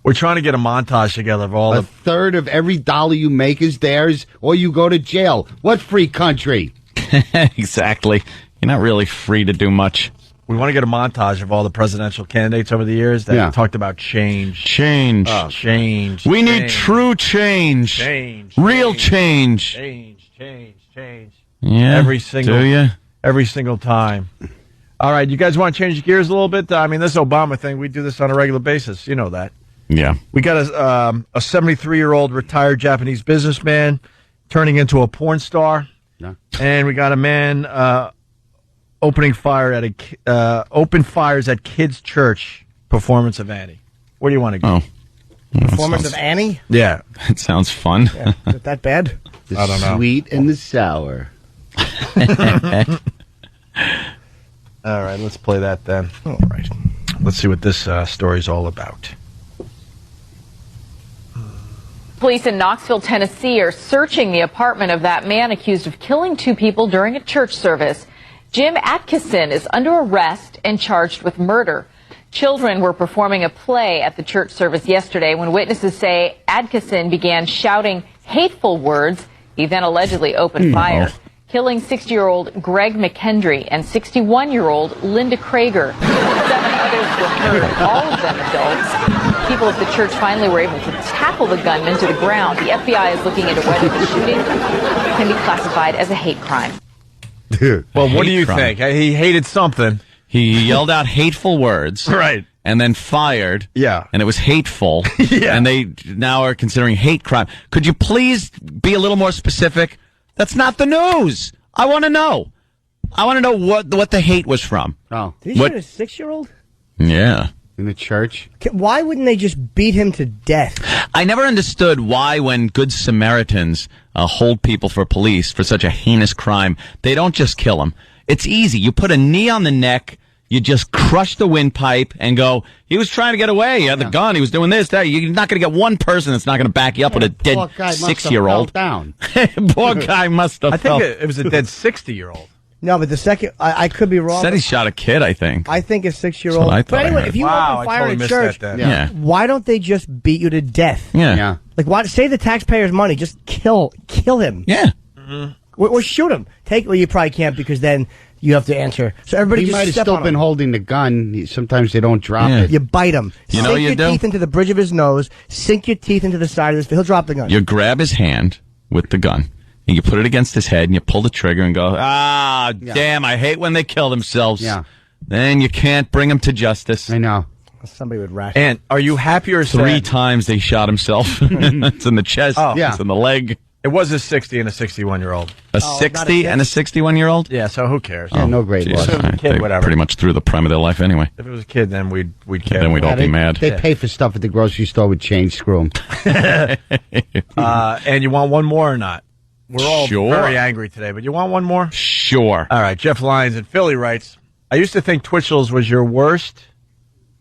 We're trying to get a montage together of all a third of every dollar you make is theirs, or you go to jail. What free country? Exactly. You're not really free to do much. We want to get a montage of all the presidential candidates over the years that talked about change. Change. Change. We need true change. Change. Real change. Change. Yeah. Every single. Do you? Every single time. All right, you guys want to change gears a little bit? I mean, this Obama thing, we do this on a regular basis. You know that. Yeah. We got a 73-year-old retired Japanese businessman turning into a porn star. Yeah. And we got a man open fires at kids' church performance of Annie. Where do you want to go? Oh. Performance of Annie? Yeah. It sounds fun. Yeah. Is it that bad? The I don't know. sweet and the sour. All right, let's play that then. All right. Let's see what this story's all about. Police in Knoxville, Tennessee are searching the apartment of that man accused of killing 2 people during a church service. Jim Atkinson is under arrest and charged with murder. Children were performing a play at the church service yesterday when witnesses say Atkinson began shouting hateful words. He then allegedly opened fire, killing 60-year-old Greg McKendry and 61-year-old Linda Krager. 7 others were hurt, all of them adults. People at the church finally were able to tackle the gunman to the ground. The FBI is looking into whether the shooting can be classified as a hate crime. Well, what do you think? He hated something. He yelled out hateful words. Right. And then fired. Yeah. And it was hateful. Yeah. And they now are considering hate crime. Could you please be a little more specific? That's not the news. I want to know. I want to know what the hate was from. Oh. Did he shoot a 6-year-old? Yeah. In the church? Why wouldn't they just beat him to death? I never understood why when Good Samaritans hold people for police for such a heinous crime, they don't just kill them. It's easy. You put a knee on the neck, you just crush the windpipe and go, he was trying to get away. He had the gun. He was doing this, that. You're not going to get one person that's not going to back you up with a dead 6-year-old. Poor guy must have I think it was a dead 60-year-old. No, but the second, I could be wrong. Said he shot a kid, I think. I think a 6-year-old. That's what I thought But I anyway, heard. if you Wow, open I fire totally in missed church, that then. Yeah. why don't they just beat you to death? Yeah. Like, why save the taxpayers' money? Just kill him. Yeah. Or shoot him. Well, you probably can't because then you have to answer. So everybody He just might have step still on been him. holding the gun. Sometimes they don't drop it. You bite him. You know what sink you your do? teeth into the bridge of his nose. Sink your teeth into the side of his. He'll drop the gun. You grab his hand with the gun, and you put it against his head, and you pull the trigger and go, damn, I hate when they kill themselves. Yeah. Then you can't bring him to justice. I know. Somebody would rash. And are you happy or sad? 3 times they shot himself. It's in the chest. Oh. Yeah. It's in the leg. It was a 60 and a 61-year-old. A 60 and a 61-year-old? Yeah, so who cares? Yeah, no great Geez. loss. If it was a kid, They whatever. pretty much threw the prime of their life anyway. If it was a kid, then we'd care. Then we'd all be mad. They pay for stuff at the grocery store with change. Screw 'em. And you want one more or not? We're all Sure. very angry today, but you want one more? Sure. All right, Jeff Lyons in Philly writes, I used to think Twitchell's was your worst.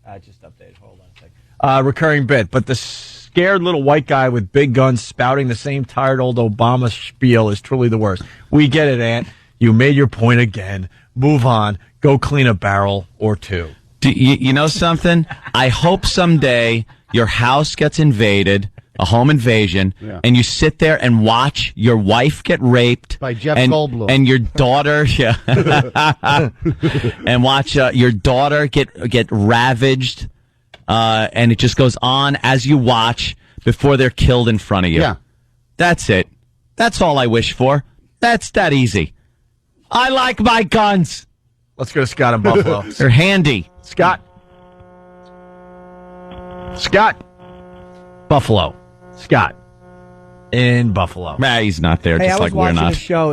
I just updated. Hold on a second. Recurring bit, but the scared little white guy with big guns spouting the same tired old Obama spiel is truly the worst. We get it, Ant. You made your point again. Move on. Go clean a barrel or two. You know something? I hope someday your house gets invaded, a home invasion, and you sit there and watch your wife get raped By Jeff and, Goldblum. and your daughter, and watch your daughter get ravaged, and it just goes on as you watch before they're killed in front of you. Yeah. That's it. That's all I wish for. That's that easy. I like my guns. Let's go to Scott in Buffalo. They're handy. Scott. Buffalo. Scott. In Buffalo. Nah, he's not there, Hey, just I was like we're watching not. the show.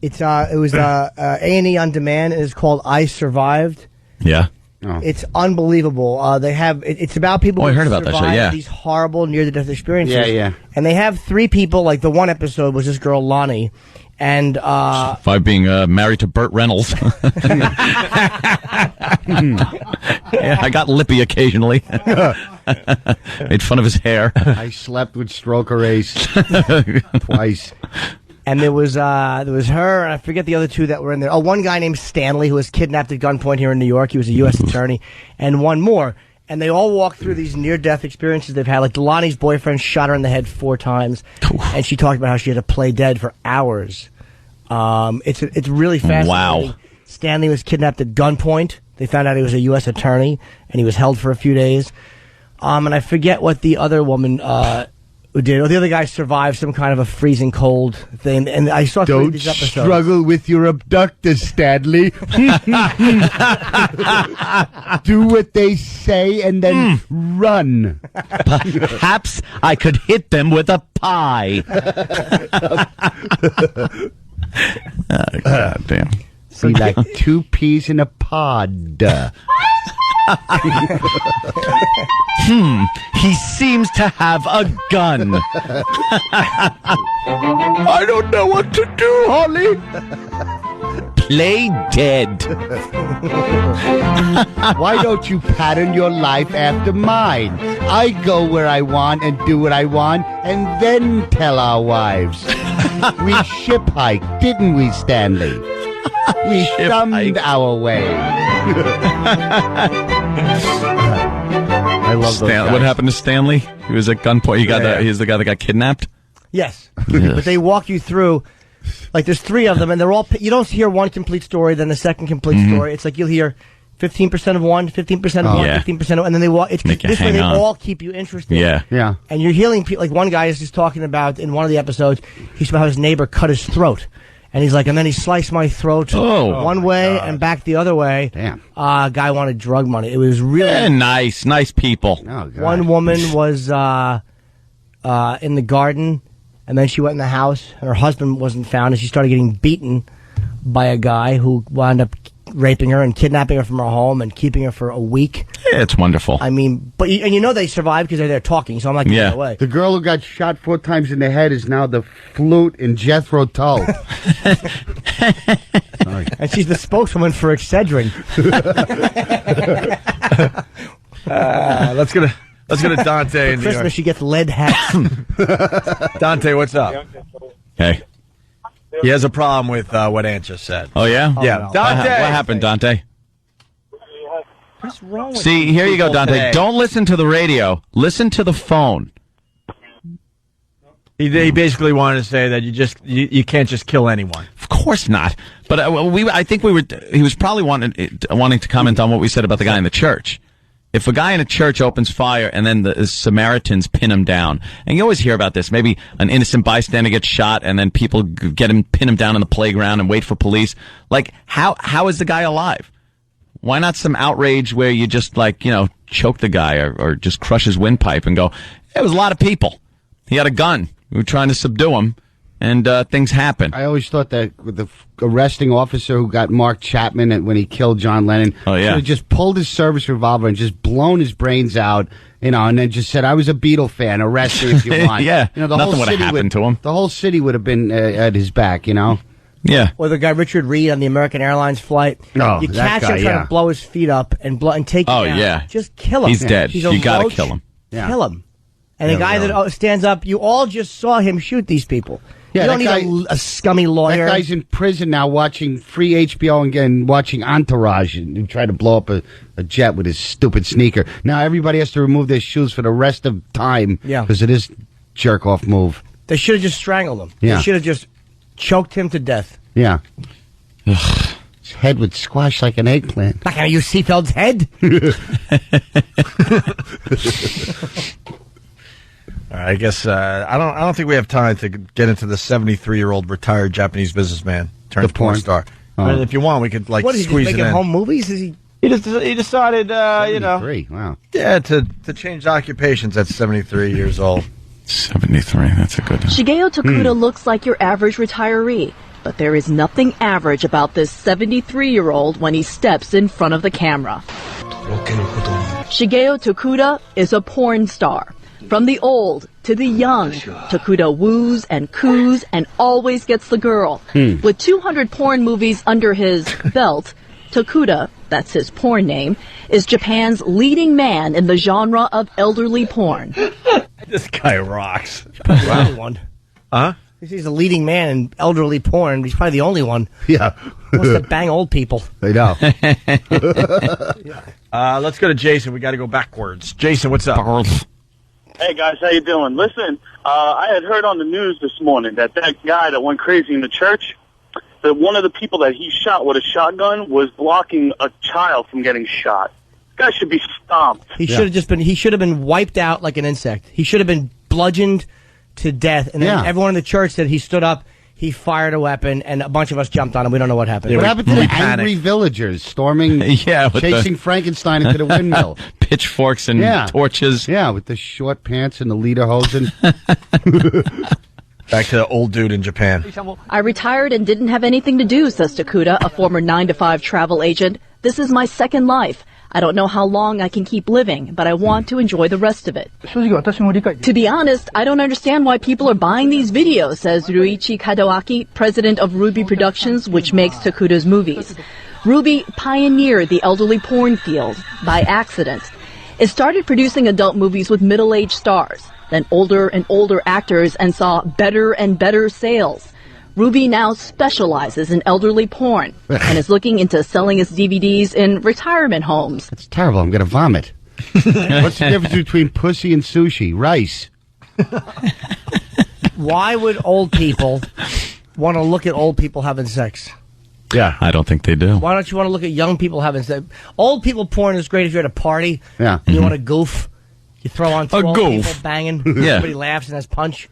It was A&E on demand. And it's called I Survived. Yeah. It's unbelievable. They have it's about people Oh, I who heard about that show, survive yeah. these horrible near-death experiences. Yeah, yeah. And they have 3 people. Like the one episode was this girl Lonnie, and By being married to Burt Reynolds. Yeah, I got lippy occasionally. Made fun of his hair. I slept with Stroker Ace twice. And there was her, and I forget the other 2 that were in there. Oh, one guy named Stanley who was kidnapped at gunpoint here in New York. He was a U.S. attorney, and one more. And they all walk through these near-death experiences they've had. Like Lonnie's boyfriend shot her in the head 4 times, and she talked about how she had to play dead for hours. It's really fascinating. Wow. Stanley was kidnapped at gunpoint. They found out he was a U.S. attorney, and he was held for a few days. And I forget what the other woman who did. Or the other guy survived some kind of a freezing cold thing. And I saw 3 of Don't these episodes. struggle with your abductors, Stanley. Do what they say and then run. Perhaps I could hit them with a pie. Oh, God damn. See, like 2 peas in a pod. He seems to have a gun. I don't know what to do, Holly. Play dead. Why don't you pattern your life after mine? I go where I want and do what I want and then tell our wives. We ship hiked, didn't we, Stanley? We thumbed our way. I love those guys. What happened to Stanley? He was at gunpoint. He's the guy that got kidnapped? Yes. But they walk you through, like there's 3 of them, and they're all, you don't hear one complete story, then the second complete story. It's like you'll hear 15% of one, 15% of one, Yeah. 15% of, and then they walk, it's Make you this way hang they on. all keep you interested. Yeah. Yeah. And you're hearing people, like one guy is just talking about, in one of the episodes, he's about how his neighbor cut his throat. And he's like, and then he sliced my throat one way and back the other way. Damn. Guy wanted drug money. It was really nice people. Oh, God. One woman was in the garden, and then she went in the house, and her husband wasn't found, and she started getting beaten by a guy who wound up raping her and kidnapping her from her home and keeping her for a week. Yeah, it's wonderful. I mean, but you know they survived because they're there talking, so I'm not giving it away. The girl who got shot 4 times in the head is now the flute in Jethro Tull. And she's the spokeswoman for Excedrin. Let's go to Dante in New Christmas, York. she gets lead hats. Dante, what's up? Hey. He has a problem with what Ant just said. Oh, yeah? Yeah. no. Dante! What happened, Dante? What's wrong with See, here you go, Dante. today? Don't listen to the radio. Listen to the phone. He basically wanted to say that you can't just kill anyone. Of course not. But I think he was probably wanting to comment on what we said about the guy in the church. If a guy in a church opens fire and then the Samaritans pin him down, and you always hear about this, maybe an innocent bystander gets shot and then people pin him down on the playground and wait for police. Like, how is the guy alive? Why not some outrage where you just choke the guy or just crush his windpipe and go, it was a lot of people. He had a gun. We were trying to subdue him. And things happen. I always thought that the arresting officer who got Mark Chapman when he killed John Lennon should have just pulled his service revolver and just blown his brains out, and then just said, I was a Beatle fan, arrest me if you want. Yeah, the nothing whole would have happened to him. The whole city would have been at his back, Yeah. Or the guy Richard Reed on the American Airlines flight. Oh, you that catch guy, him trying to blow his feet up and take him down. Yeah. Just kill him. He's dead. You got to kill him. Kill him. And the guy that stands up, you all just saw him shoot these people. Yeah, you don't need a scummy lawyer. That guy's in prison now watching free HBO and watching Entourage and tried to blow up a jet with his stupid sneaker. Now everybody has to remove their shoes for the rest of time because of this jerk-off move. They should have just strangled him. Yeah. They should have just choked him to death. Yeah. His head would squash like an eggplant. Not going to use Seafeld's head. All right, I guess I don't think we have time to get into the 73-year-old retired Japanese businessman turned porn star. But if you want, we could what is squeeze he it making in. home movies? Is he? He decided, Wow. Yeah, to change occupations at 73 years old. 73, that's a good one. Shigeo Tokuda looks like your average retiree, but there is nothing average about this 73-year-old when he steps in front of the camera. Shigeo Tokuda is a porn star. From the old to the young, Tokuda woos and coos and always gets the girl. With 200 porn movies under his belt, Tokuda, that's his porn name, is Japan's leading man in the genre of elderly porn. This guy rocks. Probably the only one. Huh? He's the leading man in elderly porn. He's probably the only one. Yeah. He wants to bang old people. I know. Let's go to Jason. We got to go backwards. Jason, what's up? Hey guys, how you doing? Listen, I had heard on the news this morning that guy that went crazy in the church, that one of the people that he shot with a shotgun was blocking a child from getting shot. This guy should be stomped. He should have he should have been wiped out like an insect. He should have been bludgeoned to death. And then everyone in the church said he stood up, he fired a weapon, and a bunch of us jumped on him. We don't know what happened. What happened to the angry villagers storming, chasing Frankenstein into the windmill? Pitchforks and torches. Yeah, with the short pants and the lederhosen. Back to the old dude in Japan. I retired and didn't have anything to do, says Tokuda, a former 9-to-5 travel agent. This is my second life. I don't know how long I can keep living, but I want to enjoy the rest of it. To be honest, I don't understand why people are buying these videos, says Ruichi Kadoaki, president of Ruby Productions, which makes Tokuda's movies. Ruby pioneered the elderly porn field by accident. It started producing adult movies with middle-aged stars, then older and older actors, and saw better and better sales. Ruby now specializes in elderly porn and is looking into selling its DVDs in retirement homes. It's terrible. I'm going to vomit. What's the difference between pussy and sushi? Rice. Why would old people want to look at old people having sex? Yeah. I don't think they do. Why don't you want to look at young people having sex? Old people porn is great if you're at a party. Yeah. And you want to goof. You throw on 12 goof. people banging. Yeah. Everybody laughs and has punch.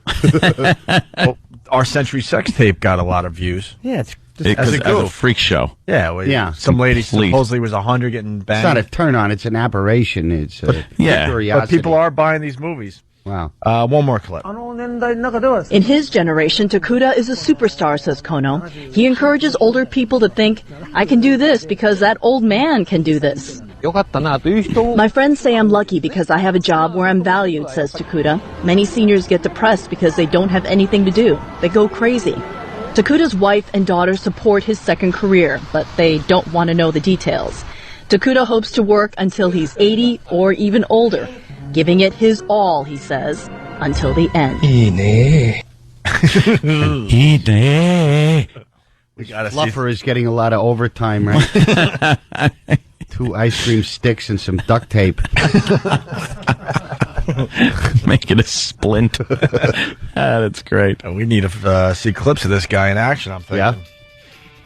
Well, our Century Sex Tape got a lot of views. Yeah, it's as a freak show. Yeah, some lady Complete. supposedly was 100 getting banged. It's not a turn on. It's an aberration. It's a But curiosity. people are buying these movies. Wow. One more clip. In his generation, Takuda is a superstar, says Kono. He encourages older people to think, I can do this because that old man can do this. My friends say I'm lucky because I have a job where I'm valued, says Takuda. Many seniors get depressed because they don't have anything to do. They go crazy. Takuda's wife and daughter support his second career, but they don't want to know the details. Takuda hopes to work until he's 80 or even older, giving it his all, he says, until the end. Fluffer is getting a lot of overtime, right? 2 ice cream sticks and some duct tape. Make it a splint. That's great. We need to see clips of this guy in action, I'm thinking. Yeah.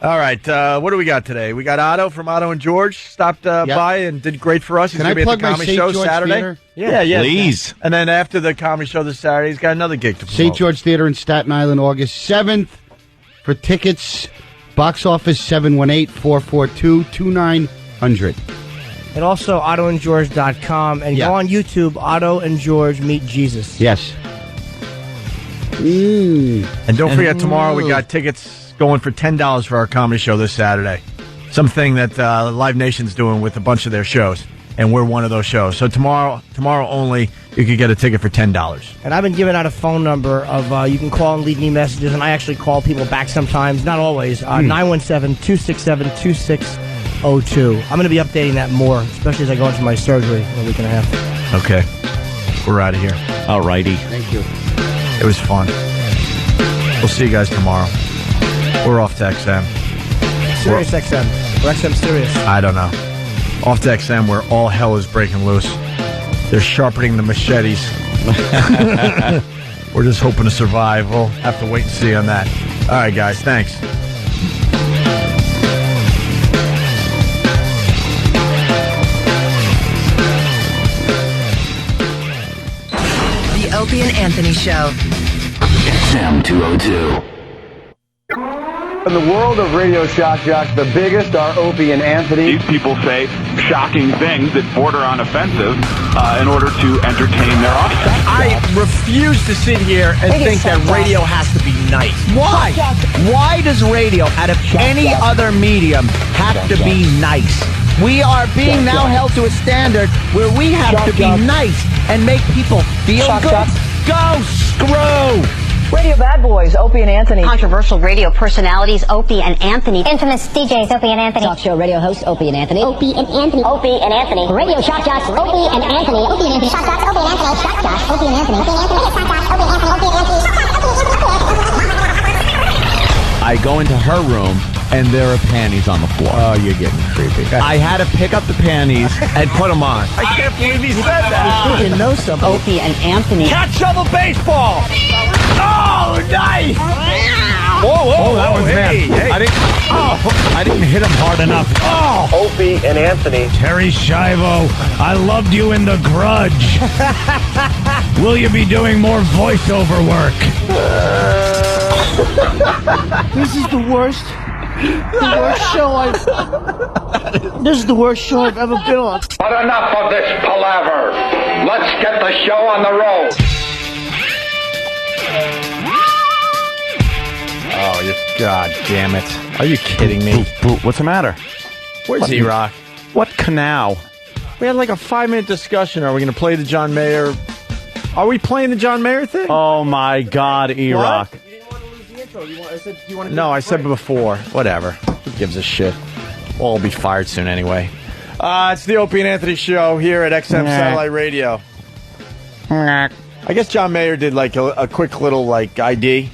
All right, what do we got today? We got Otto from Otto and George stopped by and did great for us. He's going to be at the Comedy Show Saturday. Theater? Yeah, please. And then after the Comedy Show this Saturday, he's got another gig to promote. St. George Theater in Staten Island, August 7th. For tickets, box office 718-442-2900. And also AutoandGeorge.com. And go on YouTube, Otto and George Meet Jesus. Yes. And don't forget, tomorrow we got tickets going for $10 for our comedy show this Saturday. Something that Live Nation's doing with a bunch of their shows. And we're one of those shows. So tomorrow only, you could get a ticket for $10. And I've been giving out a phone number of you can call and leave me messages, and I actually call people back sometimes, not always. 917-267-2602. I'm going to be updating that more, especially as I go into my surgery in a week and a half. Okay. We're out of here. All righty. Thank you. It was fun. We'll see you guys tomorrow. We're off to XM. Sirius XM. Or XM Sirius. I don't know. Off to XM where all hell is breaking loose. They're sharpening the machetes. We're just hoping to survive. We'll have to wait and see on that. All right, guys. Thanks. The Opie and Anthony Show. XM 202. In the world of Radio Shock Jocks, the biggest are Opie and Anthony. These people say shocking things that border on offensive in order to entertain their audience. I refuse to sit here and think that radio has to be nice. Why? Why does radio, out of any other medium, have to be nice? We are being now held to a standard where we have to be nice and make people feel good. Go screw! Radio Bad Boys, Opie and Anthony. Controversial radio personalities, Opie and Anthony. Infamous DJs, Opie and Anthony. Talk show radio hosts, Opie and Anthony. Opie and Anthony. Opie and Anthony. Radio Shock Jocks, Opie and Anthony. Opie and Anthony. Shock Jocks, Opie and Anthony. Shock Jocks, Opie and Anthony. Opie and Anthony. Shock Jocks, Opie and Anthony. Opie and Anthony. I go into her room, and there are panties on the floor. Oh, you're getting creepy. I had to pick up the panties and put them on. I can't believe he said that. You know something. Opie and Anthony. Catch shovel baseball. Oh, nice. Whoa, that was hey, bad. hey. I didn't hit him hard enough. Oh, Opie and Anthony. Terry Schiavo, I loved you in The Grudge. Will you be doing more voiceover work? This is the worst. This is the worst show I've ever been on. But enough of this palaver. Let's get the show on the road. Oh, God damn it. Are you kidding me? What's the matter? Where's E-Rock? What canal? We had like a 5-minute discussion. Are we going to play the John Mayer? Are we playing the John Mayer thing? Oh, my God, E-Rock. No, I said before. Whatever. Who gives a shit? We'll all be fired soon anyway. It's the Opie and Anthony Show here at XM Satellite Radio. I guess John Mayer did like a quick little like ID.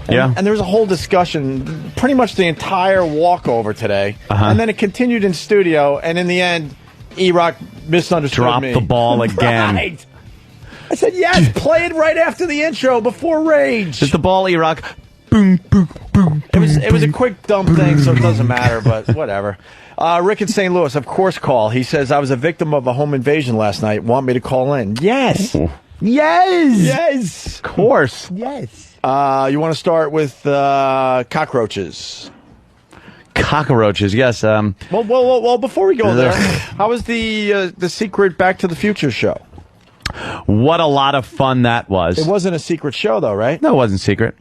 And there was a whole discussion, pretty much the entire walkover today. And then it continued in studio, and in the end, E-Rock misunderstood me. Dropped the ball again. Right. I said, yes, play it right after the intro, before Rage. Is the ball, E-Rock? Boom, boom, boom. It was a quick, dumb thing, so it doesn't matter, but whatever. Rick in St. Louis, of course, call. He says, I was a victim of a home invasion last night. Want me to call in? Yes. Yes. Of course. Yes. You want to start with cockroaches? Cockroaches, yes. Well, before we go there, how was the secret Back to the Future show? What a lot of fun that was. It wasn't a secret show, though, right? No, it wasn't secret.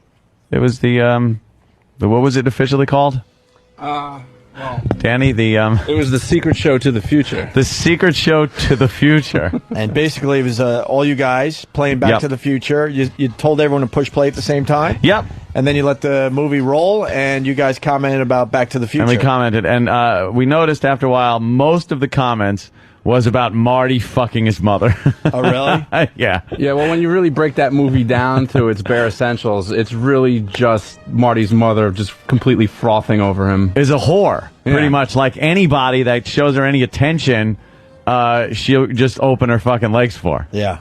It was the what was it officially called? Danny, It was the secret show to the future. The secret show to the future. And basically, it was all you guys playing Back to the Future. You told everyone to push play at the same time. Yep. And then you let the movie roll, and you guys commented about Back to the Future. And we commented, and we noticed after a while, most of the comments was about Marty fucking his mother. Oh, really? Yeah. Yeah, well, when you really break that movie down to its bare essentials, it's really just Marty's mother just completely frothing over him. Is a whore. Pretty much. Like anybody that shows her any attention, she'll just open her fucking legs for. Yeah.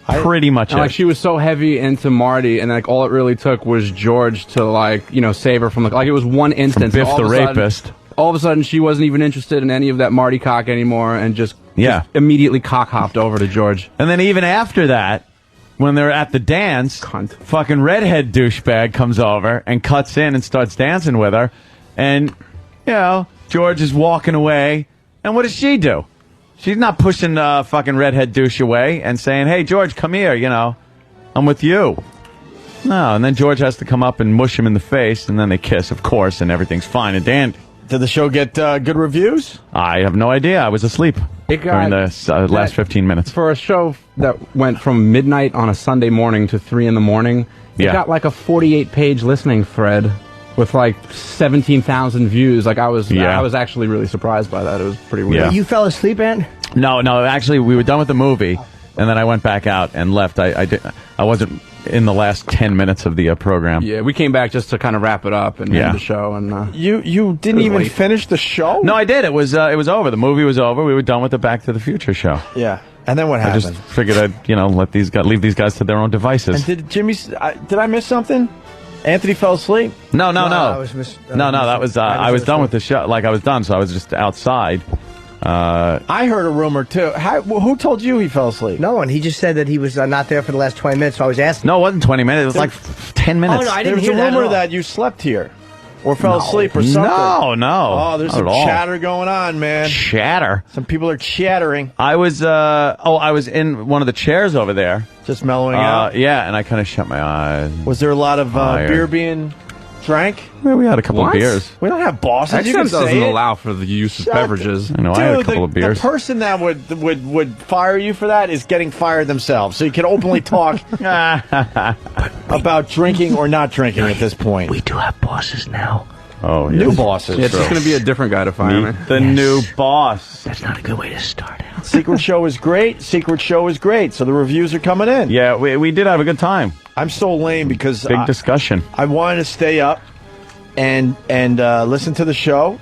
Pretty much. And, like, she was so heavy into Marty, and like all it really took was George to, like, you know, save her from like it was one instance. Biff the rapist. All of a sudden, she wasn't even interested in any of that Marty cock anymore, and just immediately cock hopped over to George. And then even after that, when they're at the dance, fucking redhead douchebag comes over and cuts in and starts dancing with her, and you know George is walking away, and what does she do? She's not pushing fucking redhead douche away and saying, "Hey George, come here, you know, I'm with you." No, and then George has to come up and mush him in the face, and then they kiss, of course, and everything's fine and dandy. Did the show get good reviews? I have no idea. I was asleep during the last 15 minutes. For a show that went from midnight on a Sunday morning to 3 in the morning, it got like a 48-page listening thread with like 17,000 views. Like I was actually really surprised by that. It was pretty weird. Yeah. You fell asleep, Ant? No. Actually, we were done with the movie, and then I went back out and left. I wasn't in the last 10 minutes of the program. Yeah, we came back just to kind of wrap it up and end the show. And you didn't even finish the show? No, I did. It was over. The movie was over. We were done with the Back to the Future show. Yeah. And then what happened? I just figured I'd leave these guys to their own devices. And did Jimmy? Did I miss something? Anthony fell asleep? No. I was done with the show. Like I was done, so I was just outside. I heard a rumor too. Who told you he fell asleep? No one. He just said that he was not there for the last 20 minutes. So I was asking. No, it wasn't 20 minutes. It was like 10 minutes. Oh no, I didn't hear hear that. There was a rumor that you slept here or fell asleep or something. No. Oh, there's some chatter going on, man. Chatter. Some people are chattering. I was in one of the chairs over there, just mellowing out. Yeah, and I kind of shut my eyes. Was there a lot of beer being drank? Yeah, we had a couple of beers. We don't have bosses. XM doesn't allow for the use of beverages. I know. I had a couple of beers. The person that would fire you for that is getting fired themselves. So you can openly talk about drinking or not drinking at this point. We do have bosses now. Oh, new bosses. Yeah, it's just going to be a different guy to fire, man. The new boss. That's not a good way to start out. Secret Show is great. Secret Show is great. So the reviews are coming in. Yeah, we did have a good time. I'm so lame because big discussion. I wanted to stay up and listen to the show.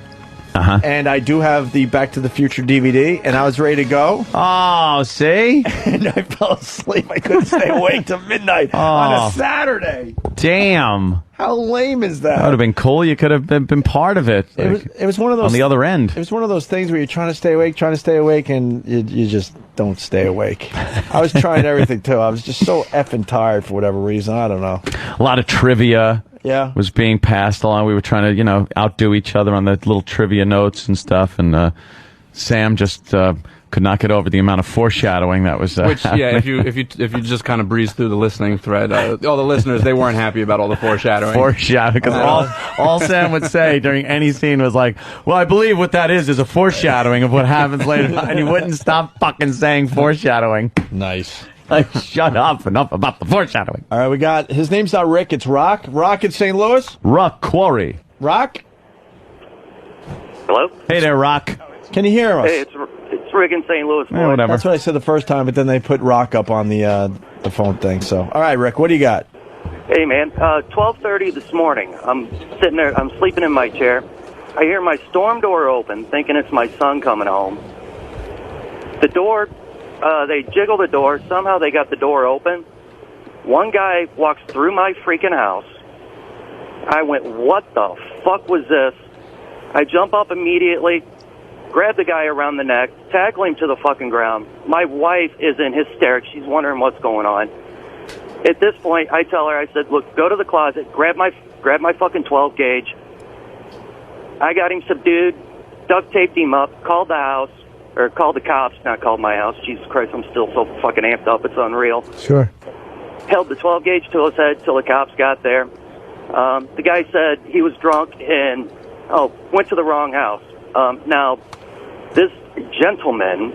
And I do have the Back to the Future DVD, and I was ready to go. Oh, see? And I fell asleep. I couldn't stay awake till midnight on a Saturday. Damn. How lame is that? That would have been cool. You could have been part of it. It was one of those on the other end. It was one of those things where you're trying to stay awake, and you just don't stay awake. I was trying everything too. I was just so effing tired for whatever reason. I don't know. A lot of trivia. Yeah. Was being passed along. We were trying to, outdo each other on the little trivia notes and stuff. And Sam just could not get over the amount of foreshadowing that was. Which, yeah, if you just kind of breeze through the listening thread, all the listeners, they weren't happy about all the foreshadowing. Foreshadowing, because all Sam would say during any scene was like, "Well, I believe what that is a foreshadowing of what happens later," and he wouldn't stop fucking saying foreshadowing. Nice. Like, shut up! Enough about the foreshadowing. All right, we got his name's not Rick. It's Rock. Rock in St. Louis. Rock Quarry. Rock. Hello. Hey there, Rock. Can you hear us? Hey, it's Rick in St. Louis. Yeah, whatever. That's what I said the first time, but then they put Rock up on the phone thing. So, all right, Rick, what do you got? Hey, man. 12:30 this morning. I'm sitting there. I'm sleeping in my chair. I hear my storm door open, thinking it's my son coming home. The door. They jiggle the door. Somehow they got the door open. One guy walks through my freaking house. I went, what the fuck was this? I jump up immediately, grab the guy around the neck, tackle him to the fucking ground. My wife is in hysterics. She's wondering what's going on. At this point, I tell her, I said, look, go to the closet, grab my fucking 12 gauge. I got him subdued, duct taped him up, called the house. or called the cops, not called my house. Jesus Christ, I'm still so fucking amped up. It's unreal. Sure. Held the 12 gauge to his head till the cops got there. The guy said he was drunk and went to the wrong house. Now, this gentleman,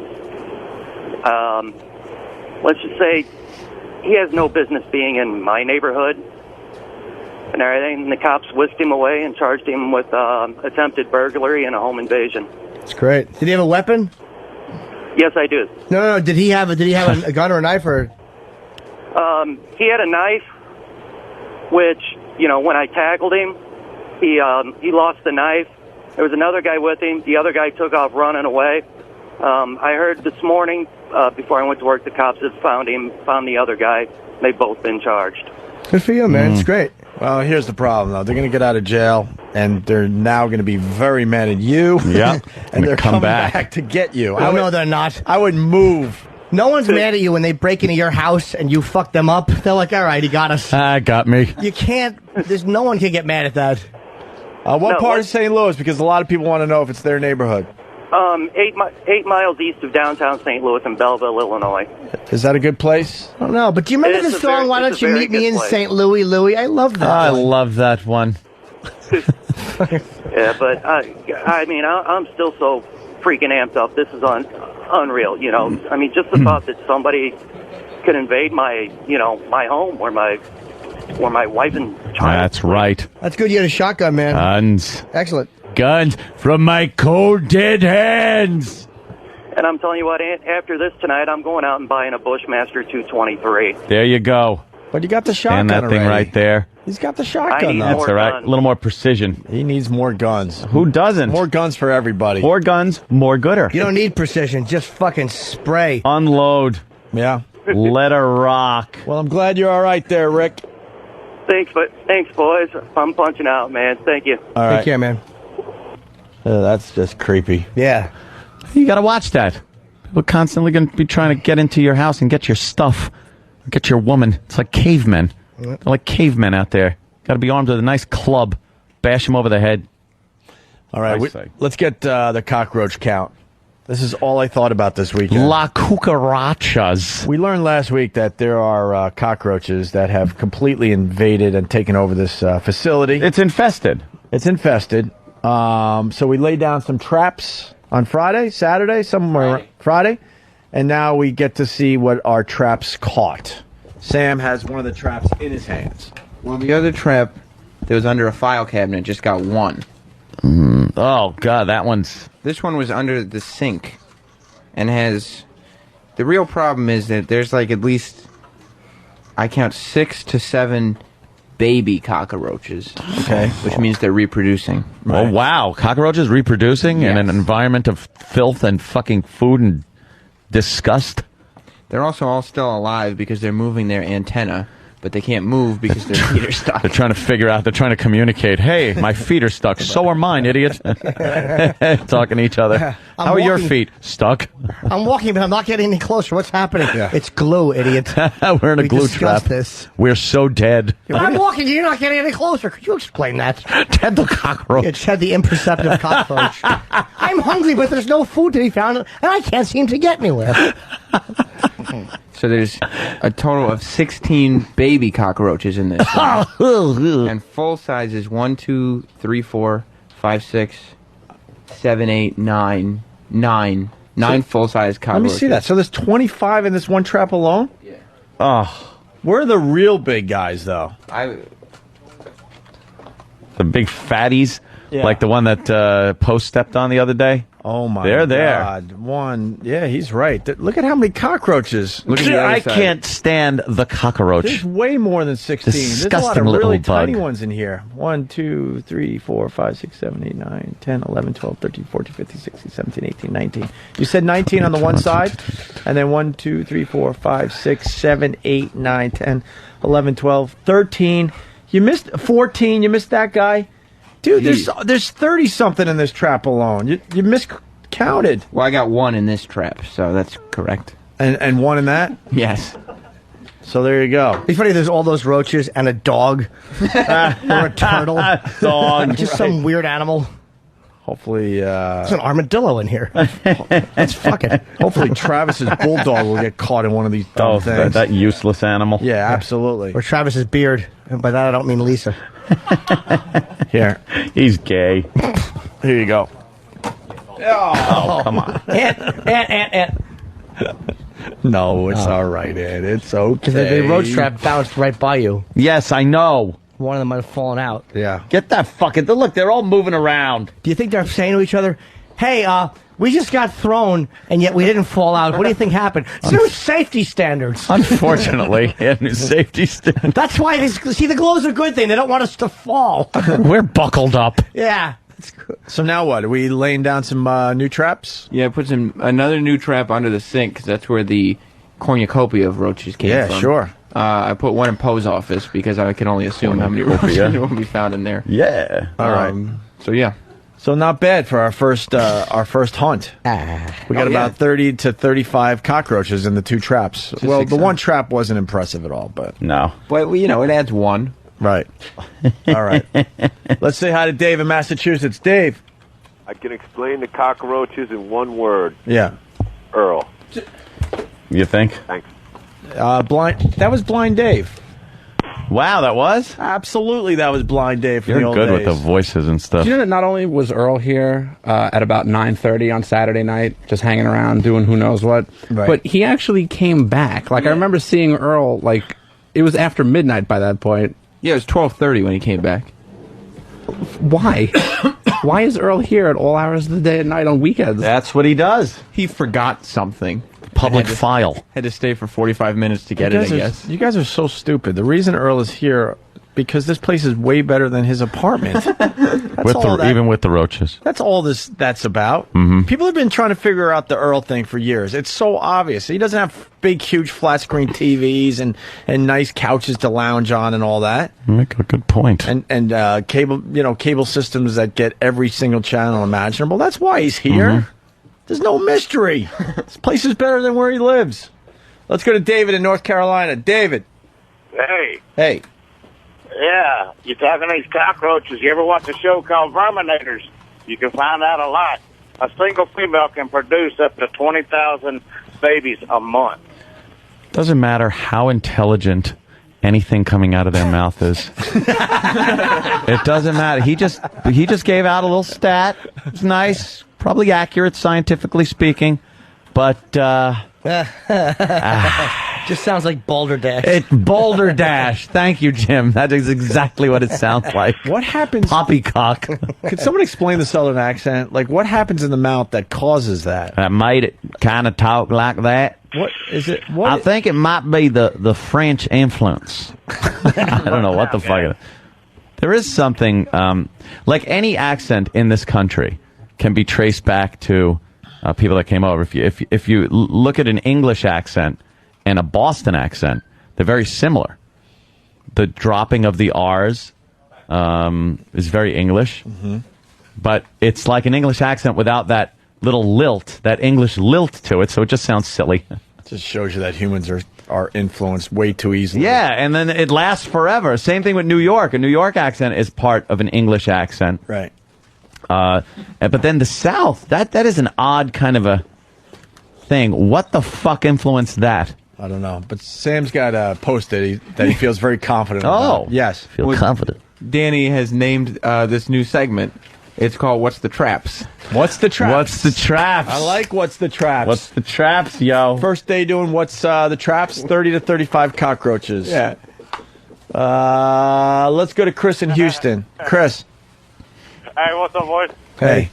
let's just say, he has no business being in my neighborhood and everything. And the cops whisked him away and charged him with attempted burglary and a home invasion. That's great. Did he have a weapon? Yes, I do. No. Did he have a gun or a knife or? He had a knife, which, when I tackled him, he lost the knife. There was another guy with him. The other guy took off running away. I heard this morning, before I went to work, the cops had found the other guy. They've both been charged. Good for you, man. It's great. Well, here's the problem, though. They're going to get out of jail, and they're now going to be very mad at you. Yeah. And they're come coming back. back to get you. Oh, no, they're not. I would move. No one's mad at you when they break into your house and you fuck them up. They're like, all right, he got us. Got me. You can't. No one can get mad at that. What part of St. Louis? Because a lot of people want to know if it's their neighborhood. 8 miles east of downtown St. Louis in Belleville, Illinois. Is that a good place? I don't know, but do you remember the song, Why Don't You Meet Me in St. Louis, Louis? I love that. I love that one. Yeah, but I mean, I'm still so freaking amped up. This is unreal, I mean, just the thought that somebody could invade my home where my wife and child. That's right. That's good you had a shotgun, man. Guns. Excellent. Guns from my cold, dead hands. And I'm telling you what, after this tonight, I'm going out and buying a Bushmaster 223. There you go. But you got the shotgun and that thing already. right there. He's got the shotgun, though. That's all right. A little more precision. He needs more guns. Who doesn't? More guns for everybody. More guns, more gooder. You don't need precision. Just fucking spray. Unload. Yeah. Let her rock. Well, I'm glad you're all right there, Rick. Thanks, boys. I'm punching out, man. Thank you. All right. Take care, man. That's just creepy. Yeah. You got to watch that. People constantly going to be trying to get into your house and get your stuff. Or get your woman. It's like cavemen. They're like cavemen out there. Got to be armed with a nice club. Bash them over the head. All right. Let's get the cockroach count. This is all I thought about this weekend. La cucarachas. We learned last week that there are cockroaches that have completely invaded and taken over this facility. It's infested. It's infested. So we laid down some traps on Saturday, somewhere Friday, and now we get to see what our traps caught. Sam has one of the traps in his hands. Well, the other trap that was under a file cabinet just got one. Oh, God, that one's... This one was under the sink and has... The real problem is that there's like at least, I count 6 to 7 baby cockroaches. Okay. Which means they're reproducing. Right. Oh, wow. Cockroaches reproducing in an environment of filth and fucking food and disgust? They're also all still alive because they're moving their antenna, but they can't move because their feet are stuck. They're trying to figure out, they're trying to communicate, hey, my feet are stuck. So are mine, idiot. Talking to each other. How are your feet? Stuck. I'm walking, but I'm not getting any closer. What's happening? It's glue, idiot. We're in a glue trap. This. We're so dead. I'm walking, you're not getting any closer. Could you explain that? Ted the cockroach. It's Ted the imperceptive cockroach. I'm hungry, but there's no food to be found, and I can't seem to get anywhere. So there's a total of 16 baby cockroaches in this. And full size is 1, 2, 3, 4, 5, 6, 7, 8, 9. 9 full size cockroaches. Let me see that. So there's 25 in this one trap alone? Yeah. Oh. Where are the real big guys, though? The big fatties? Yeah. Like the one that Post stepped on the other day? Oh, my They're there. God. One. Yeah, he's right. Look at how many cockroaches. Look at the other I side. can't stand the cockroach. There's way more than 16. There's a lot Disgusting of really little tiny bug. ones in here. 1, 2, 3, 4, 5, 6, 7, 8, 9, 10, 11, 12, 13, 14, 15, 16, 17, 18, 19. You said 19 on the one side? And then 1, 2, 3, 4, 5, 6, 7, 8, 9, 10, 11, 12, 13. You missed 14. You missed that guy. Dude, there's 30-something in this trap alone. You miscounted. Well, I got one in this trap, so that's correct. And one in that? Yes. So there you go. It's funny, there's all those roaches and a dog. Or a turtle. Dog. Just some weird animal. Hopefully, There's an armadillo in here. let's fuck it. Hopefully, Travis's bulldog will get caught in one of these dumb things. That useless animal. Yeah, absolutely. Or Travis's beard. And by that, I don't mean Lisa. Here. He's gay. Here you go. Oh, come on. Ant. No, it's all right, Ed. It's okay. Because the road strap bounced right by you. Yes, I know. One of them might have fallen out. Yeah. Get that fucking... Look, they're all moving around. Do you think they're saying to each other, hey, we just got thrown, and yet we didn't fall out. What do you think happened? It's new safety standards. Unfortunately, new safety standards. That's why see, the glow's a good thing. They don't want us to fall. We're buckled up. Yeah. So now what? Are we laying down some new traps? Yeah, put another new trap under the sink, because that's where the cornucopia of roaches came from. Yeah, sure. I put one in Poe's office, because I can only assume how many roaches will be found in there. Yeah. All right. So, yeah. So not bad for our first hunt. We got about 30 to 35 cockroaches in the two traps. Well, the one trap wasn't impressive at all, but... No. But, it adds one. Right. All right. Let's say hi to Dave in Massachusetts. Dave. I can explain the cockroaches in one word. Yeah. Earl. You think? Thanks. That was Blind Dave. Wow, that was? Absolutely, that was Blind Dave from the You're old good days. with the voices and stuff. Do you know that not only was Earl here at about 9:30 on Saturday night, just hanging around doing who knows what, but he actually came back. Like, I remember seeing Earl, like, it was after midnight by that point. Yeah, it was 12:30 when he came back. Why? Why is Earl here at all hours of the day and night on weekends? That's what he does. He forgot something. Public file. Had to stay for 45 minutes to get it, I guess. You guys are so stupid. The reason Earl is here, because this place is way better than his apartment. Even with the roaches. That's all that's about. Mm-hmm. People have been trying to figure out the Earl thing for years. It's so obvious. He doesn't have big, huge flat screen TVs and nice couches to lounge on and all that. Make a good point. And cable systems that get every single channel imaginable. That's why he's here. Mm-hmm. There's no mystery. This place is better than where he lives. Let's go to David in North Carolina. David. Hey. Hey. Yeah, you're talking to these cockroaches. You ever watch a show called Verminators? You can find out a lot. A single female can produce up to 20,000 babies a month. Doesn't matter how intelligent anything coming out of their mouth is. It doesn't matter. He just gave out a little stat. It's nice, probably accurate, scientifically speaking, but just sounds like Balderdash. It's Balderdash. Thank you, Jim. That is exactly what it sounds like. What happens? Poppycock. Could someone explain the Southern accent? Like, what happens in the mouth that causes that? That made it kind of talk like that. What is it? I think it might be the French influence. I don't know what the fuck it is. There is something, like any accent in this country can be traced back to people that came over. If you look at an English accent and a Boston accent, they're very similar. The dropping of the R's is very English, but it's like an English accent without that little lilt, that English lilt to it, so it just sounds silly. It just shows you that humans are influenced way too easily. Yeah, and then it lasts forever. Same thing with New York. A New York accent is part of an English accent. Right. But then the South, that is an odd kind of a thing. What the fuck influenced that? I don't know. But Sam's got a post that he feels very confident about. Yes. Feel confident. Danny has named this new segment. It's called What's the Traps? What's the Traps? What's the Traps? I like What's the Traps. What's the Traps, yo? First day doing What's the Traps? 30 to 35 cockroaches. Yeah. Let's go to Chris in Houston. Chris. Hey, what's up, boys? Hey.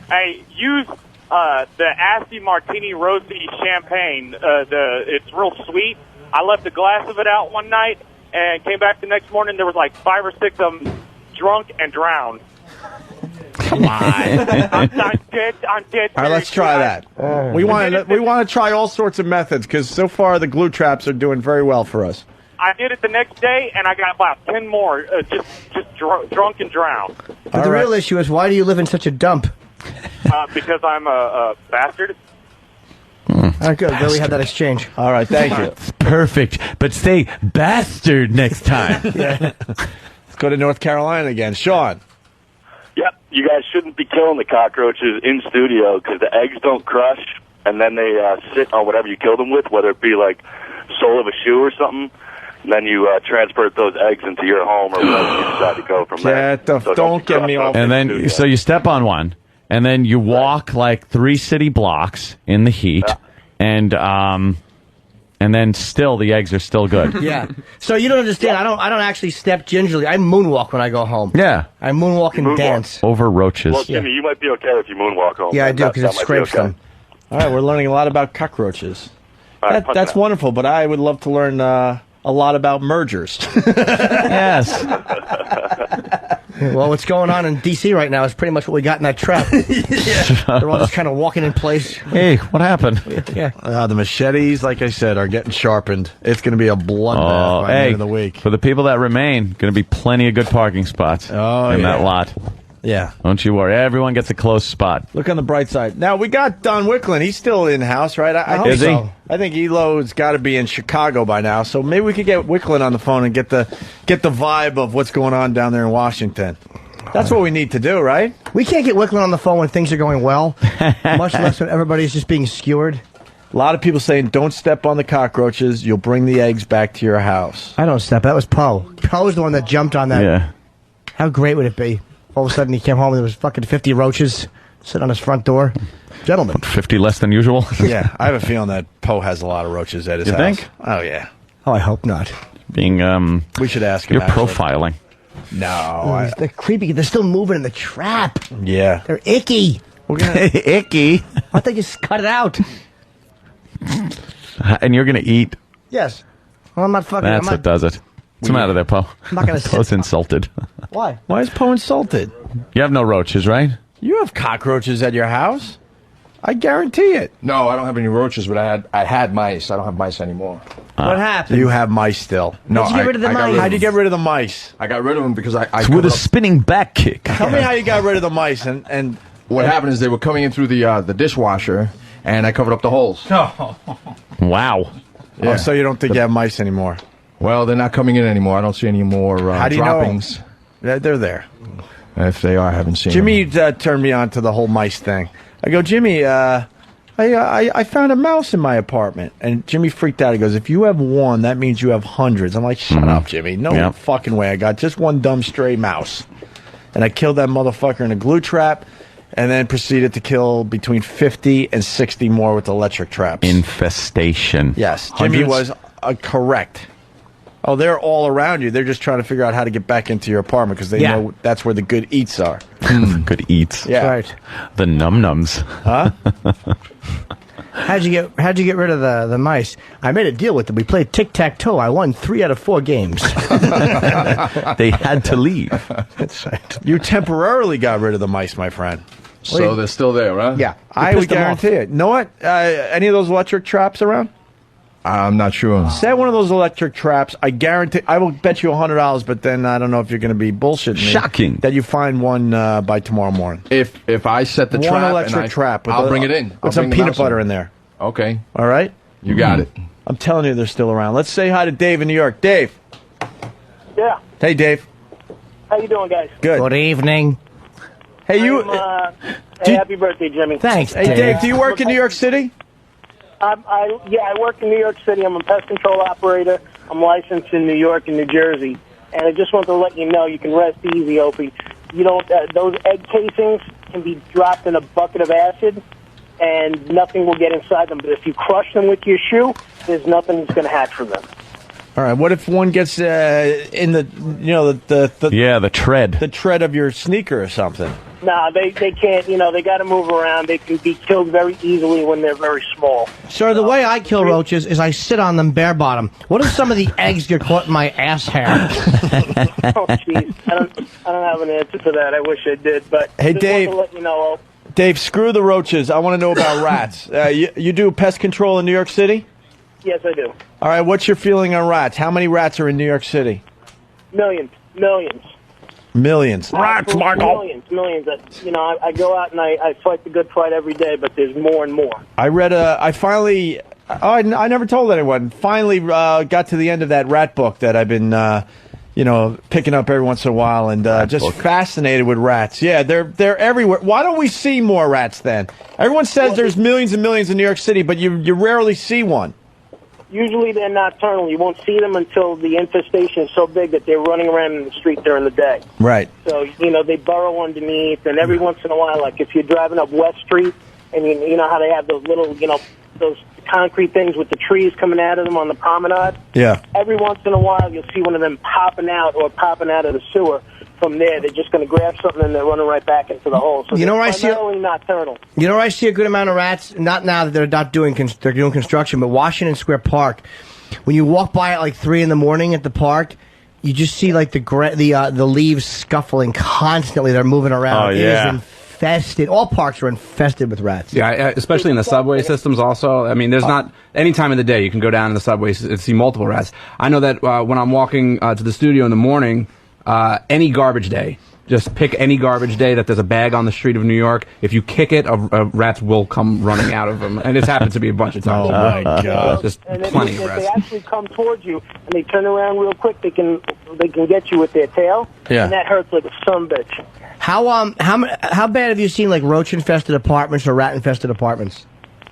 Hey, use the Assy Martini Rosy champagne. It's real sweet. I left a glass of it out one night and came back the next morning. There was like 5 or 6 of them drunk and drowned. Come on. I'm dead. All right, let's try that. We want to try all sorts of methods because so far the glue traps are doing very well for us. I did it the next day, and I got about 10 more just drunk and drowned. But the real issue is, why do you live in such a dump? Because I'm a bastard. All right, good. There we had that exchange. All right, thank you. Perfect. But say bastard next time. Yeah. Let's go to North Carolina again. Sean. Yep. you guys shouldn't be killing the cockroaches in studio because the eggs don't crush, and then they sit on whatever you kill them with, whether it be like sole of a shoe or something. And then you transport those eggs into your home or wherever you decide to go from there. Don't get me off. And then, so you step on one, and then you walk like 3 city blocks in the heat, and then still the eggs are still good. Yeah. So you don't understand. I don't actually step gingerly. I moonwalk when I go home. Yeah. I moonwalk and dance. Over roaches. Well, Jimmy, you might be okay if you moonwalk home. Yeah, I do, because it scrapes them. All right, we're learning a lot about cockroaches. That's wonderful, but I would love to learn a lot about mergers. Yes. Well, what's going on in D.C. right now is pretty much what we got in that trap. They're all just kind of walking in place. Hey, what happened? Yeah. The machetes, like I said, are getting sharpened. It's going to be a bloodbath by the end of the week. For the people that remain, going to be plenty of good parking spots in that lot. Yeah. Don't you worry. Everyone gets a close spot. Look on the bright side. Now, we got Don Wicklund. He's still in-house, right? Is he? I think Elo's got to be in Chicago by now, so maybe we could get Wicklund on the phone and get the vibe of what's going on down there in Washington. That's what we need to do, right? We can't get Wicklund on the phone when things are going well, much less when everybody's just being skewered. A lot of people saying, don't step on the cockroaches. You'll bring the eggs back to your house. I don't step. That was Poe. Poe was the one that jumped on that. Yeah. How great would it be? All of a sudden he came home and there was fucking 50 roaches sitting on his front door. Gentlemen. 50 less than usual? Yeah, I have a feeling that Poe has a lot of roaches at his house. You think? Oh, yeah. Oh, I hope not. We should ask him. You're profiling. No. They're creepy. They're still moving in the trap. Yeah. They're icky. We're gonna icky. Why don't they just cut it out? And you're going to eat? Yes. Well, I'm not fucking... That's what does it. What's the matter there, Poe? I'm not going to Poe's insulted. Why? Why is Poe insulted? You have no roaches, right? You have cockroaches at your house. I guarantee it. No, I don't have any roaches, but I had mice. I don't have mice anymore. What happened? You have mice still. No, How'd you get rid of the mice? How'd you get rid of the mice? I got rid of them because I It's with a spinning back kick. Tell me how you got rid of the mice and what happened is they were coming in through the dishwasher, and I covered up the holes. Wow. Yeah. Oh, so you don't think you have mice anymore? Well, they're not coming in anymore. I don't see any more how do you droppings. Know? They're there. If they are, I haven't seen Jimmy them. turned me on to the whole mice thing. I go, Jimmy, I found a mouse in my apartment. And Jimmy freaked out. He goes, if you have one, that means you have hundreds. I'm like, shut up, Jimmy. No fucking way. I got just one dumb stray mouse. And I killed that motherfucker in a glue trap and then proceeded to kill between 50 and 60 more with electric traps. Infestation. Yes. Jimmy Hundreds? was correct. Oh, they're all around you. They're just trying to figure out how to get back into your apartment because they know that's where the good eats are. Good eats. Yeah. Right. The num-nums. Huh? How'd you get rid of the mice? I made a deal with them. We played tic-tac-toe. I won 3 out of 4 games. They had to leave. That's right. You temporarily got rid of the mice, my friend. So they're still there, huh? Yeah. I would guarantee it. You know what? Any of those electric traps around? I'm not sure. Set one of those electric traps. I guarantee. I will bet you $100, but then I don't know if you're going to be bullshitting me. Shocking. That you find one by tomorrow morning. If I set the trap, one electric trap. I'll bring it in. With some peanut butter in there. Okay. All right. You got it. I'm telling you, they're still around. Let's say hi to Dave in New York. Dave. Yeah. Hey, Dave. How you doing, guys? Good. Good evening. Hey, you. Hey, happy birthday, Jimmy. Thanks, Hey, Dave. Do you work in New York City? I work in New York City. I'm a pest control operator. I'm licensed in New York and New Jersey. And I just want to let you know you can rest easy, Opie. You don't. Those egg casings can be dropped in a bucket of acid, and nothing will get inside them. But if you crush them with your shoe, there's nothing that's going to hatch from them. All right. What if one gets in the the tread. The tread of your sneaker or something? Nah, they can't. They got to move around. They can be killed very easily when they're very small. Sir, the way I kill roaches is I sit on them bare bottom. What if some of the eggs get caught in my ass hair? Oh, jeez. I don't have an answer to that. I wish I did. But Hey, just Dave. want to let you know. Dave, screw the roaches. I want to know about rats. You do pest control in New York City? Yes, I do. All right. What's your feeling on rats? How many rats are in New York City? Millions. Millions. Rats, Michael. Millions. I go out and I fight the good fight every day, but there's more and more. I read I finally... I never told anyone. Finally got to the end of that rat book that I've been picking up every once in a while and just fascinated with rats. Yeah, they're everywhere. Why don't we see more rats then? Everyone says there's millions and millions in New York City, but you rarely see one. Usually they're nocturnal. You won't see them until the infestation is so big that they're running around in the street during the day. Right. So, they burrow underneath, and every once in a while, like if you're driving up West Street, and you know how they have those little, those concrete things with the trees coming out of them on the promenade? Yeah. Every once in a while, you'll see one of them popping out of the sewer. From there, they're just going to grab something and they're running right back into the hole. So where I see nocturnal. You know where I see a good amount of rats? Not now that they're not doing they're doing construction, but Washington Square Park. When you walk by at like 3 in the morning at the park, you just see like the leaves scuffling constantly. They're moving around. Oh, It yeah. is infested. All parks are infested with rats. Yeah, especially in the subway systems also. I mean, there's not any time of the day you can go down in the subway and see multiple rats. I know that when I'm walking to the studio in the morning, any garbage day, just pick any garbage day that there's a bag on the street of New York. If you kick it, rats will come running out of them. And it's happened to me a bunch of times. Oh, my God. Just And plenty if of rats. they actually come towards you and they turn around real quick, they can get you with their tail. Yeah. And that hurts like a sumbitch. How bad have you seen like roach-infested apartments or rat-infested apartments?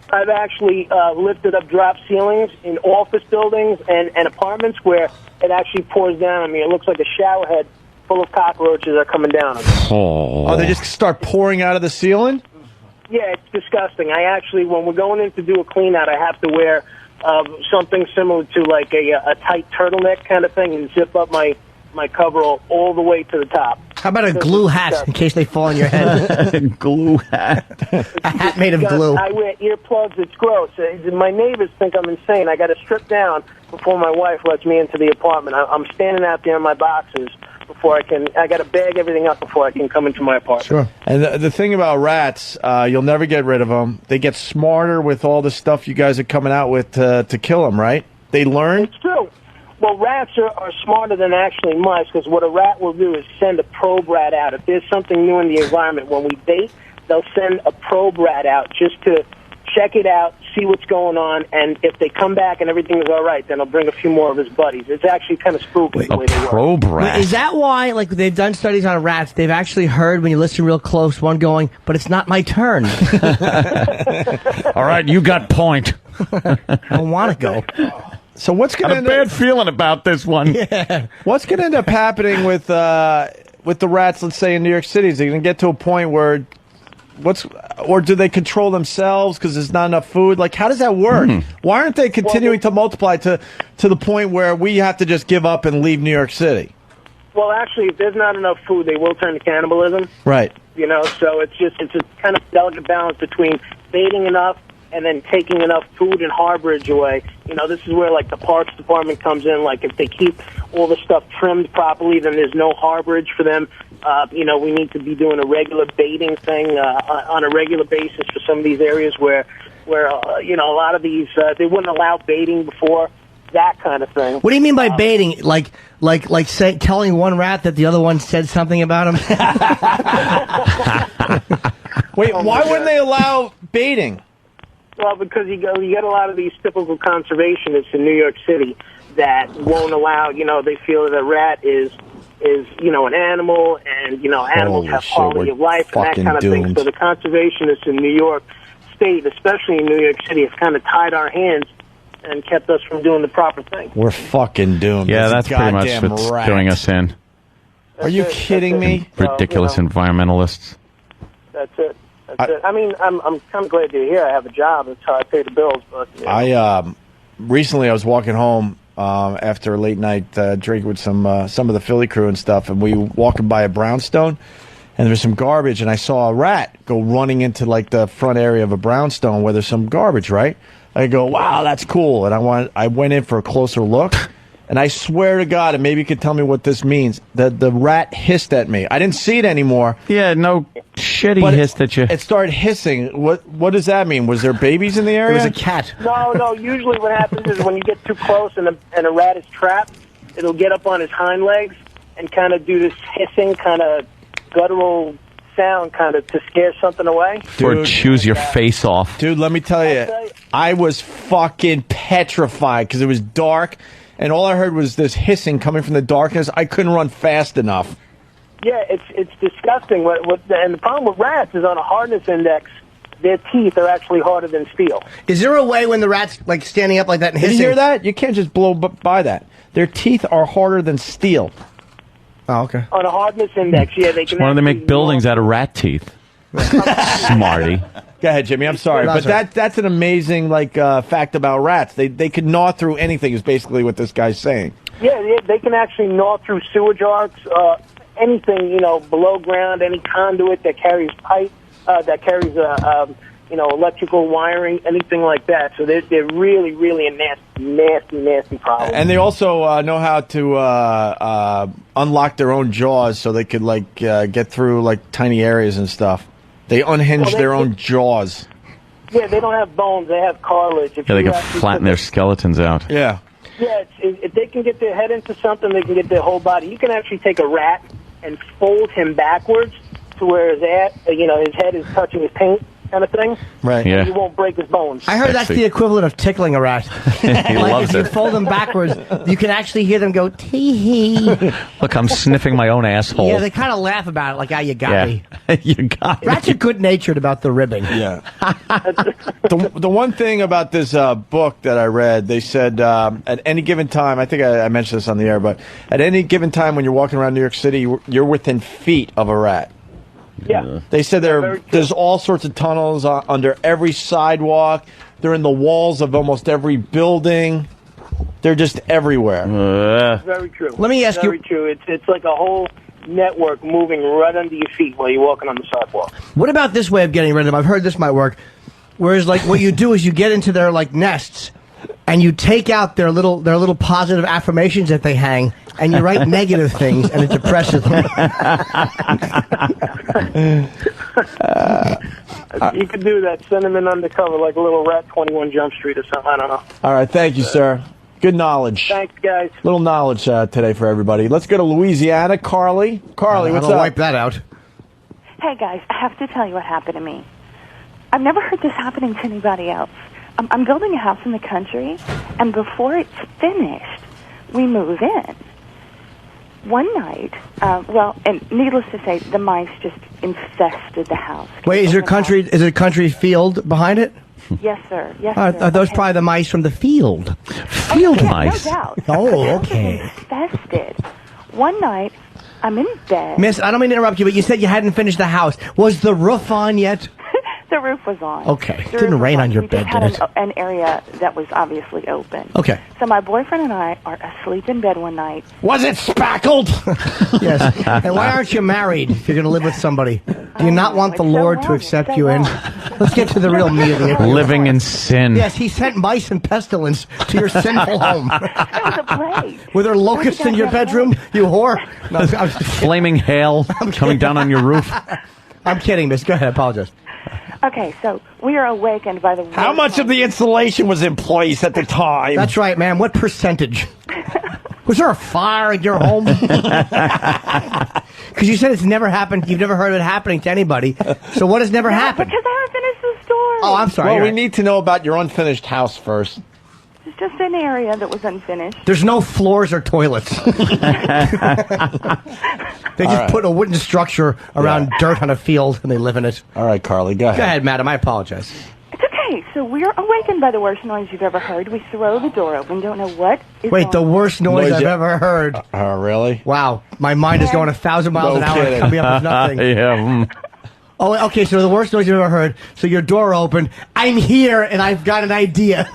I've actually lifted up drop ceilings in office buildings and apartments where it actually pours down. I mean, it looks like a shower head full of cockroaches are coming down. Oh, they just start pouring out of the ceiling? Yeah, it's disgusting. I actually, when we're going in to do a clean out, I have to wear something similar to like a tight turtleneck kind of thing and zip up my coverall all the way to the top. How about a glue hat in case they fall on your head? Glue hat. A hat made of glue. I wear earplugs. It's gross. My neighbors think I'm insane. I got to strip down before my wife lets me into the apartment. I'm standing out there in my boxers before I can. I got to bag everything up before I can come into my apartment. Sure. And the thing about rats, you'll never get rid of them. They get smarter with all the stuff you guys are coming out with to kill them, right? They learn. It's true. Well, rats are smarter than actually mice because what a rat will do is send a probe rat out. If there's something new in the environment, when we bait, they'll send a probe rat out just to check it out, see what's going on, and if they come back and everything is all right, then they'll bring a few more of his buddies. It's actually kind of spooky the way they work. Probe rat. Is that why, like, they've done studies on rats, they've actually heard, when you listen real close, one going, but it's not my turn. All right, you got point. I don't want to go. So what's going to end bad feeling about this one? Yeah. What's going to end up happening with the rats? Let's say in New York City, is it going to get to a point where or do they control themselves because there's not enough food? Like, how does that work? Why aren't they continuing to multiply to the point where we have to just give up and leave New York City? Well, actually, if there's not enough food, they will turn to cannibalism. Right. So it's a kind of delicate balance between baiting enough and then taking enough food and harborage away. This is where, like, the Parks Department comes in. Like, if they keep all the stuff trimmed properly, then there's no harborage for them. We need to be doing a regular baiting thing on a regular basis for some of these areas where a lot of these, they wouldn't allow baiting before, that kind of thing. What do you mean by baiting? Like telling one rat that the other one said something about him? Wait, why wouldn't they allow baiting? Well, because you get a lot of these typical conservationists in New York City that won't allow, they feel that a rat is an animal, and, animals have quality of life and that kind of thing. So the conservationists in New York State, especially in New York City, have kind of tied our hands and kept us from doing the proper thing. We're fucking doomed. Yeah, It's that's pretty much goddamn what's rat. doing us in. Are you kidding me? Ridiculous environmentalists. That's it. I mean, I'm kind of glad you're here. I have a job. That's how I pay the bills. But Recently I was walking home after a late night drink with some of the Philly crew and stuff, and we were walking by a brownstone, and there was some garbage, and I saw a rat go running into like the front area of a brownstone where there's some garbage, right? I go, wow, that's cool, and I went in for a closer look. And I swear to God, and maybe you could tell me what this means, the rat hissed at me. I didn't see it anymore. Yeah, no shit, he hissed at you. It started hissing. What does that mean? Was there babies in the area? It was a cat. No. Usually what happens is when you get too close and a rat is trapped, it'll get up on his hind legs and kind of do this hissing, kind of guttural sound, kind of to scare something away. Or chews your face off. Dude, let me tell you, I was fucking petrified because it was dark. and all I heard was this hissing coming from the darkness. I couldn't run fast enough. Yeah, it's disgusting. And the problem with rats is on a hardness index, their teeth are actually harder than steel. Is there a way when the rat's like standing up like that and Did hissing? you hear that? You can't just blow by that. Their teeth are harder than steel. Oh, okay. On a hardness index, yeah, they can. Why do they make buildings out of rat teeth? Smarty. Go ahead, Jimmy. I'm sorry, No, but sorry. that's an amazing fact about rats. They could gnaw through anything. Is basically what this guy's saying. Yeah, they can actually gnaw through sewage arcs, anything, below ground, any conduit that carries pipe, that carries electrical wiring, anything like that. So they're really, really a nasty problem. And they also know how to unlock their own jaws, so they could get through tiny areas and stuff. They unhinge their own jaws. Yeah, they don't have bones; they have cartilage. Yeah, they can flatten their skeletons out. Yeah. Yeah, if they can get their head into something, they can get their whole body. You can actually take a rat and fold him backwards to where his head is touching his paint, kind of thing. Right. And you won't break his bones. I heard that's the equivalent of tickling a rat. He loves if you it. fold them backwards, you can actually hear them go tee-hee. Look, I'm sniffing my own asshole. Yeah, they kind of laugh about it, like, you got me. You got me. Rats are good-natured about the ribbing. Yeah. The one thing about this book that I read, they said at any given time, I think I mentioned this on the air, but at any given time when you're walking around New York City, you're within feet of a rat. Yeah. They said there's all sorts of tunnels under every sidewalk. They're in the walls of almost every building. They're just everywhere. Very true. Let me ask you- Very true. It's like a whole network moving right under your feet while you're walking on the sidewalk. What about this way of getting rid of them? I've heard this might work. Whereas, what you do is you get into their, nests, and you take out their little positive affirmations that they hang, and you write negative things, and it depresses them. You could do that. Send them in undercover like a little Rat 21 Jump Street or something. I don't know. All right, thank you, sir. Good knowledge. Thanks, guys. Little knowledge today for everybody. Let's go to Louisiana. Carly, what's up? Wipe that out. Hey, guys, I have to tell you what happened to me. I've never heard this happening to anybody else. I'm building a house in the country, and before it's finished, we move in. One night, and needless to say, the mice just infested the house. Wait, is there a country field behind it? Yes, sir. Yes, Are sir. those probably the mice from the field? Field mice? No doubt. Oh, okay. Infested. One night, I'm in bed. Miss, I don't mean to interrupt you, but you said you hadn't finished the house. Was the roof on yet? The roof was on. Okay. The Didn't roof was rain on your We bed, just did had it? an area that was obviously open. Okay. So my boyfriend and I are asleep in bed one night. Was it spackled? Yes. And why aren't you married if you're going to live with somebody? Do you not want the Lord to accept you in? Let's get to the real meat of the issue. Living in sin. Yes, he sent mice and pestilence to your sinful home. It was a plague. Were there locusts in your bedroom, you whore? No, Flaming hail coming down on your roof. I'm kidding, miss. Go ahead. I apologize. Okay, so we are awakened by the... How much of the insulation was in place at the time? That's right, ma'am. What percentage? Was there a fire in your home? Because you said it's never happened. You've never heard of it happening to anybody. So what has never happened? Because I haven't finished the story. Oh, I'm sorry. Well, You're we right. need to know about your unfinished house first. It's just an area that was unfinished. There's no floors or toilets. They just put a wooden structure around dirt on a field and they live in it. All right, Carly, go ahead. Go ahead, madam. I apologize. It's okay. So we are awakened by the worst noise you've ever heard. We throw the door open, don't know what is Wait, the going on. worst noise I've ever heard. Oh, really? Wow. My mind is going 1,000 miles an hour and coming up with nothing. Yeah. Oh, okay, so the worst noise you've ever heard. So your door opened. I'm here, and I've got an idea.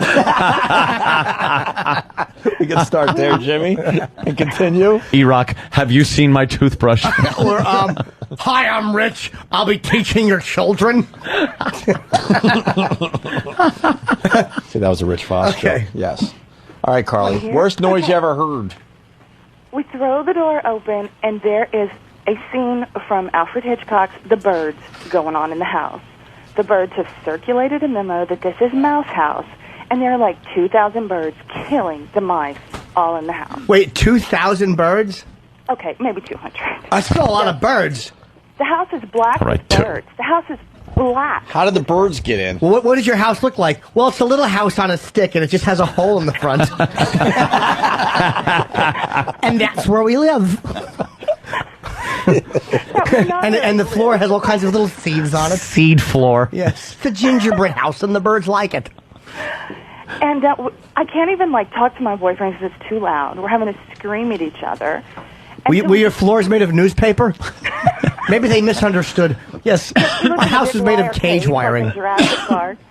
We can start there, Jimmy, and continue. E-Rock, have you seen my toothbrush? Or, hi, I'm Rich. I'll be teaching your children. See, that was a Rich Foss Okay. joke. Yes. All right, Carly. Here? Worst noise Okay. you ever heard? We throw the door open, and there is a scene from Alfred Hitchcock's The Birds going on in the house. The birds have circulated a memo that this is Mouse House, and there are like 2,000 birds killing the mice all in the house. Wait, 2,000 birds? Okay, maybe 200. That's still a lot of birds. The house is black All right, with birds. The house is black. How did the birds get in? Well, what does your house look like? Well, it's a little house on a stick, and it just has a hole in the front. And that's where we live. and the floor has all kinds of little seeds on it. Seed floor. Yes. It's a gingerbread house, and the birds like it. And I can't even, like, talk to my boyfriend because it's too loud. We're having to scream at each other. Were your floors made of newspaper? Maybe they misunderstood. Yes, our house is made of cage wiring.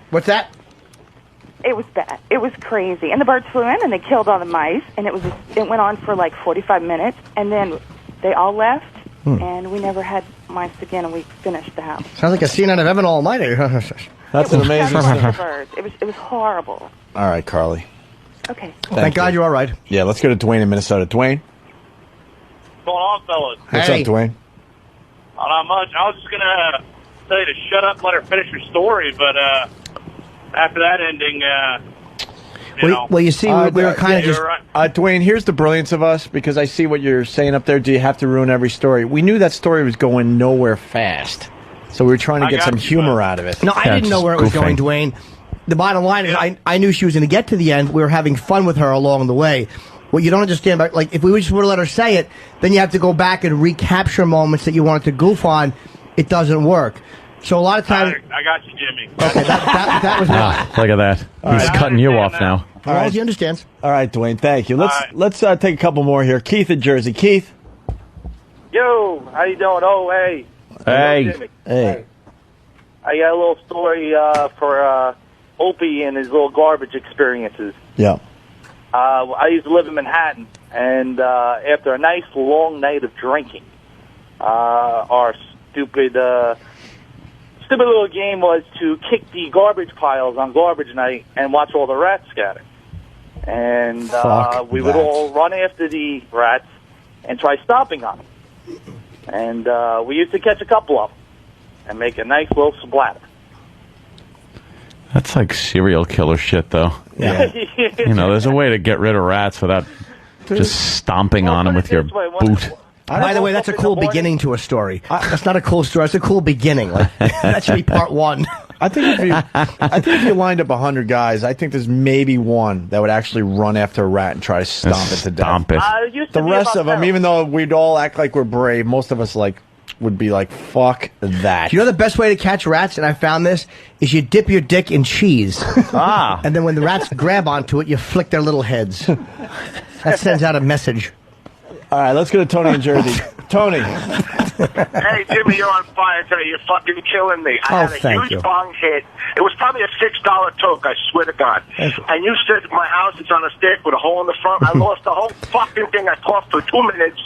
What's that? It was bad. It was crazy. And the birds flew in, and they killed all the mice, and it went on for, like, 45 minutes, and then they all left, and we never had mice again, and we finished the house. Sounds like a scene out of Evan Almighty. That's an amazing story. Birds. It was horrible. All right, Carly. Okay. Thank God you're all right. Yeah, let's go to Dwayne in Minnesota. Dwayne? What's going on, fellas? What's up, Dwayne? Not much. I was just going to tell you to shut up and let her finish her story, but after that ending, Well, you see, we were kind of just... Dwayne, here's the brilliance of us, because I see what you're saying up there. Do you have to ruin every story? We knew that story was going nowhere fast, so we were trying to get some humor out of it. No, I didn't know where it was going, Dwayne. The bottom line is I knew she was going to get to the end. We were having fun with her along the way. What you don't understand about, like, if we just would have let her say it, then you have to go back and recapture moments that you wanted to goof on. It doesn't work. So a lot of times... I got you, Jimmy. Okay, that was why. Look at that. He's cutting you off now. As long as he understands. All right, Dwayne, thank you. Let's take a couple more here. Keith in Jersey. Keith? Yo, how you doing? Oh, hey. Hey. Jimmy. Hey. I got a little story for Opie and his little garbage experiences. Yeah. I used to live in Manhattan, and after a nice long night of drinking, our stupid little game was to kick the garbage piles on garbage night and watch all the rats scatter. And we would all run after the rats and try stomping on them. And we used to catch a couple of them and make a nice little splatter. That's like serial killer shit, though. Yeah. You know, there's a way to get rid of rats without just stomping on them with your boot. By the way, that's a cool beginning to a story. That's not a cool story. It's a cool beginning. Like, that should be part one. I think if you lined up 100 guys, I think there's maybe one that would actually run after a rat and try to stomp it to death. Stomp it. The rest of them, even though we'd all act like we're brave, most of us would be like, fuck that. You know the best way to catch rats, and I found this, is you dip your dick in cheese. And then when the rats grab onto it, you flick their little heads. That sends out a message. All right, let's go to Tony in Jersey. Tony. Hey, Jimmy, you're on fire today. You're fucking killing me. I had a huge bong hit. It was probably a $6 toke, I swear to God. And you said my house is on a stick with a hole in the front. I lost the whole fucking thing. I talked for 2 minutes.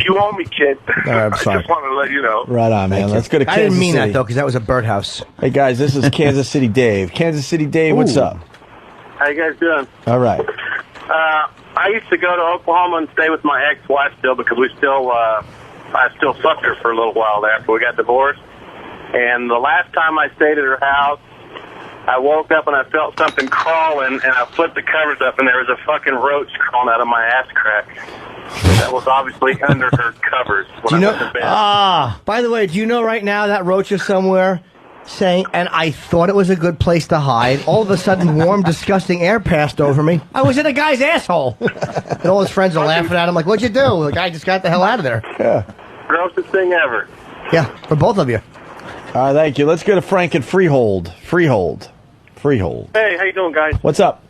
You owe me, kid. All right, I'm sorry. I just wanted to let you know. Right on, man. Let's go to Kansas City. I didn't mean that, though, because that was a birdhouse. Hey, guys, this is Kansas City Dave. Kansas City Dave, what's up? How you guys doing? All right. I used to go to Oklahoma and stay with my ex-wife still because I still fucked her for a little while after we got divorced. And the last time I stayed at her house, I woke up and I felt something crawling, and I flipped the covers up, and there was a fucking roach crawling out of my ass crack. That was obviously under her covers when I went to bed. By the way, do you know right now that roach is somewhere saying, and I thought it was a good place to hide. All of a sudden, warm, disgusting air passed over me. I was in a guy's asshole. And all his friends are laughing at him like, what'd you do? The guy just got the hell out of there. Yeah. Grossest thing ever. Yeah, for both of you. All right, thank you. Let's go to Frank at Freehold. Freehold. Hey, how you doing, guys? What's up?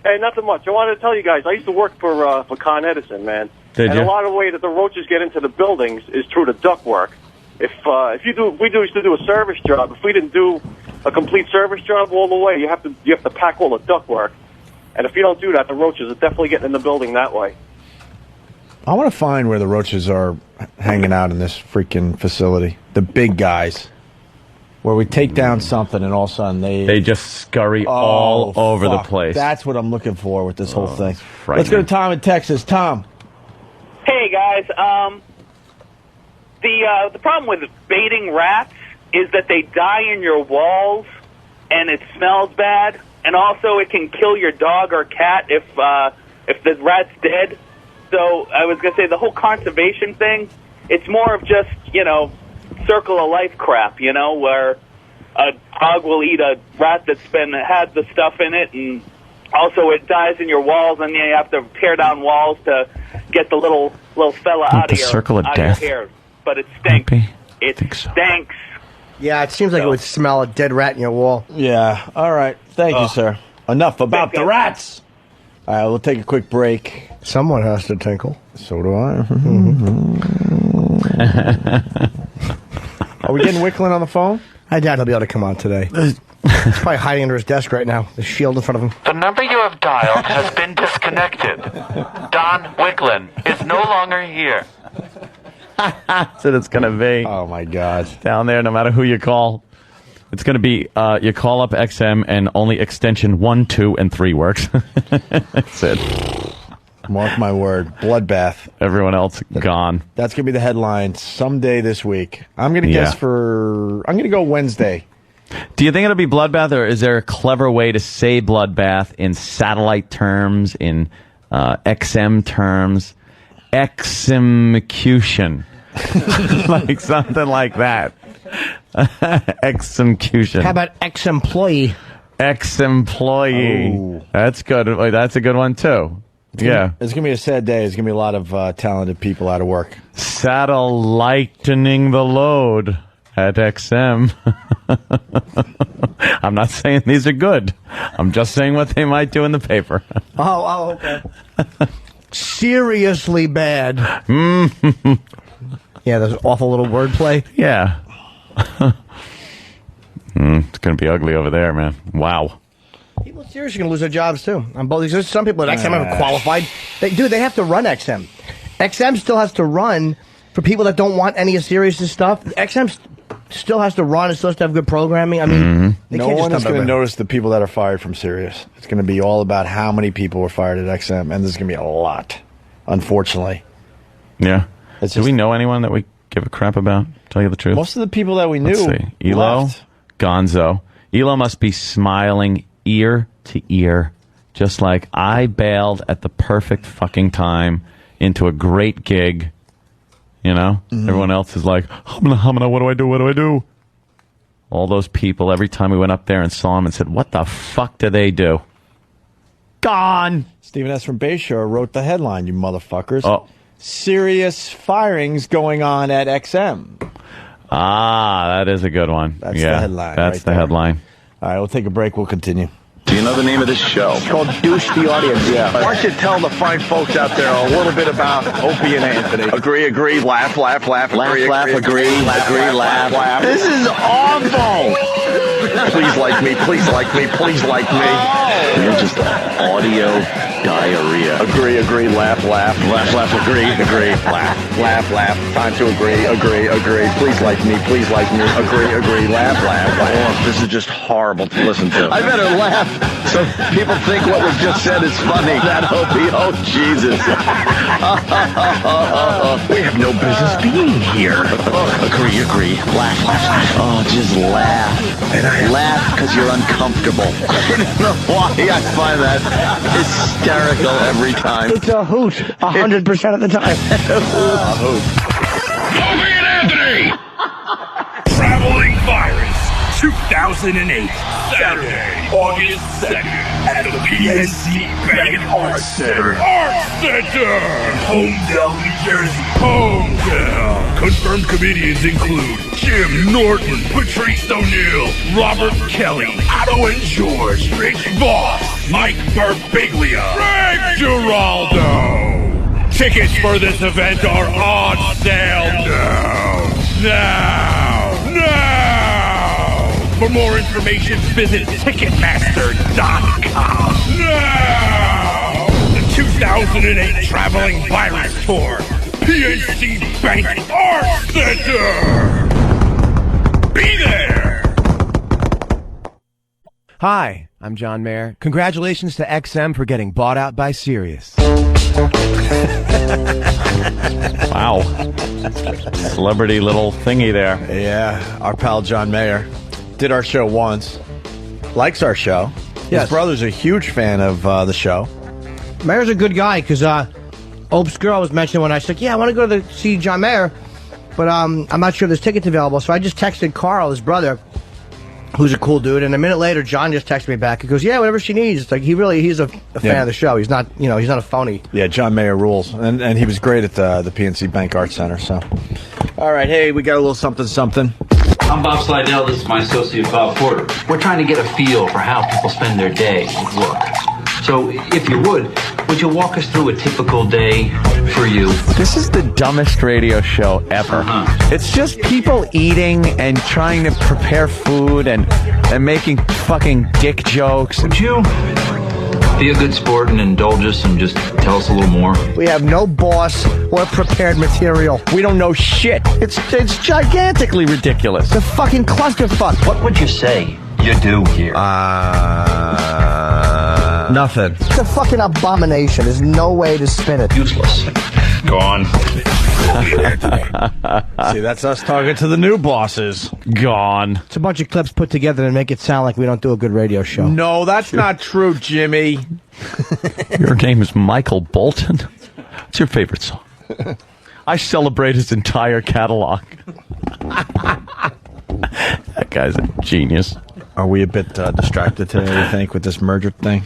Hey, nothing much. I wanted to tell you guys, I used to work for Con Edison, man. Did you? you? A lot of the way that the roaches get into the buildings is through the ductwork. We used to do a service job. If we didn't do a complete service job all the way, you have to pack all the ductwork. And if you don't do that, the roaches are definitely getting in the building that way. I want to find where the roaches are hanging out in this freaking facility. The big guys. Where we take down something and all of a sudden they just scurry all over the place. That's what I'm looking for with this whole thing. Frightening. Let's go to Tom in Texas. Tom. Hey, guys. The problem with baiting rats is that they die in your walls and it smells bad, and also it can kill your dog or cat if the rat's dead. So I was going to say the whole conservation thing, it's more of just, circle of life crap, where a dog will eat a rat that's had the stuff in it, and also it dies in your walls, and then you have to tear down walls to get the little fella out of your circle of out death. Of your hair. But it stinks. It stinks. Yeah, it seems like it would smell a dead rat in your wall. Yeah. All right. Thank you, sir. Enough about the rats. All right, we'll take a quick break. Someone has to tinkle. So do I. Are we getting Wicklin on the phone? I doubt he'll be able to come on today. He's probably hiding under his desk right now. The shield in front of him. The number you have dialed has been disconnected. Don Wicklin is no longer here. That's what it's going to be. Oh, my God. Down there, no matter who you call. It's going to be, you call up XM and only extension 1, 2, and 3 works. That's it. Mark my word. Bloodbath. Everyone else gone. That's going to be the headline someday this week. I'm going to guess I'm going to go Wednesday. Do you think it'll be bloodbath, or is there a clever way to say bloodbath in satellite terms, in XM terms? Execution. Like something like that. Execution. How about ex-employee? Ex-employee. Oh. That's good. That's a good one, too. It's going to be a sad day. There's going to be a lot of talented people out of work. Lightening the load at XM. I'm not saying these are good. I'm just saying what they might do in the paper. Okay. Seriously bad. Yeah, there's awful little wordplay. Yeah. It's going to be ugly over there, man. Wow. People seriously going to lose their jobs, too. On both. There's some people at XM haven't qualified. They have to run XM. XM still has to run for people that don't want any of Sirius' stuff. XM still has to run. It still has to have good programming. I mean, no one is going to notice the people that are fired from Sirius. It's going to be all about how many people were fired at XM, and there's going to be a lot, unfortunately. Yeah. Do we know anyone that we give a crap about? Tell you the truth. Most of the people that we knew Let's see. Elo, left. Gonzo. Elo must be smiling ear to ear, just like I bailed at the perfect fucking time into a great gig. You know? Everyone else is like, humana, what do I do? What do I do? All those people, every time we went up there and saw them and said, what the fuck do they do? Gone! Stephen S. from Bayshore wrote the headline, you motherfuckers. Oh. Serious firings going on at XM. Ah, that is a good one. That's the headline. That's right the there. headline. All right, we'll take a break. We'll continue. Do you know the name of this show? It's called Douche the Audience. Yeah. Why don't you tell the fine folks out there a little bit about Opie and Anthony? Agree, laugh, laugh, agree, laugh. This is awful. Please like me, please like me, please like me. You're just audio diarrhea. Agree, laugh, agree, laugh. Time to agree. Please like me, agree, laugh. Oh, this is just horrible to listen to. I better laugh so people think what was just said is funny. That Opie, oh Jesus. We have no business being here. Agree, laugh. Oh, just laugh. Laugh because you're uncomfortable. I don't know why I find that hysterical every time. It's a hoot 100% of the time. A hoot. Opie and Anthony! Traveling Virus 2008, Saturday, August 2nd, at the PNC Bank Arts Center. In Homedale, New Jersey. Homedale. Confirmed comedians include Jim Norton, Patrice O'Neill, Robert Kelly, Otto and George, Rich Voss, Mike Birbiglia, Greg Giraldo. Tickets for this event are on sale now. For more information, visit Ticketmaster.com. Now! The 2008 Traveling Virus Tour. PNC Bank Arts Center. Be there! Hi, I'm John Mayer. Congratulations to XM for getting bought out by Sirius. Wow. Celebrity little thingy there. Yeah, our pal John Mayer did our show once. Likes our show. His brother's a huge fan of the show. Mayer's a good guy because Ope's girl was mentioning when I said, I want to go to see John Mayer, but I'm not sure if there's tickets available. So I just texted Carl, his brother, who's a cool dude. And a minute later, John just texted me back. He goes, "Yeah, whatever she needs." It's like he's a fan of the show. He's not, he's not a phony. Yeah, John Mayer rules, and he was great at the PNC Bank Arts Center. So, all right, hey, we got a little something. I'm Bob Slidell. This is my associate Bob Porter. We're trying to get a feel for how people spend their day at work. So, if you would you walk us through a typical day for you? This is the dumbest radio show ever. It's just people eating and trying to prepare food and making fucking dick jokes. Would you be a good sport and indulge us and just tell us a little more? We have no boss or prepared material. We don't know shit. It's gigantically ridiculous. It's a fucking clusterfuck. What would you say you do here? Nothing. It's a fucking abomination. There's no way to spin it. Useless. Gone. See, that's us talking to the new bosses. Gone. It's a bunch of clips put together to make it sound like we don't do a good radio show. No, that's not true, Jimmy. Your name is Michael Bolton? What's your favorite song? I celebrate his entire catalog. That guy's a genius. Are we a bit distracted today, you think, with this merger thing?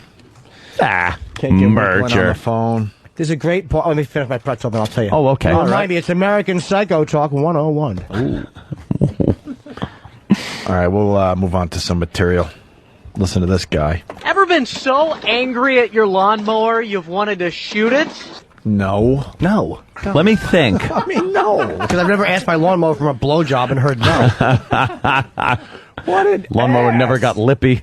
Can't get on the phone. There's a great part. Let me finish my pretzel, then I'll tell you. Oh, okay. All right. It's American Psycho Talk 101. All right, we'll move on to some material. Listen to this guy. Ever been so angry at your lawnmower you've wanted to shoot it? No. Let me think. I mean, no. Because I've never asked my lawnmower for a blowjob and heard no. What an lawnmower ass. never got lippy.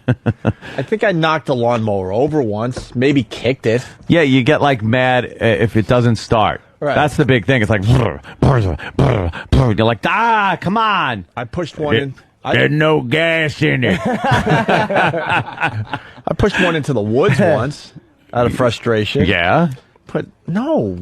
I think I knocked a lawnmower over once, maybe kicked it. Yeah, you get like mad if it doesn't start. Right. That's the big thing. It's like, brr, brr, brr, brr. You're like, come on. I pushed one in. There's no gas in it. I pushed one into the woods once out of frustration. Yeah. But no.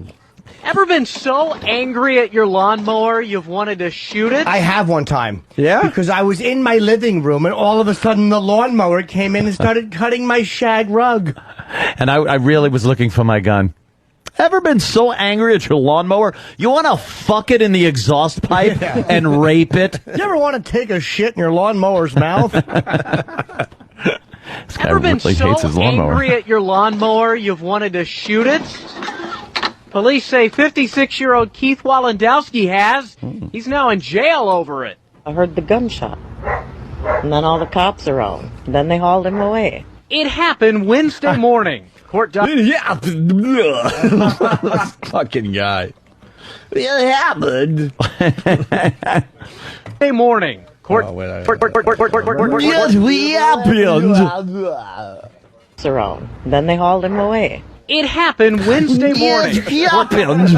Ever been so angry at your lawnmower you've wanted to shoot it? I have one time. Yeah? Because I was in my living room and all of a sudden the lawnmower came in and started cutting my shag rug. And I really was looking for my gun. Ever been so angry at your lawnmower? You want to fuck it in the exhaust pipe and rape it? You ever want to take a shit in your lawnmower's mouth? This guy Ever been really so hates his lawnmower. angry at your lawnmower you've wanted to shoot it? Police say 56-year-old Keith Walendowski has. He's now in jail over it. I heard the gunshot. And then all the cops are out. Then they hauled him away. It happened Wednesday morning. Court Yeah. Fucking guy. It happened. Wednesday morning. Court. Yes, we happened. Around. Then they hauled him away. It happened Wednesday morning. It happened.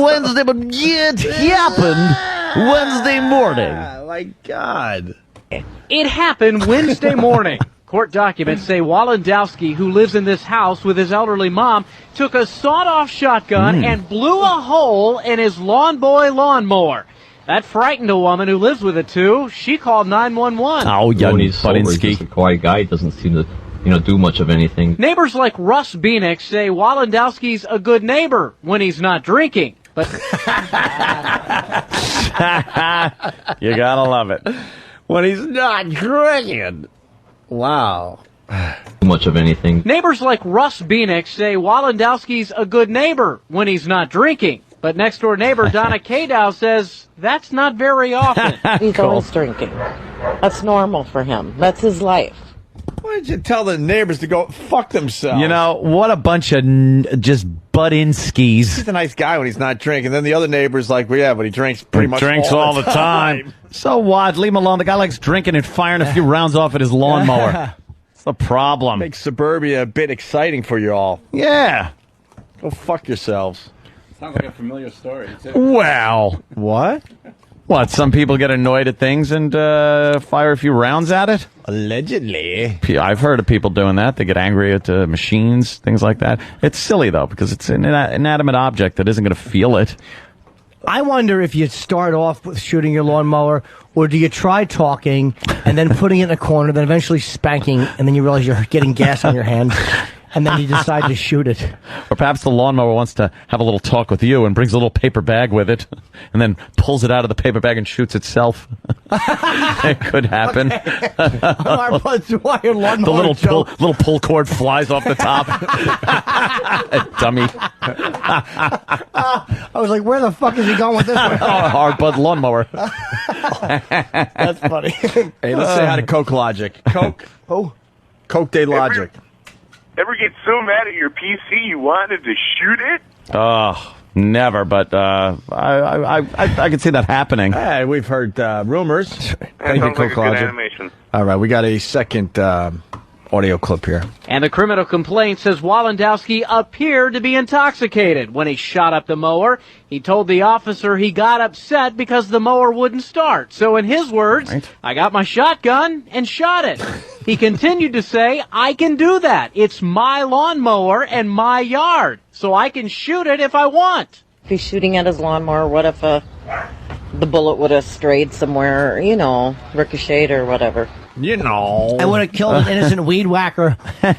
Wednesday, but it happened Wednesday morning. Oh, my God. It happened Wednesday morning. Court documents say Walendowski, who lives in this house with his elderly mom, took a sawed-off shotgun and blew a hole in his lawn boy lawnmower. That frightened a woman who lives with it, too. She called 911. Oh, young when he's sober, he's Budinsky. just a quiet guy. He doesn't seem to, do much of anything. Neighbors like Russ Beanick say Walendowski's a good neighbor when he's not drinking. But You gotta love it. When he's not drinking. Wow. Too much of anything. neighbors like Russ Beanick say Walendowski's a good neighbor when he's not drinking. But next-door neighbor Donna Kadow says that's not very often. He's always drinking. That's normal for him. That's his life. Why did you tell the neighbors to go fuck themselves? You know, what a bunch of just Budinskis. He's a nice guy when he's not drinking. Then the other neighbor's like, well, yeah, but he drinks pretty much drinks all the time. So what? Leave him alone. The guy likes drinking and firing a few rounds off at his lawnmower. That's the problem. Makes suburbia a bit exciting for you all. Yeah. Go fuck yourselves. Sounds like a familiar story, too. Well. What? What, some people get annoyed at things and fire a few rounds at it? Allegedly. I've heard of people doing that. They get angry at machines, things like that. It's silly, though, because it's an inanimate object that isn't going to feel it. I wonder if you start off with shooting your lawnmower, or do you try talking and then putting it in a corner, then eventually spanking, and then you realize you're getting gas on your hand? and then you decide to shoot it. Or perhaps the lawnmower wants to have a little talk with you and brings a little paper bag with it, and then pulls it out of the paper bag and shoots itself. It could happen. Why your lawnmower The little pull cord flies off the top. Dummy. I was like, where the fuck is he going with this one? Hard bud lawnmower. That's funny. Hey, let's say hi to Coke Logic. Coke. Oh. Coke Day Logic. Ever get so mad at your PC you wanted to shoot it? Oh, never. But I could see that happening. Hey, we've heard rumors. That sounds like a good animation. All right, we got a second audio clip here. And the criminal complaint says Walendowski appeared to be intoxicated when he shot up the mower. He told the officer he got upset because the mower wouldn't start. So in his words, I got my shotgun and shot it. He continued to say, I can do that. It's my lawnmower and my yard, so I can shoot it if I want. If he's shooting at his lawnmower, what if the bullet would have strayed somewhere, ricocheted or whatever? I would have killed an innocent weed whacker. Or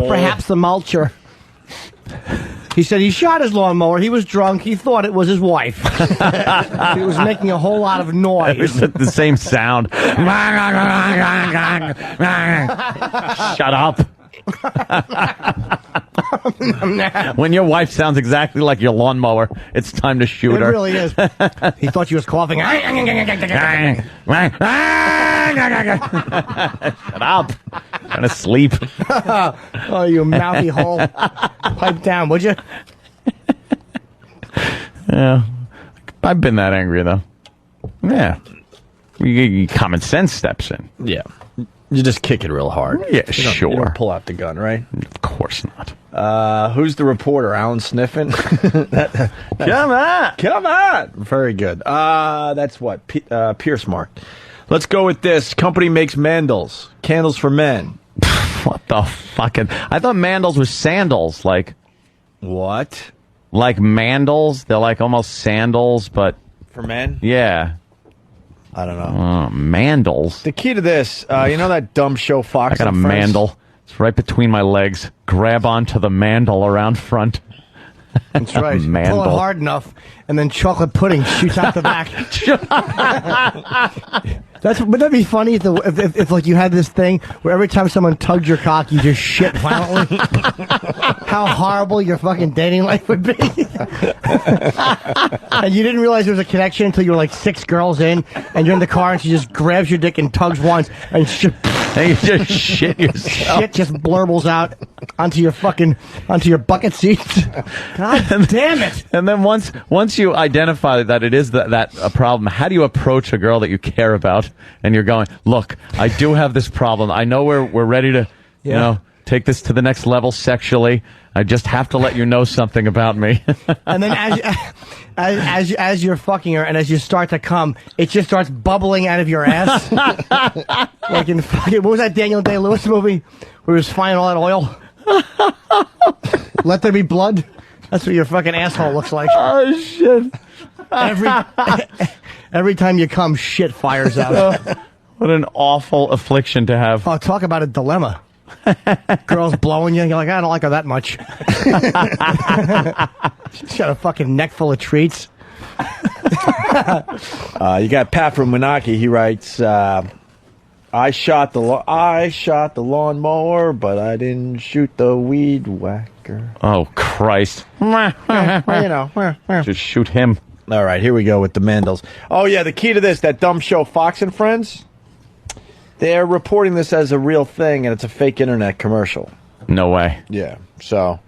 perhaps the mulcher. He said he shot his lawnmower. He was drunk. He thought it was his wife. He was making a whole lot of noise. It was the same sound. Shut up. When your wife sounds exactly like your lawnmower, it's time to shoot her. It really is. He thought she was coughing. Shut up. I'm trying to sleep. Oh, you mouthy hole. Pipe down, would you? Yeah. I've been that angry, though. Yeah. Common sense steps in. Yeah. You just kick it real hard. Yeah, You don't pull out the gun, right? Of course not. Who's the reporter? Alan Sniffin? Come on! Very good. That's what? Pierce marked. Let's go with this. Company makes mandals. Candles for men. What the fucking... I thought mandals were sandals. Like... What? Like mandals? They're like almost sandals, but... For men? Yeah. I don't know. Mandals? The key to this, you know that dumb show Fox I got a and Friends? mandal. It's right between my legs. Grab onto the mandal around front. That's right. Pull it Mandal. hard enough, and then chocolate pudding shoots out the back. Wouldn't that be funny if like you had this thing where every time someone tugged your cock, you just shit violently? How horrible your fucking dating life would be. And you didn't realize there was a connection until you were like 6 girls in, and you're in the car, and she just grabs your dick and tugs once, and you just shit yourself. Shit just blurbles out onto your bucket seats. God damn it! And then once you identify that it is that a problem, how do you approach a girl that you care about? And you're going, look, I do have this problem. I know we're ready to, take this to the next level sexually. I just have to let you know something about me. And then as you're fucking her and as you start to come, it just starts bubbling out of your ass. Like in fucking, what was that Daniel Day-Lewis movie where he was finding all that oil? Let There Be Blood? That's what your fucking asshole looks like. Oh, shit. Every time you come, shit fires out. What an awful affliction to have. Oh, talk about a dilemma. Girl's blowing you, and you're like, I don't like her that much. She's got a fucking neck full of treats. You got Pat from Menaki. He writes, I shot the lawnmower, but I didn't shoot the weed whacker. Oh, Christ. Just shoot him. All right, here we go with the Mandals. Oh, yeah, the key to this, that dumb show Fox and Friends, they're reporting this as a real thing, and it's a fake internet commercial. No way. Yeah, so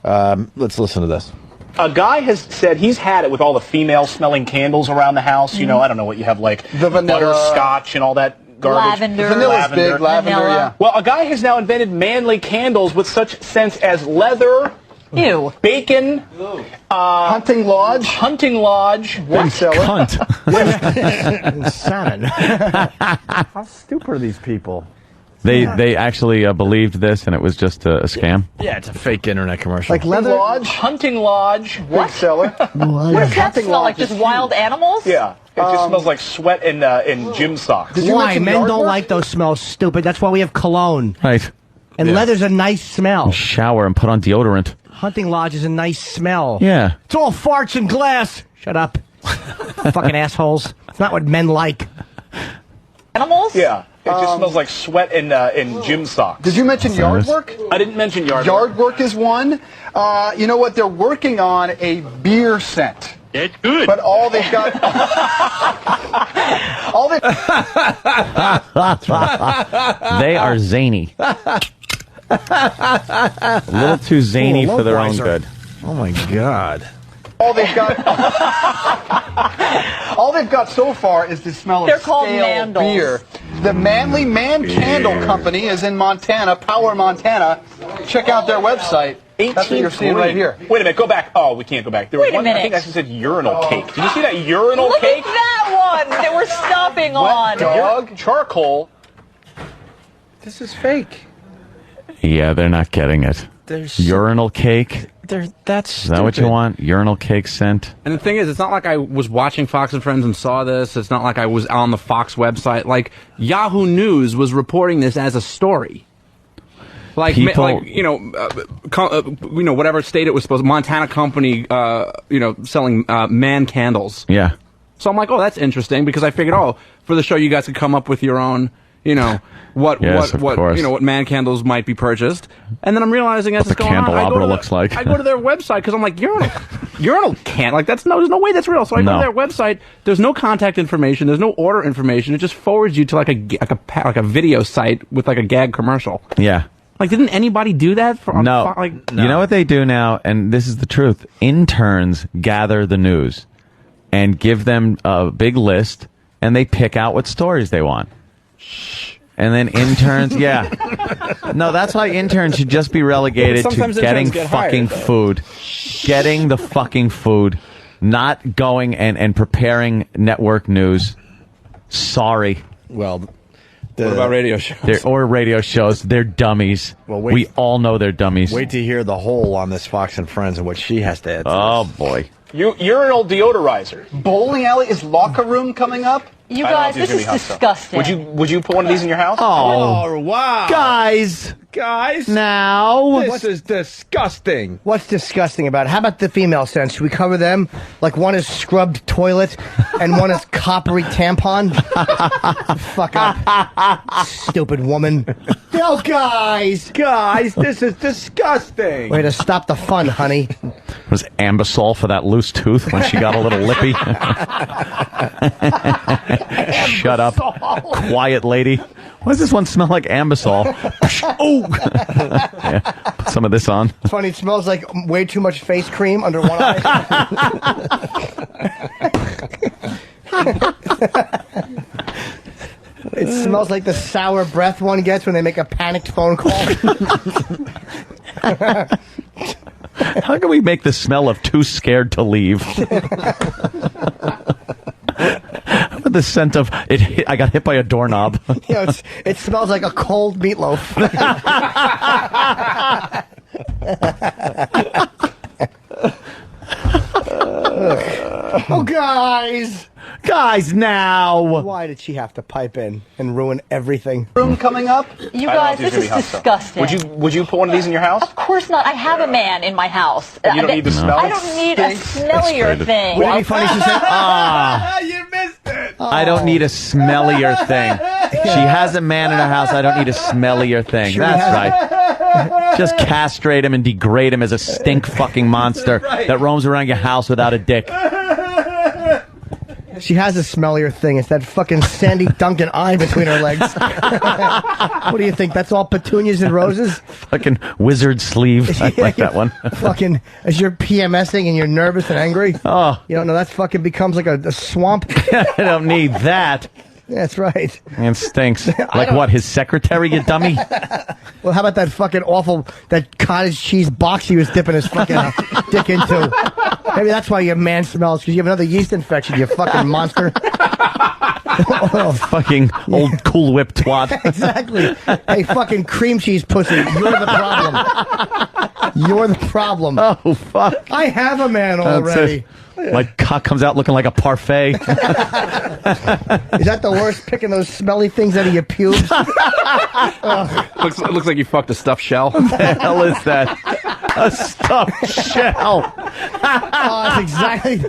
let's listen to this. A guy has said he's had it with all the female-smelling candles around the house. You know, I don't know what you have, like the vanilla, butterscotch and all that garbage. Lavender. Vanilla's big, lavender, yeah. Well, a guy has now invented manly candles with such scents as leather, bacon, Hunting Lodge, what? Cunt. Salmon. How stupid are these people? They actually believed this, and it was just a scam. Yeah, it's a fake internet commercial. Like leather Hunting Lodge, big seller. What does that smell like? Just wild animals? Yeah, it just smells like sweat and gym socks. Why? Men don't like those smells, stupid. That's why we have cologne. Right. And leather's a nice smell. Shower and put on deodorant. Hunting lodge is a nice smell. Yeah. It's all farts and glass. Shut up. Fucking assholes. It's not what men like. Animals? Yeah. It just smells like sweat and gym socks. Did you mention yard work? I didn't mention yard work. Yard work is one. You know what? They're working on a beer scent. It's good. But all they've got... They are zany. A little too zany for their own good. Oh my God. All they've got so far is the smell They're of called stale Mandals. beer. The Manly Man Candle Company is in Montana, Power, Montana. Check out their website. That's what you're seeing right here. Wait a minute, go back. Oh, we can't go back. There was Wait a one, I minute. think I said urinal cake. Did you see that urinal Look cake? at that one that we're stopping on. Dog charcoal. This is fake. Yeah, they're not getting it. Urinal cake? That's Is that what you want? Urinal cake scent? And the thing is, it's not like I was watching Fox and Friends and saw this. It's not like I was on the Fox website. Like, Yahoo News was reporting this as a story. Like, whatever state it was supposed to, Montana company, selling man candles. Yeah. So I'm like, oh, that's interesting, because I figured, for the show you guys could come up with your own, what man candles might be purchased. And then I'm realizing as What it's the going on, candelabra looks like. I go to their website because I'm like, urinal can't, like, there's no way that's real. So I go to their website. There's no contact information. There's no order information. It just forwards you to like a video site with like a gag commercial. Yeah. Like, didn't anybody do that? No. You know what they do now, and this is the truth. Interns gather the news and give them a big list, and they pick out what stories they want. And then interns, No, that's why interns should just be relegated to getting fucking food. Getting the fucking food, not going and preparing network news. Sorry. Well... What about radio shows? Or radio shows. They're dummies. Well, we all know they're dummies. Wait to hear the whole on this Fox and Friends and what she has to add to Oh, this. boy. Urinal deodorizer. Bowling alley is locker room coming up? You guys, this is disgusting. Would you put one of these in your house? Oh, wow. Guys. Now. This is disgusting. What's disgusting about it? How about the female scent? Should we cover them? Like, one is scrubbed toilet and one is coppery tampon? Fuck up. Stupid woman. Oh, guys, this is disgusting. Way to stop the fun, honey. Was Ambisol for that loose tooth when she got a little lippy? Shut up. Quiet lady. Why does this one smell like Ambisol? Oh! Yeah, put some of this on. It's funny, it smells like way too much face cream under one eye. It smells like the sour breath one gets when they make a panicked phone call. How can we make the smell of too scared to leave? How about the scent of I got hit by a doorknob? It smells like a cold meatloaf. Oh, guys, now. Why did she have to pipe in and ruin everything? Room coming up? You guys, this is disgusting. Would you put one of these in your house? Of course not. I have a man in my house. You don't need to smell it? I don't need a smellier thing. Would it be funny she said, you missed it. I don't need a smellier thing. She has a man in her house. I don't need a smellier thing. That's right. Just castrate him and degrade him as a stink fucking monster that roams around your house without a dick. She has a smellier thing. It's that fucking Sandy Duncan eye between her legs. What do you think? That's all petunias and roses? Fucking wizard sleeve. I like that one. Fucking, as you're PMSing and you're nervous and angry. Oh. You don't know, that fucking becomes like a swamp. I don't need that. That's right. And stinks. Like what, his secretary, you dummy? Well, how about that fucking awful, that cottage cheese box he was dipping his fucking dick into? Maybe that's why your man smells, because you have another yeast infection, you fucking monster. Fucking old Cool Whip twat. Exactly. Hey, fucking cream cheese pussy, you're the problem. You're the problem. Oh, fuck. I have a man already. Like cock comes out looking like a parfait. Is that the worst, picking those smelly things out of your pubes? It looks like you fucked a stuffed shell. What the hell is that? A stuffed shell. That's exactly.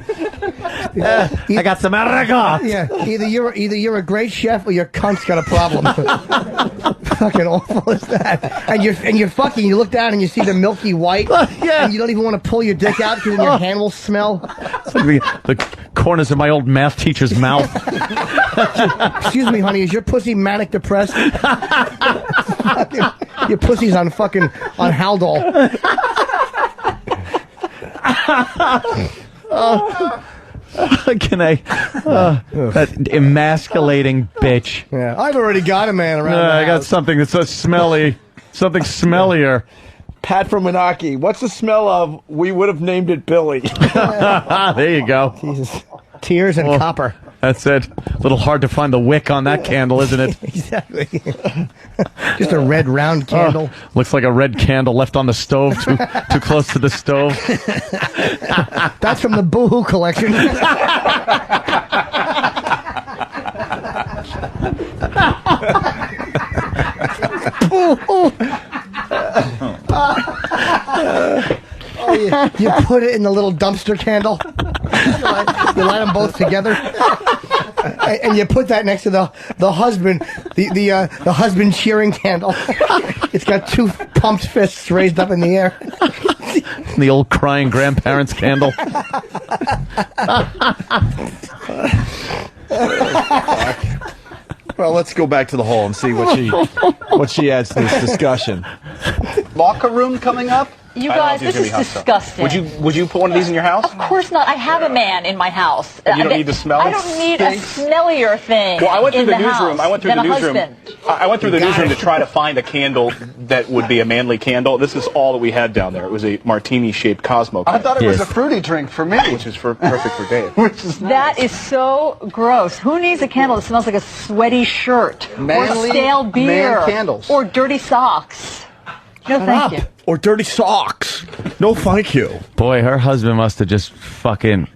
I got some Aragon. Yeah, either you're a great chef or your cunt's got a problem. Fucking awful is that? And you're fucking. You look down and you see the milky white. Yeah. And you don't even want to pull your dick out because your hand will smell. It's like the corners of my old math teacher's mouth. Excuse me, honey. Is your pussy manic depressed? Your pussy's on Haldol. Can I? That emasculating bitch. Yeah, I've already got a man around. I got something that's so smelly. Something smellier. Pat from Menaki. What's the smell of? We would have named it Billy. There you go. Jesus. Tears and copper. That's it. A little hard to find the wick on that candle, isn't it? Exactly. Just a red round candle. Looks like a red candle left on the stove, too close to the stove. That's from the Boohoo collection. You put it in the little dumpster candle. You light them both together, and you put that next to the husband, the husband cheering candle. It's got two pumped fists raised up in the air. The old crying grandparents candle. Well, let's go back to the hall and see what she adds to this discussion. Locker room coming up? You guys, this is disgusting. Would you put one of these in your house? Of course not. I have a man in my house. You don't need to smell it? I don't need a smellier thing. Well, I went through in the newsroom. I went through the newsroom. I went through the newsroom to try to find a candle that would be a manly candle. This is all that we had down there. It was a martini-shaped Cosmo candle. I thought it was a fruity drink for me. Which is perfect for Dave. That is so gross. Who needs a candle that smells like a sweaty shirt? Manly or stale beer? man candles. Or dirty socks? No, thank you. Or dirty socks. No, thank you. Boy, her husband must have just fucking.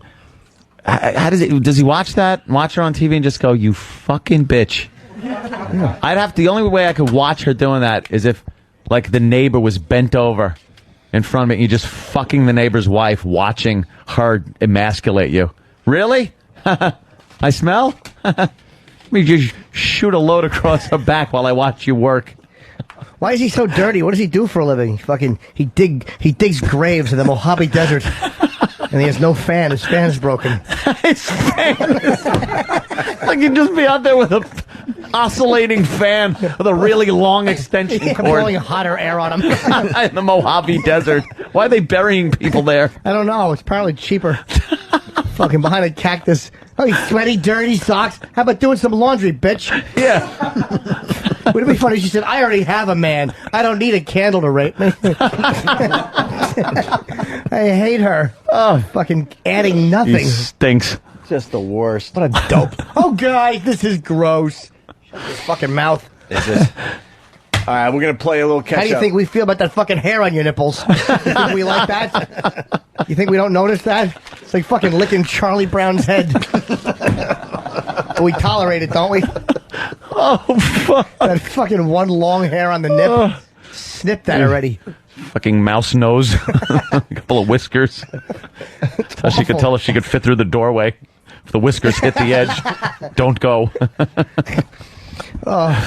How does he watch that? Watch her on TV and just go, "You fucking bitch." Yeah. I'd have to. The only way I could watch her doing that is if, like, the neighbor was bent over in front of me and you just fucking the neighbor's wife, watching her emasculate you. Really? I smell? Let me just shoot a load across her back while I watch you work. Why is he so dirty? What does he do for a living? He digs graves in the Mojave Desert, and he has no fan. His fan's broken. His fan is like he'd just be out there with a oscillating fan with a really long extension cord, blowing hotter air on him in the Mojave Desert. Why are they burying people there? I don't know. It's apparently cheaper. Fucking behind a cactus. Oh, you sweaty, dirty socks. How about doing some laundry, bitch? Yeah. Would it be funny if she said, I already have a man. I don't need a candle to rape me. I hate her. Oh, fucking adding nothing. He stinks. Just the worst. What a dope. Oh, guys, this is gross. Shut your fucking mouth. Is this? All right, we're going to play a little catch-up. How do you think we feel about that fucking hair on your nipples? You think we like that? You think we don't notice that? It's like fucking licking Charlie Brown's head. We tolerate it, don't we? Oh, fuck. That fucking one long hair on the nip. Snip that already. Fucking mouse nose. A couple of whiskers. So she could tell if she could fit through the doorway. If the whiskers hit the edge, don't go.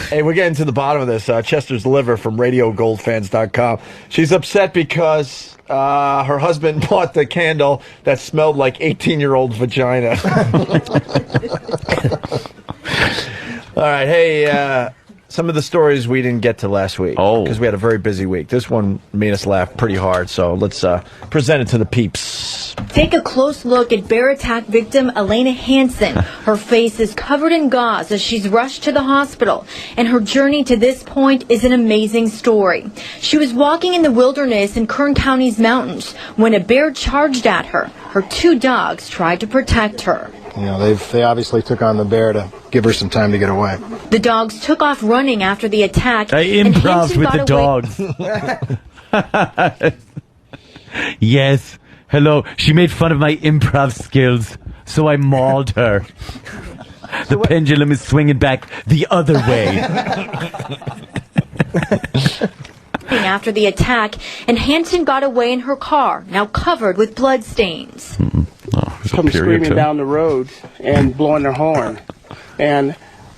Hey, we're getting to the bottom of this. Chester's Liver from RadioGoldFans.com. She's upset because her husband bought the candle that smelled like 18-year-old vagina. All right, hey, some of the stories we didn't get to last week because we had a very busy week. This one made us laugh pretty hard, so let's present it to the peeps. Take a close look at bear attack victim Elena Hansen. Her face is covered in gauze as she's rushed to the hospital, and her journey to this point is an amazing story. She was walking in the wilderness in Kern County's mountains when a bear charged at her. Her two dogs tried to protect her. You know, they obviously took on the bear to give her some time to get away. The dogs took off running after the attack. I improv'd with the dogs. Yes. Hello. She made fun of my improv skills, so I mauled her. The pendulum is swinging back the other way. After the attack, and Hansen got away in her car, now covered with bloodstains. Come screaming down the road and blowing their horn. And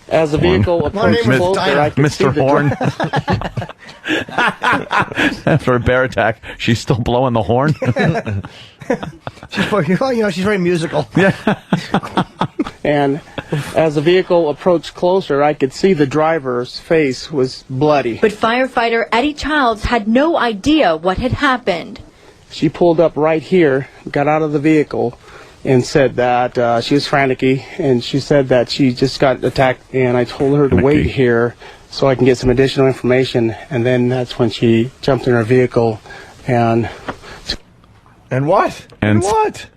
as the vehicle approached closer, I could see Mr. the Horn. After a bear attack, she's still blowing the horn. She's very musical. Yeah. And as the vehicle approached closer, I could see the driver's face was bloody. But firefighter Eddie Childs had no idea what had happened. She pulled up right here, got out of the vehicle, and said that she was frantic, and she said that she just got attacked, and I told her to wait here so I can get some additional information, and then that's when she jumped in her vehicle and... And what? And what?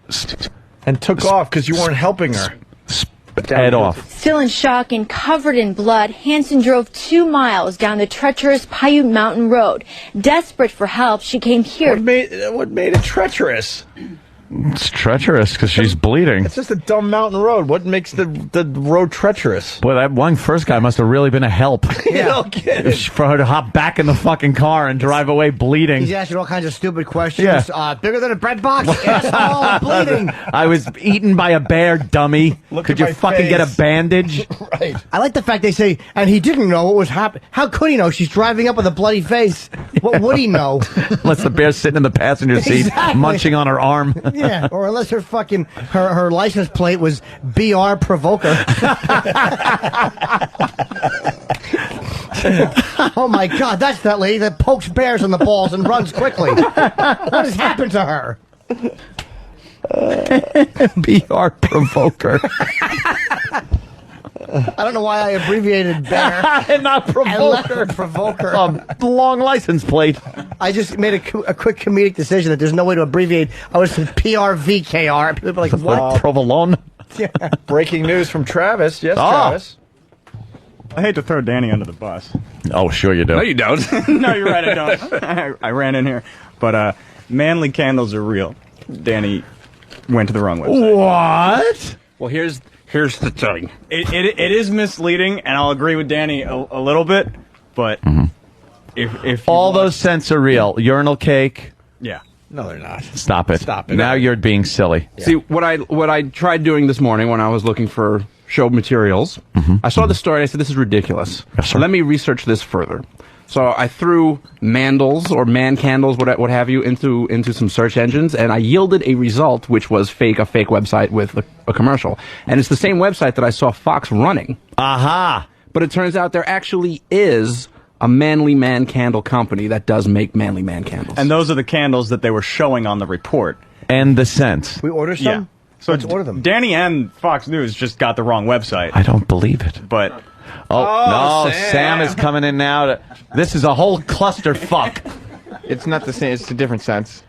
And took off because you weren't helping her. Head off. Still in shock and covered in blood, Hansen drove 2 miles down the treacherous Paiute Mountain Road. Desperate for help, she came here. What made it treacherous? It's treacherous because she's bleeding. It's just a dumb mountain road. What makes the road treacherous? Boy, that first guy must have really been a help. No kidding. For her to hop back in the fucking car and drive away bleeding. He's asking all kinds of stupid questions. Yeah. Bigger than a bread box? Asshole, bleeding. I was eaten by a bear, dummy. Could you fucking get a bandage? Right. I like the fact they say, and he didn't know what was happening. How could he know? She's driving up with a bloody face. What would he know? Unless the bear's sitting in the passenger seat, munching on her arm. Yeah, or unless her fucking her license plate was BR Provoker. Oh my God, that's that lady that pokes bears in the balls and runs quickly. What has happened to her? BR Provoker. I don't know why I abbreviated bear. And not Provoker. Provoker. Long license plate. I just made a quick comedic decision that there's no way to abbreviate. I was PRVKR. People were like, what? Provolone. Yeah. Breaking news from Travis. Yes, Oh. Travis. I hate to throw Danny under the bus. Oh, sure you do. No, you don't. No, you're right, I don't. I ran in here. But manly candles are real. Danny went to the wrong website. What? Well, here's the thing. It is misleading, and I'll agree with Danny a little bit, but if all those scents are real. Urinal cake. Yeah. No, they're not. Stop it. Stop it. Now you're being silly. Yeah. See, what I tried doing this morning when I was looking for show materials, I saw the story, I said, this is ridiculous. Yes, sir. Let me research this further. So I threw mandals or man candles, what have you, into some search engines, and I yielded a result which was a fake website with a commercial. And it's the same website that I saw Fox running. Aha! But it turns out there actually is a manly man candle company that does make manly man candles. And those are the candles that they were showing on the report. And the scents. We order some? Yeah. So let's order them. Danny and Fox News just got the wrong website. I don't believe it. But... Oh, no, Sam is coming in now. This is a whole clusterfuck. It's not the same. It's a different sense.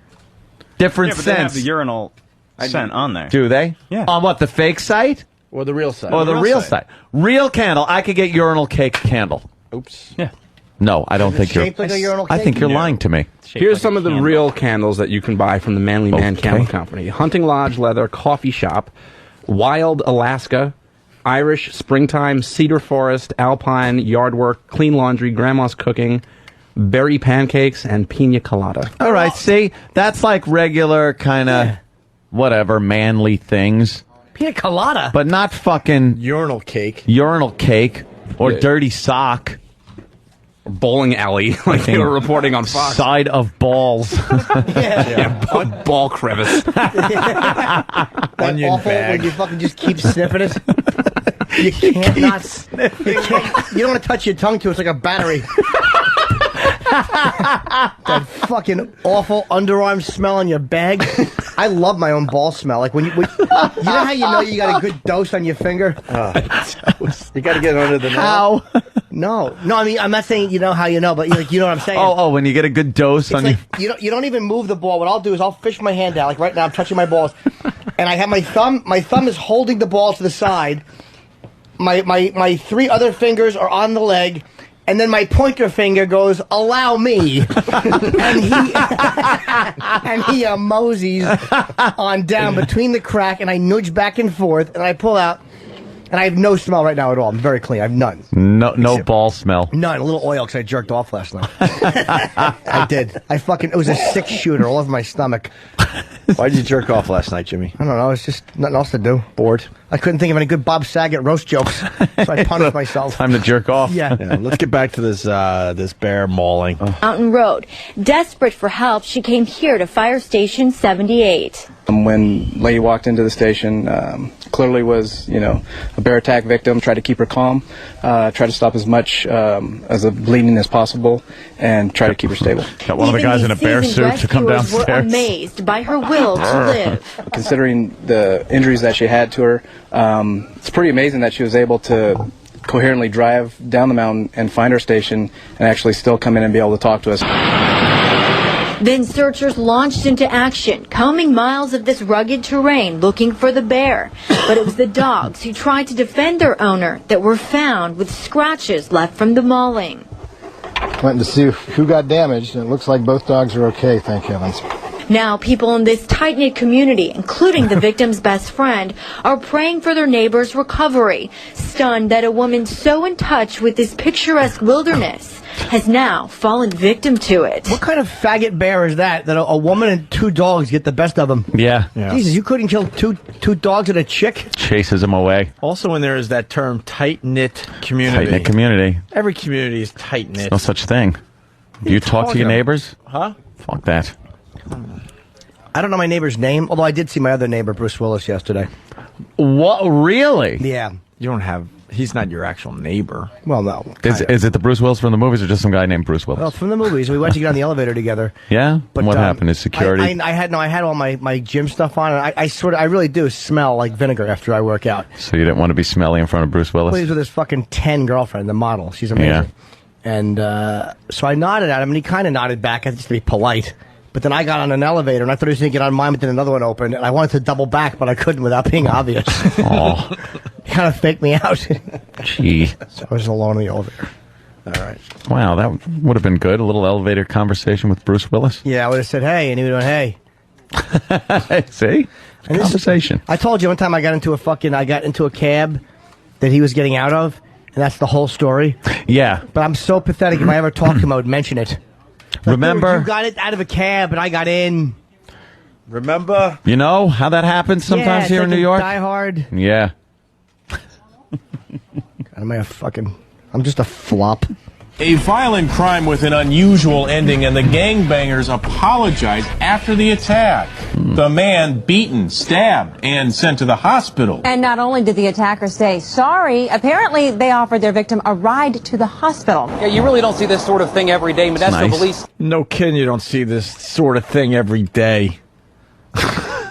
Different Yeah, but they have scents. the urinal scent on there. Do they? Yeah. On what, the fake site? Or the real site? Or the real site. Real candle. I could get urinal cake candle. Oops. Yeah. No, I don't think you're... shaped like a urinal I cake? think you're lying to me. Here's some of the real candles that you can buy from the Manly Man Candle Company. Hunting Lodge Leather Coffee Shop, Wild Alaska, Irish Springtime, Cedar Forest, Alpine, Yard Work, Clean Laundry, Grandma's Cooking, Berry Pancakes, and Pina Colada. All right, see? That's like regular kind of whatever, manly things. Pina Colada? But not fucking... Urinal cake. Urinal cake or dirty sock. Bowling alley, like they were reporting on Fox. Side of balls. Ball crevice. Onion bag. When you fucking just keep sniffing it. You can't not sniff. You don't want to touch your tongue to it. It's like a battery. That fucking awful underarm smell on your bag. I love my own ball smell. Like when you know how you know you got a good dose on your finger? You got to get under the How? No, I mean, I'm not saying you know how you know, but you know what I'm saying. Oh, when you get a good dose on like, you don't even move the ball. What I'll do is I'll fish my hand out. Like right now, I'm touching my balls, and I have my thumb. My thumb is holding the ball to the side. My 3 other fingers are on the leg, And then my pointer finger goes, allow me. and he moseys on down between the crack, and I nudge back and forth, and I pull out. And I have no smell right now at all. I'm very clean. I have none. No ball smell. None. A little oil because I jerked off last night. I did. It was a 6-shooter all over my stomach. Why did you jerk off last night, Jimmy? I don't know. It's just nothing else to do. Bored? I couldn't think of any good Bob Saget roast jokes, so I punished myself. Time to jerk off. Yeah. Let's get back to this bear mauling. Mountain Road. Desperate for help, she came here to Fire Station 78. When lady walked into the station, clearly was, a bear attack victim, tried to keep her calm, tried to stop as much as the bleeding as possible, and try to keep her stable. Got one of the guys in a bear suit to come downstairs. Were amazed by her will to live. Considering the injuries that she had to her, it's pretty amazing that she was able to coherently drive down the mountain and find our station and actually still come in and be able to talk to us. Then searchers launched into action, combing miles of this rugged terrain looking for the bear. But it was the dogs who tried to defend their owner that were found with scratches left from the mauling. Went to see who got damaged, and it looks like both dogs are okay, thank heavens. Now, people in this tight-knit community, including the victim's best friend, are praying for their neighbor's recovery, stunned that a woman so in touch with this picturesque wilderness has now fallen victim to it. What kind of faggot bear is that a woman and 2 dogs get the best of him? Yeah. Jesus, you couldn't kill two dogs and a chick? Chases them away. Also, when there is that term tight-knit community. Tight-knit community. Every community is tight-knit. No such thing. Do you talk to your neighbors? Huh? Fuck that. I don't know my neighbor's name, although I did see my other neighbor, Bruce Willis, yesterday. What? Really? Yeah. You don't have... He's not your actual neighbor. Well, no. Is it the Bruce Willis from the movies or just some guy named Bruce Willis? Well, from the movies. We went to get on the elevator together. Yeah? But what happened? Is security? I had all my gym stuff on, and I really do smell like vinegar after I work out. So you didn't want to be smelly in front of Bruce Willis? Well, he's with his fucking 10 girlfriend, the model. She's amazing. Yeah. And so I nodded at him, and he kind of nodded back, just to be polite. But then I got on an elevator, and I thought he was going to get on mine, but then another one opened, and I wanted to double back, but I couldn't without being obvious. Oh. He kind of faked me out. Gee. So I was alone in the elevator. All right. Wow, that would have been good. A little elevator conversation with Bruce Willis. Yeah, I would have said, hey, and he would have went, hey. See? Conversation. I told you one time I got into a cab that he was getting out of, and that's the whole story. Yeah. But I'm so pathetic, if I ever talk to him, I would mention it. Remember? You got it out of a cab, and I got in. Remember? You know how that happens sometimes here in New York? Die Hard. Yeah. I'm just a flop. A violent crime with an unusual ending, and the gangbangers apologized after the attack. The man beaten, stabbed, and sent to the hospital. And not only did the attacker say sorry, apparently they offered their victim a ride to the hospital. Yeah, you really don't see this sort of thing every day. Modesto police. No kidding, you don't see this sort of thing every day.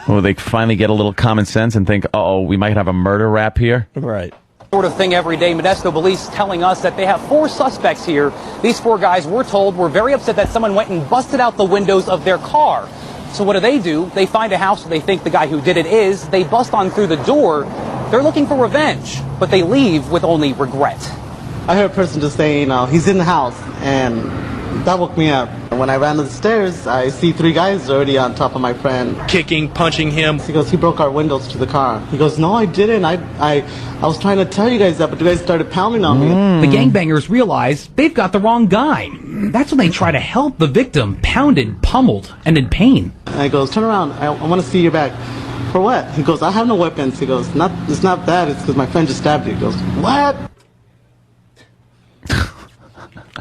Well, they finally get a little common sense and think, uh-oh, we might have a murder rap here. Right. Sort of thing every day. Modesto police telling us that they have 4 suspects here. These 4 guys, we're told, were very upset that someone went and busted out the windows of their car. So what do? They find a house where they think the guy who did it is. They bust on through the door. They're looking for revenge, but they leave with only regret. I heard a person just say, he's in the house, and that woke me up. When I ran to the stairs, I see 3 guys already on top of my friend. Kicking, punching him. He goes, he broke our windows to the car. He goes, no, I didn't. I was trying to tell you guys that, but you guys started pounding on me. The gangbangers realize they've got the wrong guy. That's when they try to help the victim, pounded, pummeled, and in pain. And he goes, turn around. I want to see your back. For what? He goes, I have no weapons. He goes, it's not that. It's because my friend just stabbed you. He goes, what?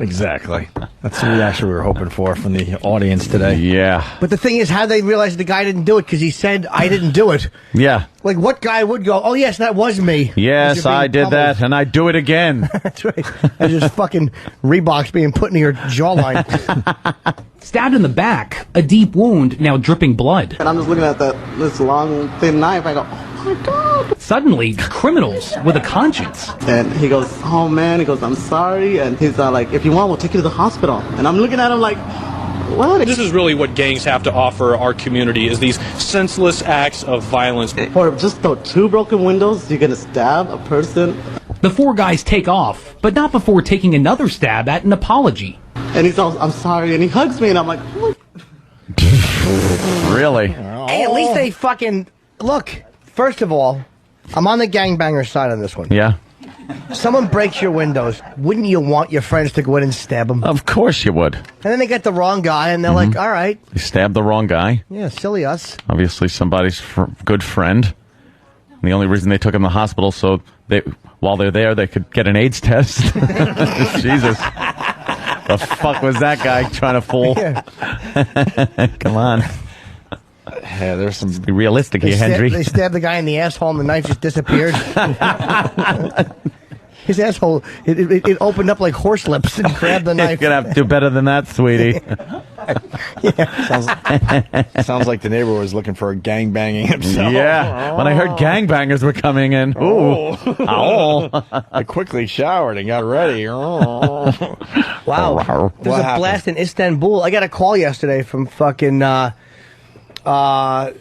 Exactly. That's the reaction we were hoping for from the audience today. Yeah. But the thing is, how they realized the guy didn't do it because he said, I didn't do it. Yeah. Like, what guy would go, oh, yes, that was me? Yes, I did that, and I do it again. That's right. And just fucking Reeboks being put into your jawline. Stabbed in the back, a deep wound, now dripping blood. And I'm just looking at this long, thin knife. I go, oh, my God. Suddenly, criminals with a conscience. And he goes, oh, man. He goes, I'm sorry. And he's like, if you want, we'll take you to the hospital. And I'm looking at him like, what? This is really what gangs have to offer our community, is these senseless acts of violence. For just 2 broken windows, you're going to stab a person? The four guys take off, but not before taking another stab at an apology. And he's all, I'm sorry, and he hugs me, and I'm like, what? Really? Hey, at least they fucking... Look, first of all, I'm on the gangbanger side on this one. Yeah. Someone breaks your windows. Wouldn't you want your friends to go in and stab them? Of course you would. And then they get the wrong guy, and they're like, all right. They stabbed the wrong guy. Yeah, silly us. Obviously somebody's good friend. And the only reason they took him to the hospital so while they're there, they could get an AIDS test. Jesus. The fuck was that guy trying to fool? Yeah. Come on. Yeah, there's some... Be realistic here, Henry. They stabbed the guy in the asshole and the knife just disappeared. His asshole, it opened up like horse lips and grabbed the knife. You're going to have to do better than that, sweetie. Sounds like the neighbor was looking for a gangbanging himself. Yeah. When I heard gangbangers were coming in. Ooh. I quickly showered and got ready. Wow. There's a blast in Istanbul. I got a call yesterday from fucking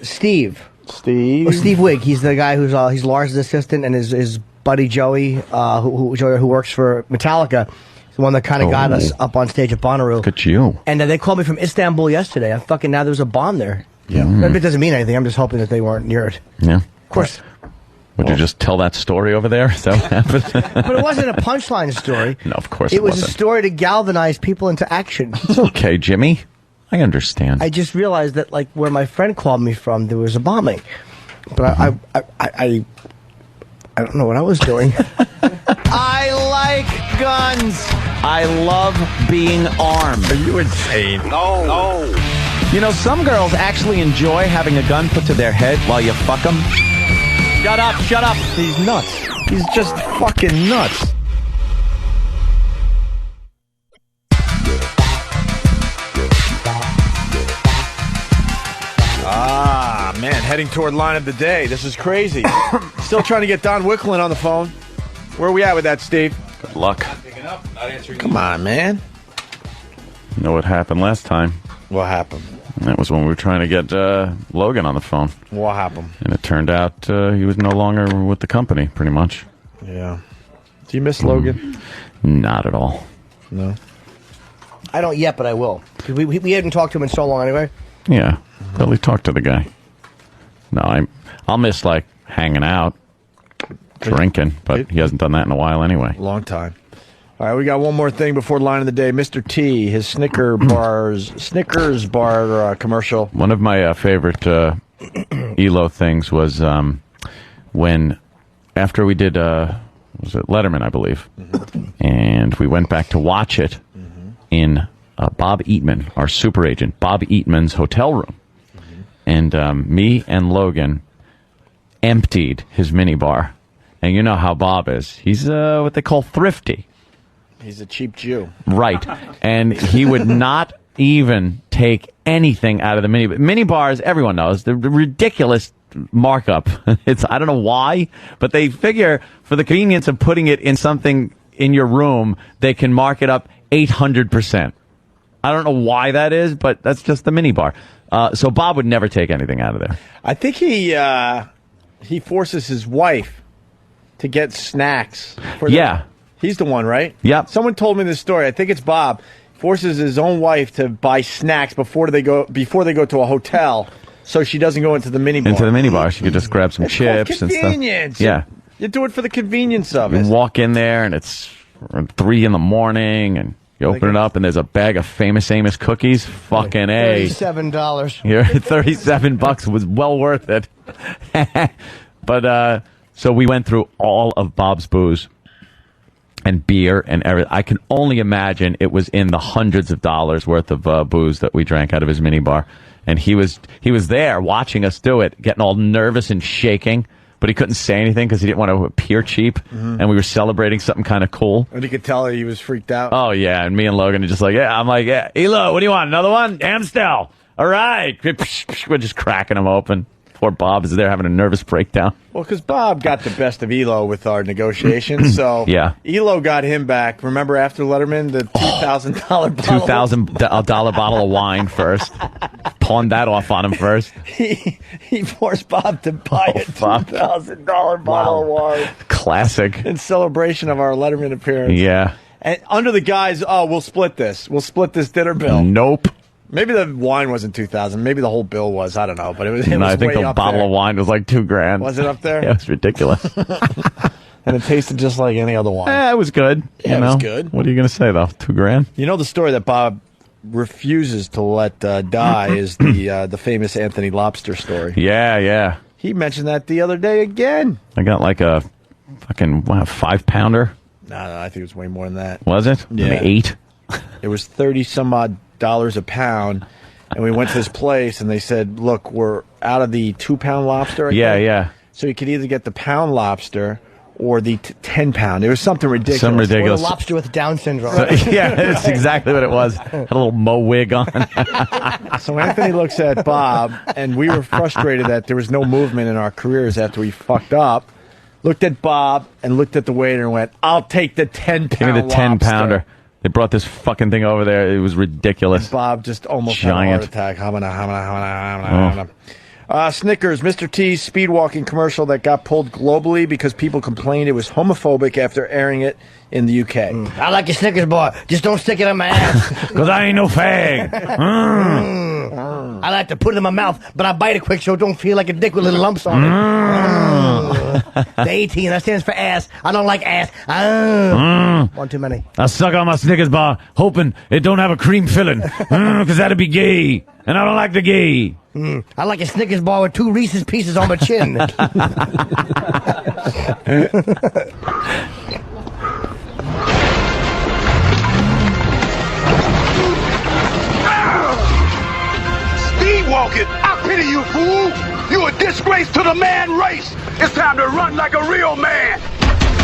Steve. Steve Wigg. He's the guy he's Lars' assistant, and his buddy Joey, who works for Metallica, is the one that kind of got us up on stage at Bonnaroo. Look at you. And they called me from Istanbul yesterday. Now there's a bomb there. Yeah. It doesn't mean anything. I'm just hoping that they weren't near it. Yeah. Of course. Would you just tell that story over there? Is that what happened? But it wasn't a punchline story. No, of course it was wasn't. a story to galvanize people into action. It's okay, Jimmy. I understand. I just realized that, like, where my friend called me from, there was a bombing. But I don't know what I was doing. I like guns. I love being armed. Are you insane? No. You know, some girls actually enjoy having a gun put to their head while you fuck them. Shut up, shut up. He's nuts. He's just fucking nuts. Ah, man, heading toward line of the day. This is crazy. Still trying to get Don Wicklin on the phone. Where are we at with that, Steve? Good luck. Come on, man. You know what happened last time? What happened? That was when we were trying to get Logan on the phone. What happened? And it turned out he was no longer with the company, pretty much. Yeah. Do you miss Logan? Not at all. No. I don't yet, but I will. We hadn't talked to him in so long anyway. Yeah. Barely talked to the guy. No, I'll miss, like, hanging out, drinking, but he hasn't done that in a while anyway. Long time. All right, we got one more thing before line of the day. Mr. T, his Snickers bar commercial. One of my favorite ELO things was when, after we did, was it Letterman, I believe, and we went back to watch it in Bob Eatman, our super agent, Bob Eatman's hotel room. And me and Logan emptied his minibar. And you know how Bob is. He's what they call thrifty. He's a cheap Jew. Right. And he would not even take anything out of the minibar. Minibars, everyone knows, they're ridiculous markup. I don't know why, but they figure for the convenience of putting it in something in your room, they can mark it up 800%. I don't know why that is, but that's just the minibar. So Bob would never take anything out of there. I think he forces his wife to get snacks. He's the one, right? Yep. Someone told me this story. I think it's Bob. Forces his own wife to buy snacks before they go to a hotel, so she doesn't go into the minibar. Into the minibar, she could just grab some chips and stuff. Convenience. Yeah. You do it for the convenience of it. You walk in there and it's 3 a.m. and you open it up and there's a bag of Famous Amos cookies. Fucking A. $37. You're $37 was well worth it. But so we went through all of Bob's booze and beer and everything. I can only imagine it was in the hundreds of dollars worth of booze that we drank out of his minibar. And he was there watching us do it, getting all nervous and shaking. But he couldn't say anything because he didn't want to appear cheap. And we were celebrating something kind of cool. And you could tell he was freaked out. Oh, yeah. And me and Logan are just like, yeah. I'm like, yeah. Elo, what do you want? Another one? Amstel. All right. We're just cracking them open. Poor Bob is there having a nervous breakdown. Well, because Bob got the best of Elo with our negotiations, so yeah. Elo got him back. Remember after Letterman, the $2,000 bottle? $2,000 bottle of wine first. Pawned that off on him first. He forced Bob to buy a $2,000 bottle of wine. Classic. In celebration of our Letterman appearance. Yeah. And under the guise, we'll split this. We'll split this dinner bill. Nope. Maybe the wine wasn't $2,000. Maybe the whole bill was. I don't know. But it was I think way the up bottle there. of wine was like $2,000. Was it up there? Yeah, it was ridiculous. And it tasted just like any other wine. It was good. Yeah, it was good. What are you going to say, though? $2,000? You know the story that Bob refuses to let die is the famous Anthony Lobster story. Yeah. He mentioned that the other day again. I got like a fucking 5-pounder. No, I think it was way more than that. Was it? Yeah. Maybe 8? It was $30-some-odd a pound. And we went to this place, and they said, look, we're out of the 2-pound lobster. I think. Yeah. So you could either get the pound lobster or the 10-pound. It was something ridiculous. Some ridiculous. Or a lobster with Down syndrome. Yeah, that's exactly what it was. Had a little Mo wig on. So Anthony looks at Bob, and we were frustrated that there was no movement in our careers after we fucked up. Looked at Bob and looked at the waiter and went, I'll take the 10-pound Give me the 10-pounder. They brought this fucking thing over there. It was ridiculous. And Bob just almost Giant. had a heart attack. Snickers, Mr. T's speed walking commercial that got pulled globally because people complained it was homophobic after airing it in the UK. I like your Snickers bar. Just don't stick it in my ass. Because I ain't no fag. I like to put it in my mouth, but I bite it quick so it don't feel like a dick with little lumps on it. The 18, that stands for ass. I don't like ass. One too many. I suck on my Snickers bar, hoping it don't have a cream filling, because that'd be gay, and I don't like the gay. I like a Snickers bar with 2 Reese's Pieces on my chin. Speed walking, I pity you, fool. You a disgrace to the man race. It's time to run like a real man.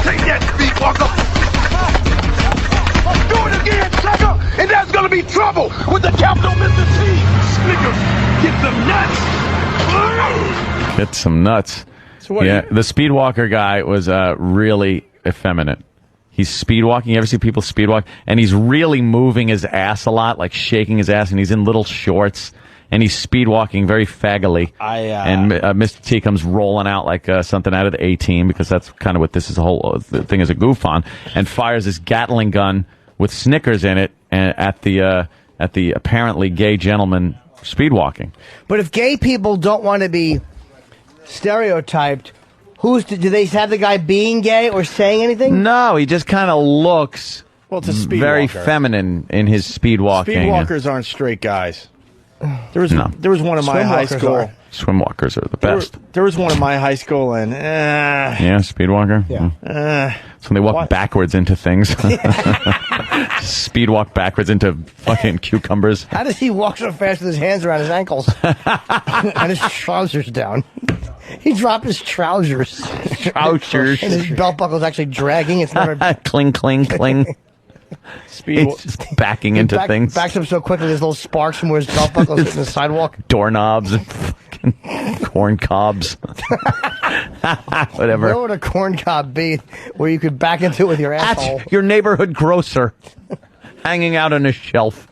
Take that, speed walker. Do it again, sucker, and there's gonna be trouble with the capital Mr. T. Snickers, get some nuts. Get some nuts. So what yeah, the speedwalker guy was really effeminate. He's speedwalking. You ever see people speedwalk? And he's really moving his ass a lot, like shaking his ass, and he's in little shorts. And he's speedwalking very faggily. And Mr. T comes rolling out like something out of the A-Team, because that's kind of what this is, the whole thing is a goof on, and fires this Gatling gun with Snickers in it at the apparently gay gentleman speedwalking. But if gay people don't want to be stereotyped, do they have the guy being gay or saying anything? No, he just kind of looks very feminine in his speedwalking. Speedwalkers aren't straight guys. There was one in my high school. Swimwalkers are the best. There was one in my high school, and yeah, speedwalker. Yeah. So they walk backwards into things. Speed walk backwards into fucking cucumbers. How does he walk so fast with his hands around his ankles and his trousers down? He dropped his trousers. And his belt buckle's actually dragging. It's never cling, cling, cling. It's just backing into things. Backs up so quickly, there's little sparks from where his belt buckle's hitting the sidewalk. Doorknobs and fucking corn cobs. Whatever. Where would a corn cob be where you could back into it with your asshole? At your neighborhood grocer, hanging out on a shelf.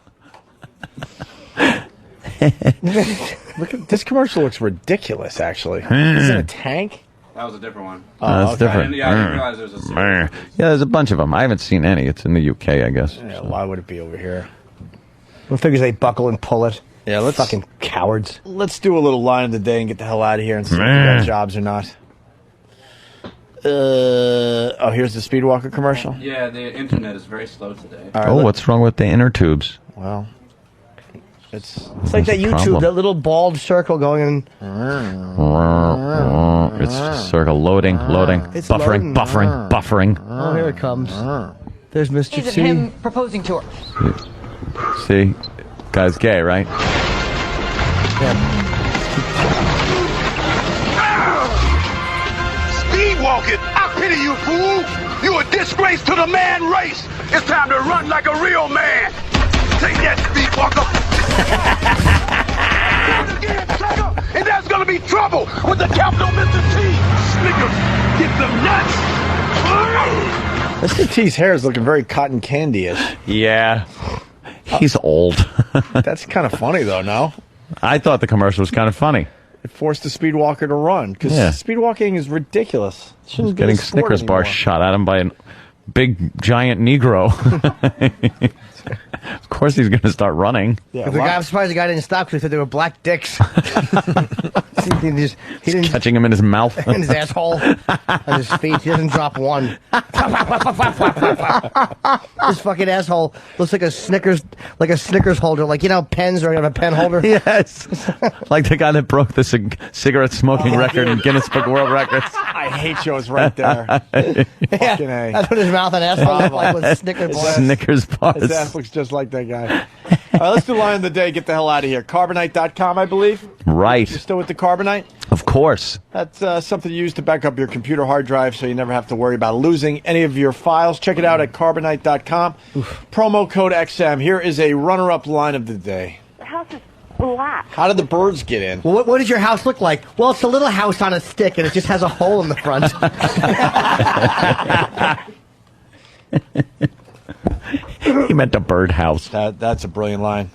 Look at this commercial. Looks ridiculous. Actually, is it a tank? That was a different one. That's different. Yeah, I didn't realize there was a there's a bunch of them. I haven't seen any. It's in the UK, I guess. Yeah, why would it be over here? Well, figures they buckle and pull it. Yeah, let's fucking cowards. Let's do a little line of the day and get the hell out of here and see if we got jobs or not. Here's the Speedwalker commercial. Yeah, the internet is very slow today. Right, what's wrong with the inner tubes? Well, it's like that YouTube, that little bald circle going in. It's just circle loading. It's Buffering. Oh, here it comes. There's Mr. Of T. him proposing to her. See? Guy's gay, right? Speed walking, I pity you, fool. You a disgrace to the man race. It's time to run like a real man. Take that, speed walker. again, sucker, and there's gonna be trouble with the capital Mr. T. Snickers, get them nuts. Mr. T's hair is looking very cotton candy-ish. Yeah. He's old. That's kind of funny, though, no? I thought the commercial was kind of funny. It forced the speed walker to run, because speed walking is ridiculous. It shouldn't be Getting a sport Snickers bar anymore. shot at him by a big, giant Negro. Of course he's going to start running. Yeah, I'm surprised the guy didn't stop because he said they were black dicks. he didn't Catching him in his mouth. in his asshole, on his feet. He doesn't drop one. This fucking asshole looks like a Snickers holder. Like, you know, pens or a pen holder. Yes. Like the guy that broke the cigarette smoking record in Guinness Book of World Records. I hate yours right there. Fucking A. That's what his mouth and asshole look like with Snickers bars. Snickers bars. His ass looks just like that guy. All right, let's do line of the day. Get the hell out of here. Carbonite.com, I believe. Right. You're still with the Carbonite? Of course. That's something you use to back up your computer hard drive so you never have to worry about losing any of your files. Check it out at Carbonite.com. Promo code XM. Here is a runner-up line of the day. The house is black. How did the birds get in? Well, what does your house look like? Well, it's a little house on a stick, and it just has a hole in the front. He meant a birdhouse. That's a brilliant line.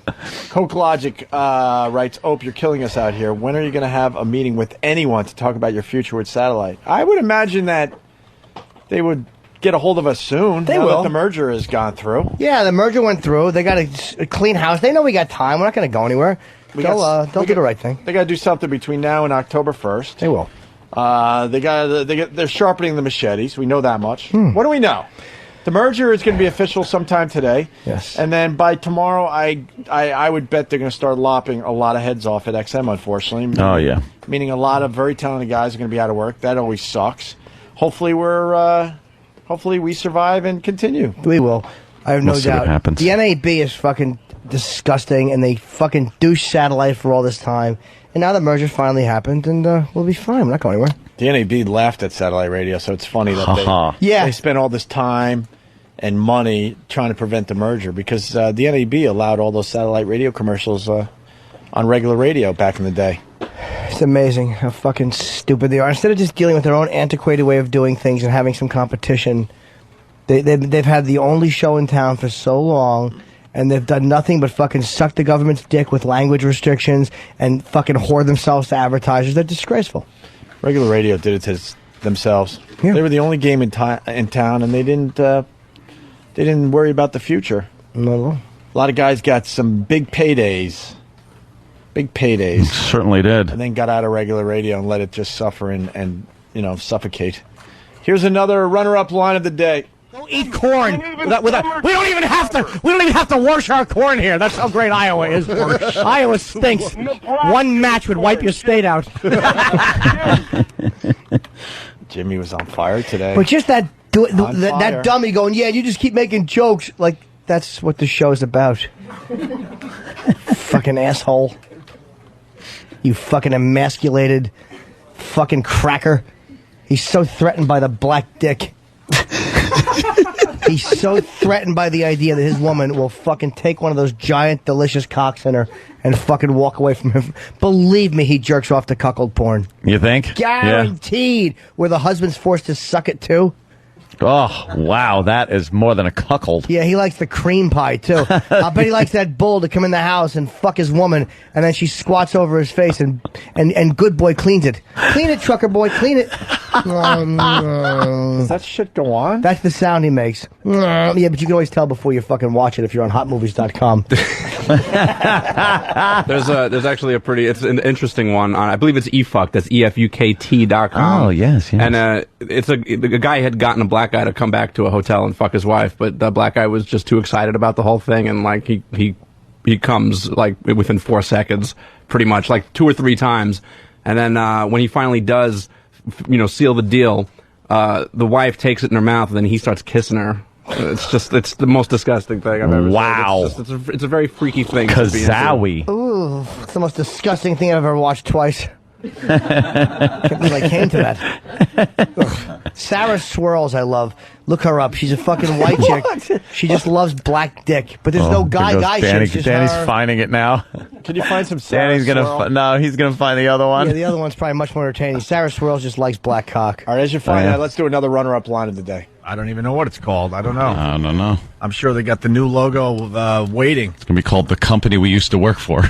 Coke Logic writes, Ope, you're killing us out here. When are you going to have a meeting with anyone to talk about your future with satellite? I would imagine that they would get a hold of us soon. They now will. that the merger has gone through. Yeah, the merger went through. They got a clean house. They know we got time. We're not going to go anywhere. They'll do the right thing. They got to do something between now and October 1st. They will. They're sharpening the machetes. We know that much. What do we know? The merger is going to be official sometime today. Yes. And then by tomorrow, I would bet they're going to start lopping a lot of heads off at XM, unfortunately. Oh, yeah. Meaning a lot of very talented guys are going to be out of work. That always sucks. Hopefully we survive and continue. We will. I have no We'll see what doubt. happens. The NAB is fucking disgusting, and they fucking douche satellite for all this time. And now the merger finally happened, and we'll be fine. We're not going anywhere. The NAB laughed at satellite radio, so it's funny that they spent all this time and money trying to prevent the merger because the NAB allowed all those satellite radio commercials on regular radio back in the day. It's amazing how fucking stupid they are. Instead of just dealing with their own antiquated way of doing things and having some competition, they've had the only show in town for so long, and they've done nothing but fucking suck the government's dick with language restrictions and fucking whore themselves to advertisers. They're disgraceful. Regular radio did it to themselves. Yeah. They were the only game in town, and they didn't worry about the future. No. A lot of guys got some big paydays. Big paydays. Certainly did. And then got out of regular radio and let it just suffer and suffocate. Here's another runner-up line of the day. Don't eat corn. We don't even have to wash our corn here. That's how great Iowa is. Iowa stinks. One match would wipe your state out. Jimmy was on fire today. But just that fire. dummy going, yeah, you just keep making jokes. Like, that's what the show's about. Fucking asshole. You fucking emasculated fucking cracker. He's so threatened by the black dick. He's so threatened by the idea that his woman will fucking take one of those giant, delicious cocks in her and fucking walk away from him. Believe me, he jerks off to cuckold porn. You think? Guaranteed. Where the husband's forced to suck it too. Oh, wow. That is more than a cuckold. Yeah, he likes the cream pie, too. I bet he likes that bull to come in the house and fuck his woman, and then she squats over his face, and good boy cleans it. Clean it, trucker boy, clean it. Does that shit go on? That's the sound he makes. Yeah, but you can always tell before you fucking watch it if you're on hotmovies.com. There's actually it's an interesting one. I believe it's eFuck. That's EFUKT.com. Oh, yes. And it's a guy had gotten a black guy to come back to a hotel and fuck his wife, but the black guy was just too excited about the whole thing, and like he comes like within 4 seconds, pretty much, like 2 or 3 times, and then when he finally does, seal the deal, the wife takes it in her mouth, and then he starts kissing her. It's the most disgusting thing I've ever seen. Wow. It's a very freaky thing. Kazowie. Ooh, it's the most disgusting thing I've ever watched twice. Can't believe I came to that. Ugh. Sarah Swirls, I love. Look her up. She's a fucking white chick. She just loves black dick. But there's no guy Danny, shit. It's just Danny's her. finding it now. Can you find some Sarah Danny's gonna Swirl? no, he's gonna find the other one. Yeah, the other one's probably much more entertaining. Sarah Swirls just likes black cock. All right, as you find that, let's do another runner-up line of the day. I don't even know what it's called. I don't know. I don't know. I'm sure they got the new logo waiting. It's going to be called the company we used to work for.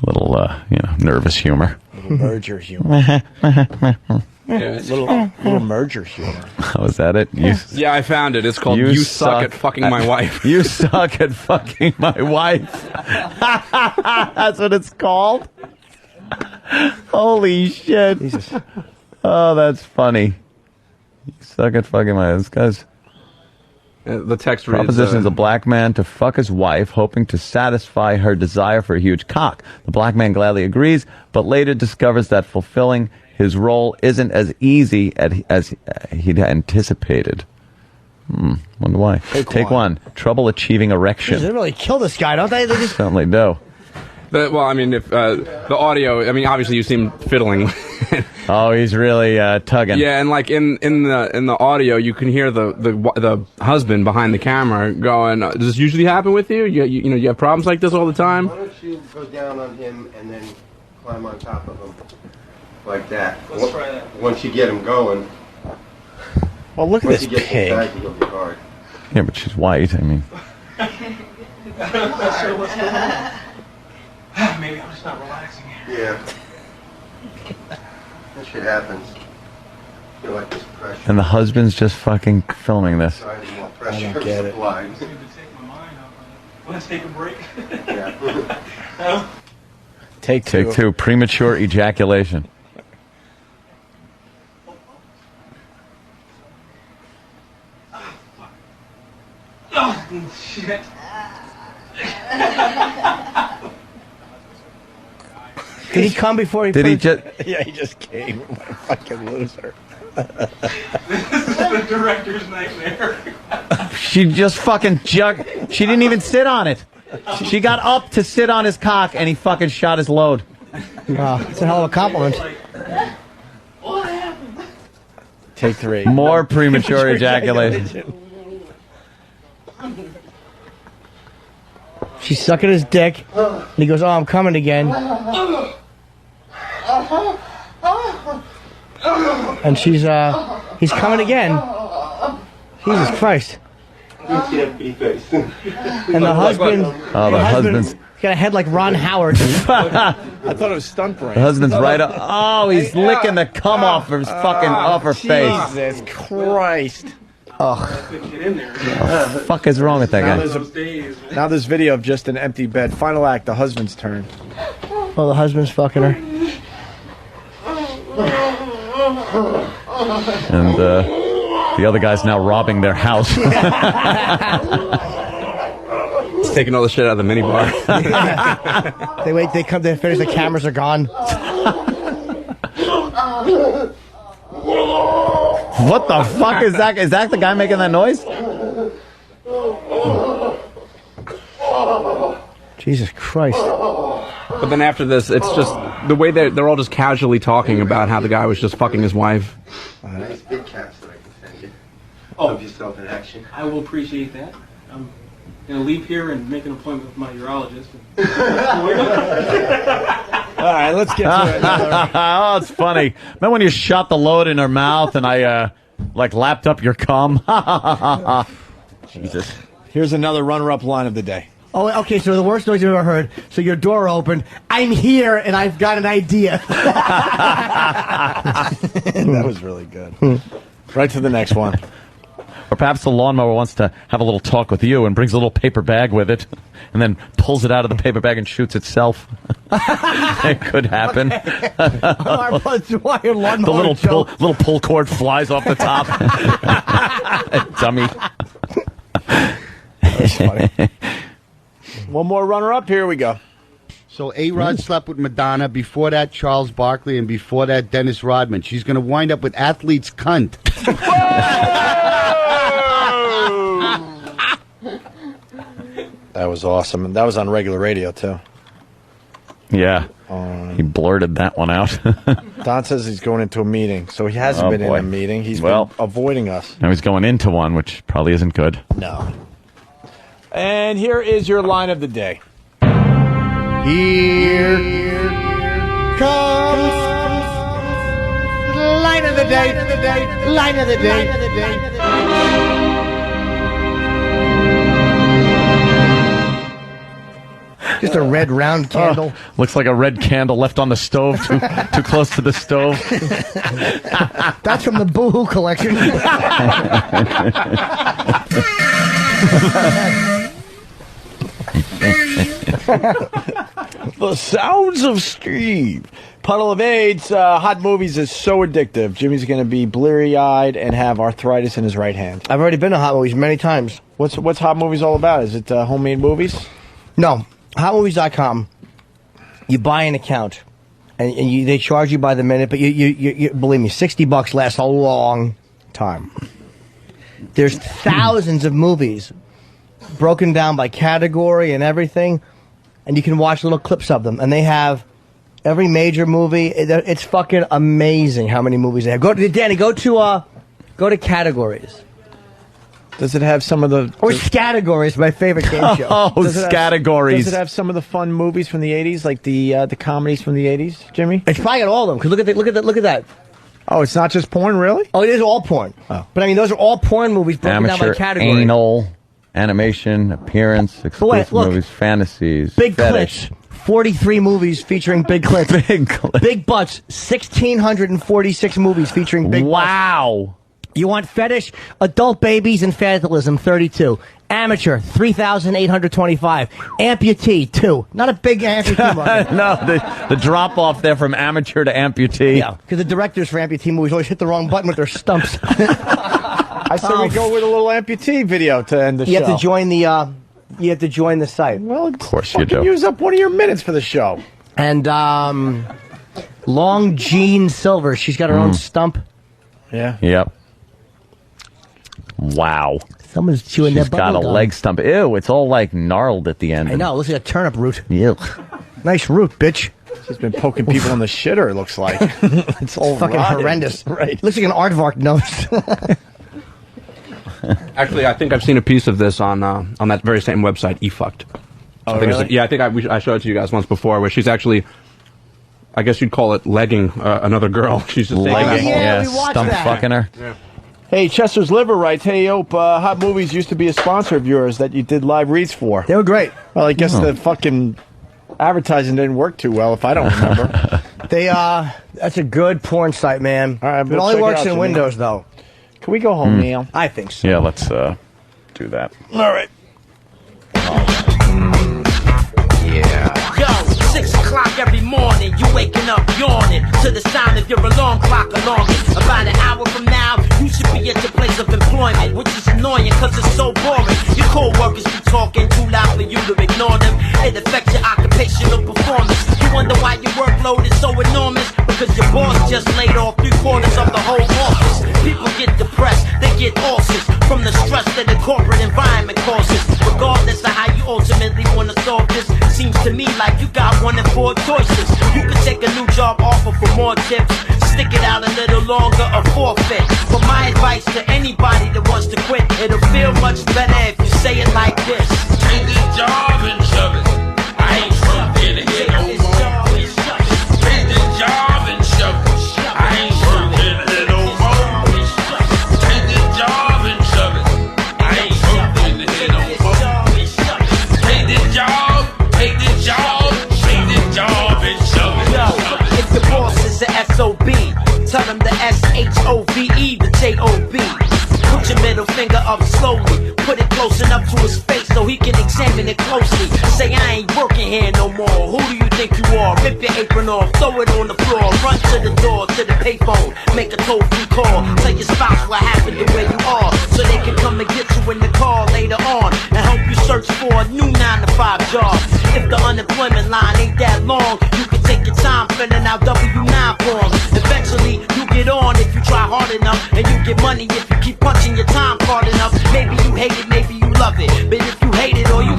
Little, nervous humor. Little merger humor. little merger humor. Oh, is that it? Yeah, I found it. It's called You Suck at Fucking My Wife. You suck at fucking my wife. That's what it's called? Holy shit. Jesus. Oh, that's funny. You suck at fucking my wife. This guy's... The text reads... Proposition is a black man to fuck his wife, hoping to satisfy her desire for a huge cock. The black man gladly agrees, but later discovers that fulfilling his role isn't as easy as he'd anticipated. Wonder why. Take one. Trouble achieving erection. They really kill this guy, don't they? They just... Certainly do. Well, I mean, if the audio, I mean, obviously you see him fiddling. Oh, he's really tugging. Yeah, and like in the audio, you can hear the husband behind the camera going, "Does this usually happen with you? You have problems like this all the time?" Why don't you go down on him and then climb on top of him like that? Let's try that. Once you get him going. Well, look at Once this you get pig. Back, he'll be hard. Yeah, but she's white. I mean, I'm not sure what's going on. Maybe I'm just not relaxing. Yeah. That shit happens. Feel like this pressure. and the husband's just fucking filming this. I don't get it. Want to take a break? Yeah. Take two. Premature ejaculation. Oh, shit. Did he come before he? Did he just? Yeah, he just came. What a fucking loser. This is the director's nightmare. She just fucking She didn't even sit on it. She got up to sit on his cock, and he fucking shot his load. Wow, it's a hell of a compliment. What happened? Take three. More premature ejaculation. She's sucking his dick, and he goes, "Oh, I'm coming again." And he's coming again. Jesus Christ. And the husband, husband's got a head like Ron Howard. I thought it was stunt brain. The husband's right up. Oh, he's licking the cum off her face. Jesus Christ. Ugh. Get in there. What the fuck is wrong with that guy? Now there's video of just an empty bed. Final act, the husband's turn. Oh, the husband's fucking her. And the other guy's now robbing their house. He's taking all the shit out of the minibar. They wait, they come, they finish, the cameras are gone. What the fuck is that? Is that the guy making that noise? Jesus Christ. But then after this, it's just the way they're all just casually talking about how the guy was just fucking his wife. Nice big caps that I can send you. Oh. Of yourself in action. I will appreciate that. I'm going to leave here and make an appointment with my urologist. All right, let's get to it. Oh, it's funny. Remember when you shot the load in her mouth and I lapped up your cum? Jesus. Here's another runner-up line of the day. Oh, okay, so the worst noise you've ever heard. So your door opened. I'm here, and I've got an idea. That was really good. Right to the next one. Or perhaps the lawnmower wants to have a little talk with you and brings a little paper bag with it and then pulls it out of the paper bag and shoots itself. It could happen. Why your lawnmower the little pull cord flies off the top. Dummy. That's funny. One more runner-up. Here we go. So A-Rod slept with Madonna. Before that, Charles Barkley. And before that, Dennis Rodman. She's going to wind up with athlete's cunt. That was awesome. And that was on regular radio, too. Yeah. He blurted that one out. Don says he's going into a meeting, so he hasn't been in a meeting. He's been avoiding us. Now he's going into one, which probably isn't good. No. And here is your line of the day. Here comes line of the day. Line of the day. Just a red round candle. Looks like a red candle left on the stove, too close to the stove. That's from the Boohoo collection. The sounds of Steve. Puddle of AIDS. Hot movies is so addictive. Jimmy's going to be bleary-eyed and have arthritis in his right hand. I've already been to hot movies many times. What's hot movies all about? Is it homemade movies? No. Hotmovies.com. You buy an account, and they charge you by the minute, but you believe me, $60 lasts a long time. There's thousands of movies broken down by category and everything, and you can watch little clips of them, and they have every major movie. It's fucking amazing how many movies they have. Danny, go to categories. Does it have some of the... Or Scattergories, my favorite game show. Scattergories. Does it have some of the fun movies from the 80s, like the comedies from the 80s, Jimmy? It's probably got all of them, because look at that. Oh, it's not just porn, really? Oh, it is all porn. Oh. But I mean, those are all porn movies broken down by category. Anal, animation, appearance, exclusive movies, fantasies, big fetish. clits. 43 movies featuring big clits. Big butts. 1,646 movies featuring big butts. Wow. You want fetish? Adult babies and fatalism, 32. Amateur, 3,825. Amputee, 2. Not a big amputee market. No, the drop off there from amateur to amputee. Yeah, because the directors for amputee movies always hit the wrong button with their stumps. I said we go with a little amputee video to end the show. You have to join the. You have to join the site. Well, of course you do. Use up one of your minutes for the show. And Long Jean Silver, she's got her own stump. Yeah. Yep. Wow. Someone's chewing their She's got a bubblegum. leg stump. Ew, it's all like gnarled at the end. I know, it looks like a turnip root. Ew. Nice root, bitch. She's been poking people in the shitter, it looks like. It's all fucking rotted. horrendous. Right. Looks like an aardvark nose. Actually, I think I've seen a piece of this on that very same website, eFucked. Oh, really? I think I showed it to you guys once before, where she's actually, I guess you'd call it legging another girl. She's just legging, yeah, we watched stump that. fucking her. Yeah. Hey, Chester's Liver writes, hey, Ope, Hot Movies used to be a sponsor of yours that you did live reads for. They were great. Well, I guess the fucking advertising didn't work too well, if I don't remember. That's a good porn site, man. All right, it we'll only check it works out, in Jimmy. Windows, though. Can we go home, Neil? I think so. Yeah, let's do that. All right. Yo, 6 o'clock every morning, you waking up yawning to the sound of your alarm clock alarming. About an hour from now, you should be at your place of employment, which is annoying cause it's so boring. Your co-workers be talking too loud for you to ignore them. It affects your occupational performance. You wonder why your workload is so enormous, because your boss just laid off 3/4 of the whole office. People get depressed, they get ulcers from the stress that the corporate environment causes. Regardless of how you ultimately want to solve this, seems to me like you got 1 of 4 choices. You can take a new job offer for more tips, stick it out a little longer, or forfeit. But my advice to anybody that wants to quit, it'll feel much better if you say it like this: take this job and shove it. I ain't working here no more. Take this job and shove it. I ain't working here no more. Take this job and shove it. I ain't working here no more. Take this job, take this job, take this job and shove it. Yo, if the boss is a SOB, tell him the SHOVE, the JOB. Put your middle finger up slowly, put it close enough to his face so he can examine it closely. Say, I ain't working here no more. Who do you think you are? Rip your apron off, throw it on the floor, run to the door, to the payphone, make a toll-free call. Tell your spouse what happened to where you are, so they can come and get you in the car later on and help you search for a new 9-to-5 job. If the unemployment line ain't that long, you can take your time filling out W-9 forms. Eventually, you get on if you try hard enough, and you get money if you keep punching your time hard enough. Maybe you hate it, maybe you love it, but if you hate it or you